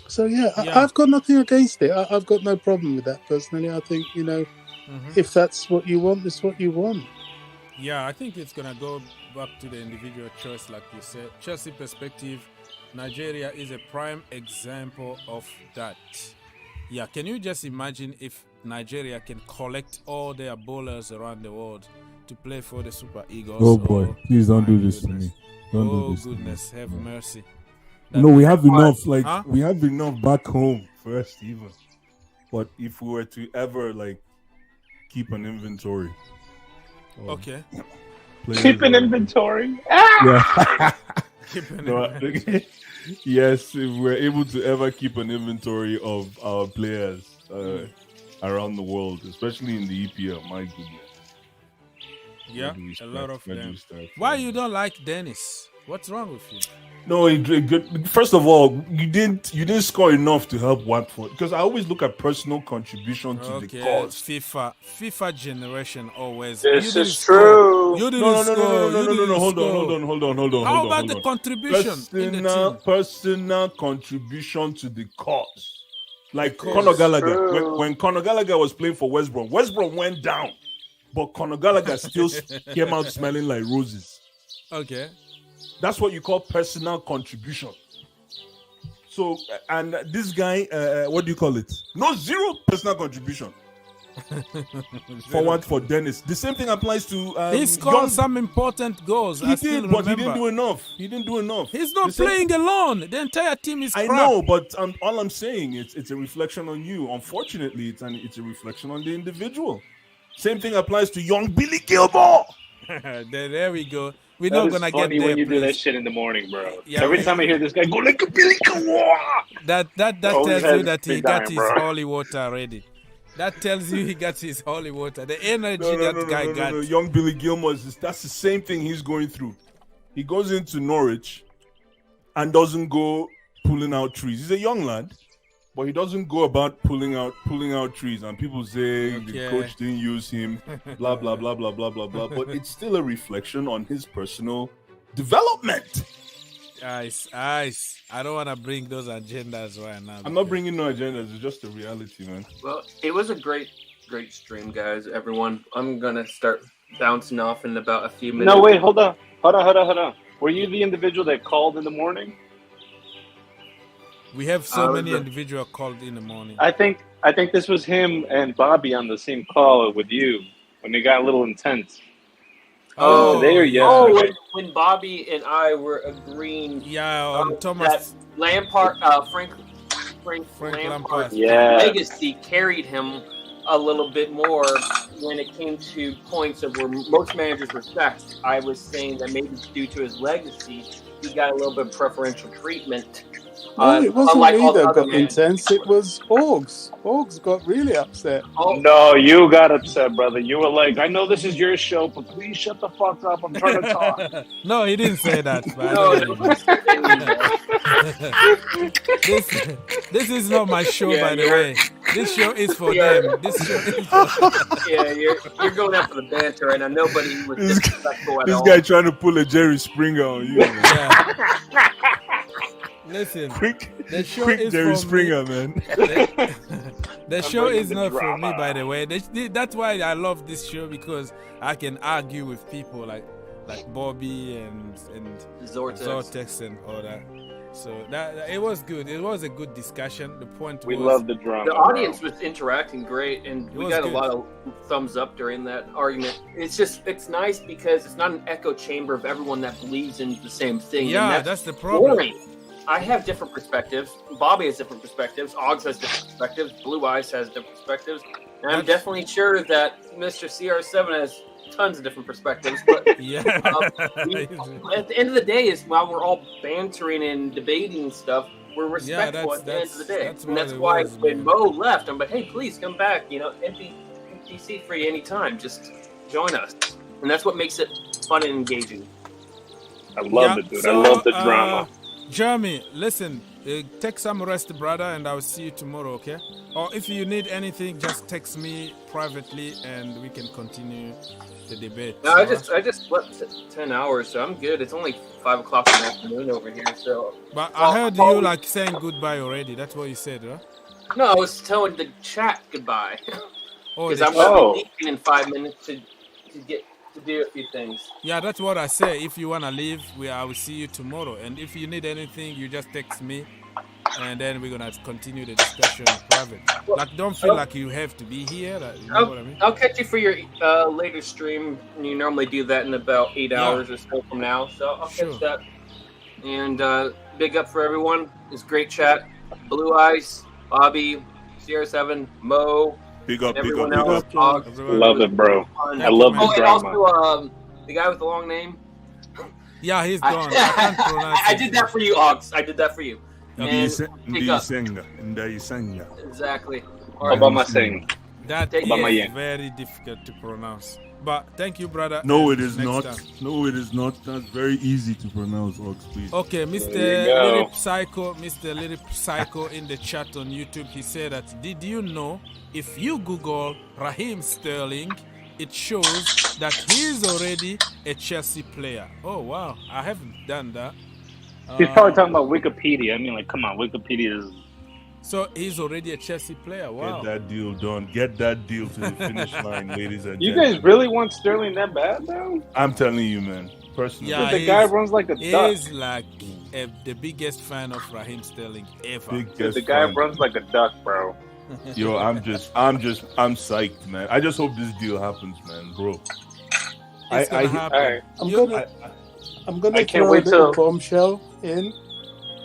So yeah, I've got nothing against it. I've got no problem with that personally. I think, you know, if that's what you want, it's what you want. Yeah, I think it's gonna go back to the individual choice, like you said. Chelsea perspective, Nigeria is a prime example of that. Yeah, can you just imagine if Nigeria can collect all their bowlers around the world to play for the Super Eagles? Oh boy, please don't do this to me. Don't do this. Oh goodness, have mercy. You know, we have enough, we have enough back home for us, even. But if we were to ever, keep an inventory. Okay. Keep an inventory? Yeah. Keep an No, inventory. yes, if we're able to ever keep an inventory of our players around the world, especially in the EPL, my goodness. Yeah, a lot of Where do them. we start? Why you don't like Dennis? What's wrong with you? No, first of all, you didn't score enough to help Watford, because I always look at personal contribution to the cause. FIFA generation always. This is true. You didn't No, score. hold on. How about the contribution in the team? Personal contribution to the cause. Like Cause. Conor Gallagher. When Conor Gallagher was playing for West Brom went down, but Conor Gallagher still came out smelling like roses. Okay. That's what you call personal contribution. So, and this guy, what do you call it? No, zero personal contribution. For Dennis. The same thing applies to. He scored some important goals. He did, but he didn't do enough. He's not playing alone. The entire team is crap. I know, but all I'm saying is it's a reflection on you. Unfortunately, it's a reflection on the individual. Same thing applies to young Billy Gilmore. There we go. We're not gonna get there. When you do that shit in the morning, bro. Yeah, Every time I hear this guy go like a Billy Gilmore, that tells you that he got his holy water already. That tells you he got his holy water. The energy that guy got. No. Young Billy Gilmore, that's the same thing he's going through. He goes into Norwich and doesn't go pulling out trees. He's a young lad, but he doesn't go about pulling out trees. And people say the coach didn't use him, blah, blah, blah, blah, blah, blah, blah. But it's still a reflection on his personal development. Ice. I don't want to bring those agendas right now. I'm not bringing no agendas. It's just a reality, man. Well, it was a great stream, guys. Everyone, I'm going to start bouncing off in about a few minutes. No, wait, hold on. Were you the individual that called in the morning? We have so many individuals called in the morning. I think this was him and Bobby on the same call with you when they got a little intense. Today or yesterday? When Bobby and I were agreeing. Thomas. That Lampard, Frank Lampard's legacy carried him a little bit more when it came to points of where most managers respect. I was saying that maybe due to his legacy, he got a little bit of preferential treatment. No, it wasn't me that got intense. It was Orgs. Orgs got really upset. No, you got upset, brother. You were like, I know this is your show, but please shut the fuck up. I'm trying to talk. No, he didn't say that. This is not my show, by the way. This show is for them. This show is for you're going out for the banter right now. Nobody was disrespectful at all. This guy trying to pull a Jerry Springer on you. Listen, quick, the show quick is Jerry for Springer, me. man. The show bringing is the not for drama. me, by the way. That's why I love this show, because I can argue with people like Bobby and Zortex and all that. So that it was good. It was a good discussion. The point We was love the drama. The audience was interacting great, and we was got good. a lot of thumbs up during that argument. It's nice because it's not an echo chamber of everyone that believes in the same thing. Yeah, and that's the problem. boring. I have different perspectives. Bobby has different perspectives. Oggs has different perspectives. Blue Eyes has different perspectives. And I'm definitely sure that Mr. CR7 has tons of different perspectives. But Yeah. at the end of the day, is while we're all bantering and debating and stuff, we're respectful at the end of the day. that's And that's what why it was, when man. Mo left, I'm like, hey, please come back. NPC free anytime. Just join us. And that's what makes it fun and engaging. I love it, dude. I love the drama. Jeremy, listen, take some rest, brother, and I'll see you tomorrow, okay? Or if you need anything, just text me privately, and we can continue the debate. No, I just slept 10 hours, so I'm good. It's only 5 o'clock in the afternoon over here, so. But I heard you like saying goodbye already. That's what you said, huh? No, I was telling the chat goodbye. Oh, Because the I'm going Oh. to be leaving in 5 minutes to do a few things. Yeah, that's what I say. If you wanna leave, I will see you tomorrow. And if you need anything, you just text me, and then we're gonna continue the discussion in private. Like, don't feel like you have to be here. You know what I mean? I'll catch you for your later stream. You normally do that in about 8 hours or so from now, so I'll Sure. catch that. And big up for everyone. It's great chat. Blue Eyes, Bobby, CR7, Mo, Big up, big up, everyone big else. up. Everyone- Love it, bro. Fun. I love man. Oh, the and drama. also the guy with the long name. Yeah, he's gone. I can't pronounce I it. did that for you, Oggs. I did that for you. And big up. Ndayisenga. Exactly. All right. Obama saying. That Take is it. very difficult to pronounce. But thank you, brother. No, and it is next not. time. No, it is not. That's very easy to pronounce, Ox, please. Okay, Mr. There you go. Mr. Little Psycho in the chat on YouTube, he said that, did you know if you Google Raheem Sterling, it shows that he's already a Chelsea player. Oh, wow. I haven't done that. He's probably talking about Wikipedia. I mean, like, come on, Wikipedia is. So he's already a Chelsea player. Wow. Get that deal done. Get that deal to the finish line, ladies and You gentlemen. guys really want Sterling that bad, though? I'm telling you, man. Personally. Yeah, The guy runs like a duck. He's like the biggest fan of Raheem Sterling ever. Biggest The guy fan. runs like a duck, bro. Yo, I'm psyched, man. I just hope this deal happens, man, bro. It's gonna I- happen. All right. I'm gonna I can't throw a wait little till- bombshell in.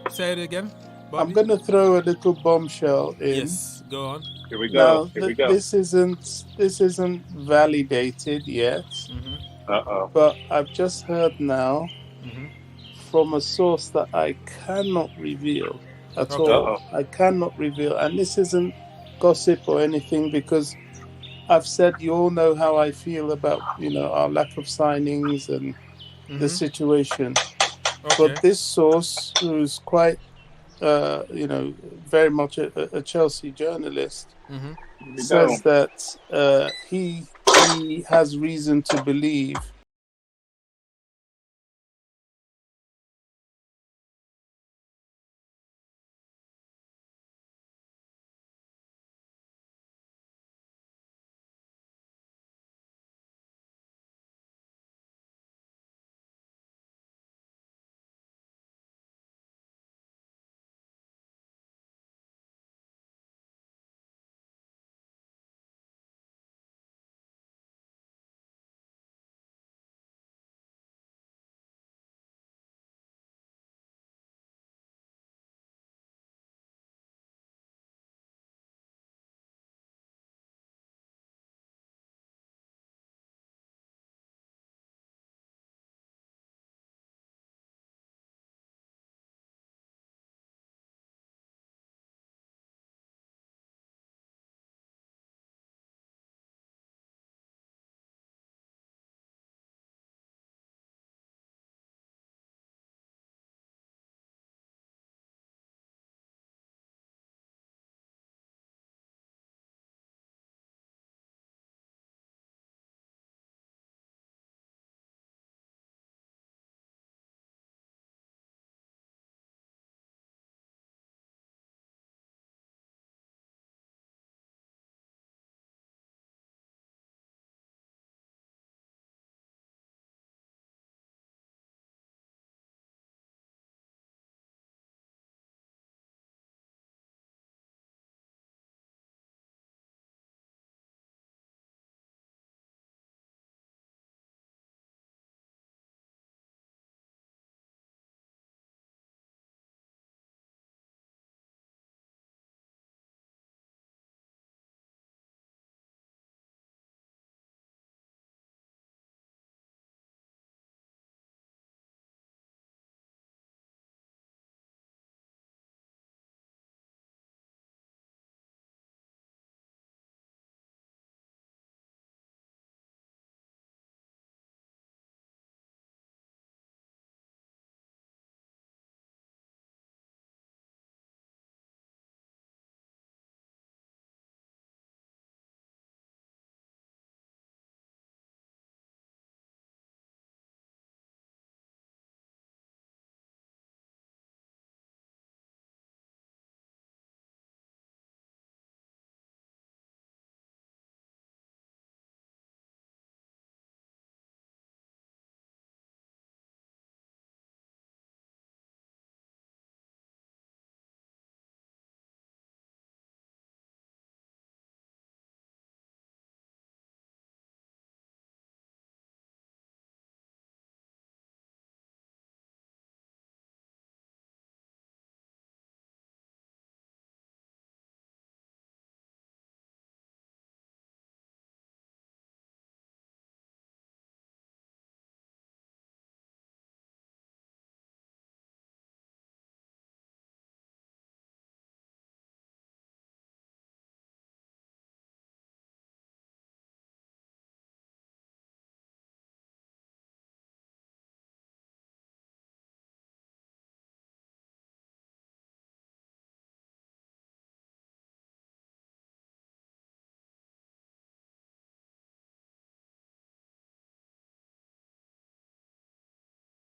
Say it again. I'm Bobby? gonna throw a little bombshell in. Yes, go on. Here we Now, go. Here we go. this isn't validated yet, Uh-oh. but I've just heard now Mhm. from a source that I cannot reveal at Okay. all. Uh-oh. I cannot reveal, and this isn't gossip or anything, because I've said you all know how I feel about our lack of signings and the situation. Okay. But this source, who's quite very much a Chelsea journalist, Mhm. Here we says go. that he has reason to believe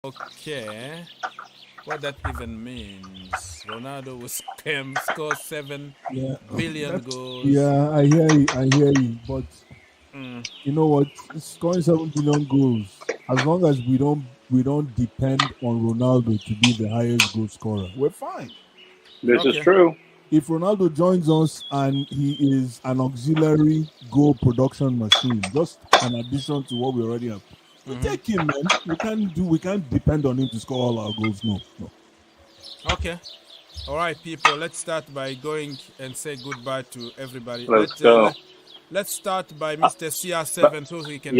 Okay. What that even means? Ronaldo will score 7 billion goals. Yeah, I hear you. But you know what? Scoring 7 billion goals, as long as we don't depend on Ronaldo to be the highest goal scorer, we're fine. This is true. If Ronaldo joins us and he is an auxiliary goal production machine, just an addition to what we already have, we take him, man. We can't depend on him to score all our goals. No. Okay. All right, people. Let's start by going and say goodbye to everybody. Let's go. Let's start by Mr. CR7 so we can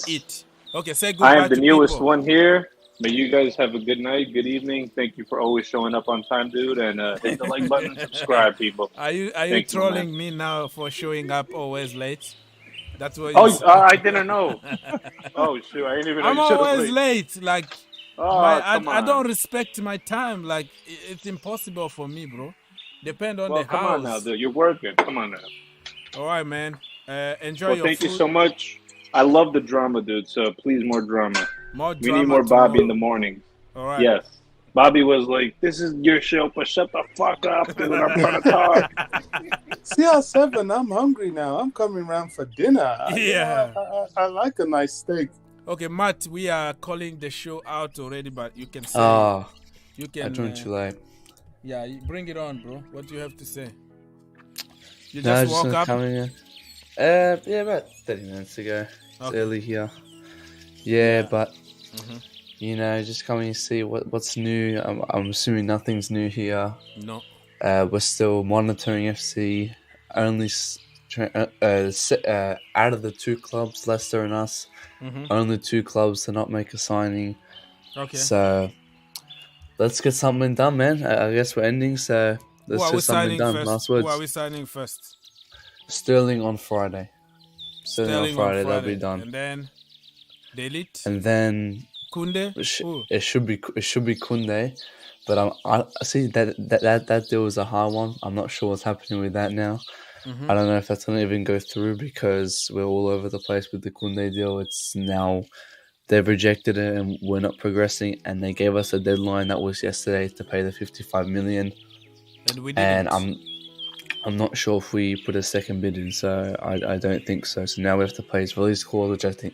eat. Okay, say goodbye to I am the newest people. one here. May you guys have a good night, good evening. Thank you for always showing up on time, dude. And hit the like button and subscribe, people. Are you trolling me now for showing up always late? That's what. I didn't know. Oh shoot! I didn't even know. I'm always late. Like, I don't respect my time. Like, it's impossible for me, bro. Depend on the house. Come on now, dude. You're working. Come on now. All right, man. Enjoy your thank food. You so much. I love the drama, dude. So please, more drama. We need more Bobby in the morning. All right. Yes. Bobby was like, "This is your show, but shut the fuck up, dude. I'm trying to talk." CR7, I'm hungry now. I'm coming around for dinner. Yeah. I like a nice steak. Okay, Matt, we are calling the show out already, but you can say. You can. I joined too late. Yeah, bring it on, bro. What do you have to say? You No, just woke up? Yeah, about 30 minutes ago. It's early here. Yeah, but you know, just coming to see what's new. I'm assuming nothing's new here. No. We're still monitoring FC. Only out of the two clubs, Leicester and us, only two clubs to not make a signing. Okay. So let's get something done, man. I guess we're ending, so let's get something done. First? Last words. Who are we signing first? Sterling on Friday. Sterling on Friday, that'll be done. And then Ligt. And then Kunde. It should be Kunde, but I see that deal was a hard one. I'm not sure what's happening with that now. I don't know if that's gonna even go through because we're all over the place with the Kunde deal. It's now they've rejected it and we're not progressing. And they gave us a deadline that was yesterday to pay the 55 million. And we didn't. And I'm not sure if we put a second bid in, so I don't think so. So now we have to pay his release clause, which I think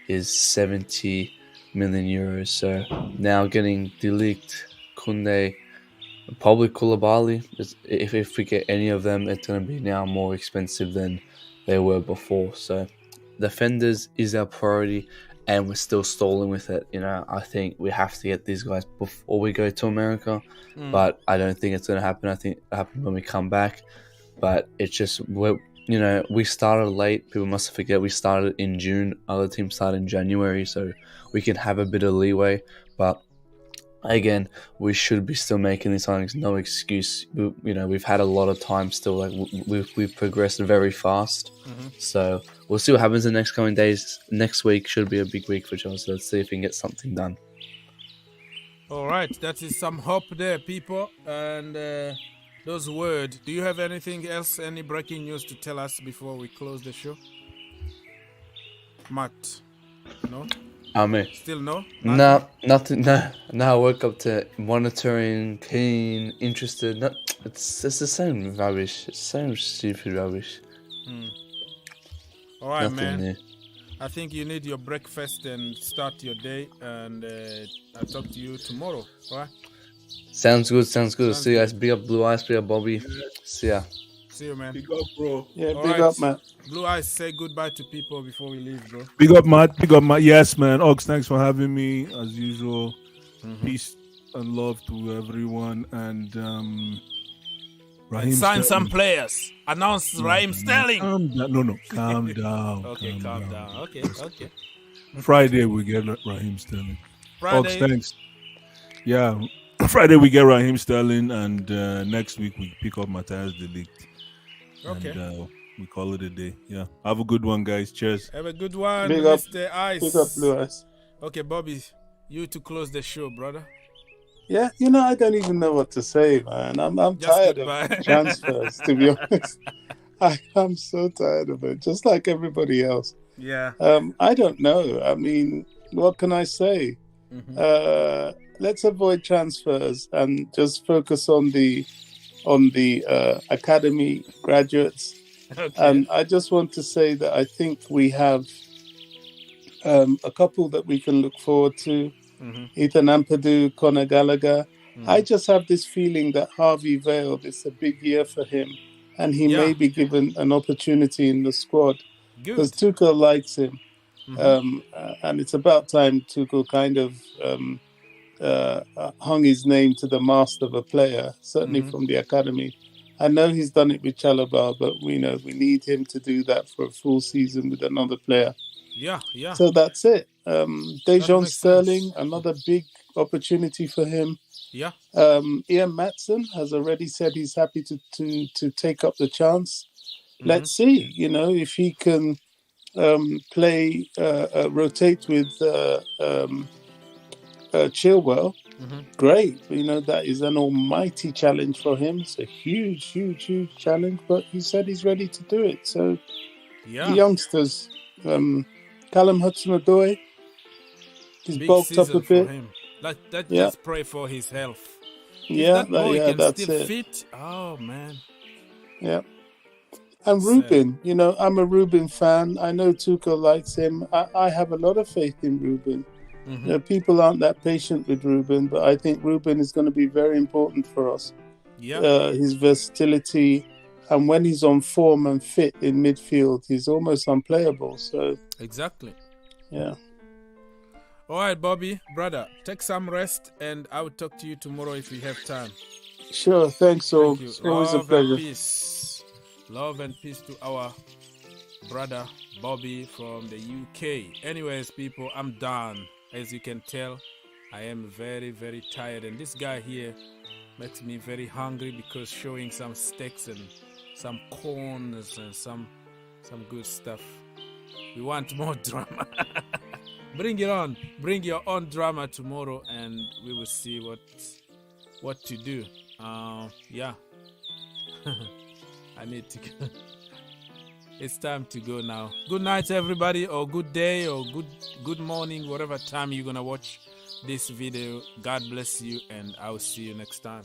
is 70 million euros. So now getting Ligt, Kunde, probably Koulibaly. If we get any of them, it's going to be now more expensive than they were before. So defenders is our priority, and we're still stalling with it. You know, I think we have to get these guys before we go to America, but I don't think it's going to happen. I think it'll happen when we come back. But it's just, we started late. People must forget we started in June. Other teams started in January, so we can have a bit of leeway. But again, we should be still making these signings. No excuse. We've had a lot of time still. Like we've progressed very fast. So we'll see what happens in the next coming days. Next week should be a big week for Chelsea. Let's see if we can get something done. All right, that is some hope there, people. And those words. Do you have anything else? Any breaking news to tell us before we close the show? Matt, no. Still no? No, nothing. No, I woke up to monitoring, keen, interested. No, it's the same rubbish. It's the same stupid rubbish. All right, nothing man. New. I think you need your breakfast and start your day. And I'll talk to you tomorrow. All right? Sounds good. See you guys. Big up Blue Eyes. Big up Bobby. See ya. See you, man. Big up, bro. Yeah, big up, man. Blue Eyes, say goodbye to people before we leave, bro. Big up, Matt. Yes, man. Ox, thanks for having me, as usual. Peace and love to everyone. And Raheem sign Sterling. some players. Announce Raheem Sterling. Calm down. Calm down. Okay. Friday, we get Raheem Sterling. Friday. Ox, thanks. Yeah. Friday, we get Raheem Sterling. And next week, we pick up Matthijs de Ligt. Okay. And we call it a day. Yeah. Have a good one, guys. Cheers. Have a good one, Big up. Mr. Ice. Big up, Blue Eyes. Okay, Bobby, you to close the show, brother. Yeah, I don't even know what to say, man. I'm tired of transfers, to be honest. I'm so tired of it, just like everybody else. Yeah. I don't know. I mean, what can I say? let's avoid transfers and just focus on the academy graduates. Okay. And I just want to say that I think we have a couple that we can look forward to. Ethan Ampadu, Conor Gallagher. I just have this feeling that Harvey Vale, it's a big year for him, and he may be given an opportunity in the squad because Tuchel likes him. And it's about time Tuchel kind of hung his name to the mast of a player, certainly from the academy. I know he's done it with Chalobah, but we know we need him to do that for a full season with another player. Yeah. So that's it. Dejan Sterling, another big opportunity for him. Yeah. Ian Matson has already said he's happy to take up the chance. Let's see, if he can rotate with Chilwell. Great. That is an almighty challenge for him. It's a huge, huge, huge challenge, but he said he's ready to do it. So the youngsters, Callum Hudson-Odoi, he's bulked up a bit. Let's just pray for his health. That's still it. Fit. Oh man. Yeah. And Ruben, I'm a Ruben fan. I know Tuchel likes him. I have a lot of faith in Ruben. People aren't that patient with Ruben, but I think Ruben is going to be very important for us. Yeah. His versatility, and when he's on form and fit in midfield, he's almost unplayable. So exactly. Yeah. All right, Bobby, brother, take some rest, and I will talk to you tomorrow if we have time. Sure. Thanks, all. Thank you. It's always a pleasure. Love and peace to our brother Bobby from the UK. Anyways, people, I'm done. As you can tell, I am very, very tired. And this guy here makes me very hungry because showing some steaks and some corns and some good stuff. We want more drama. Bring it on. Bring your own drama tomorrow and we will see what to do. Yeah. I need to go. It's time to go now. Good night, everybody, or good day, or good morning, whatever time you're gonna watch this video. God bless you, and I'll see you next time.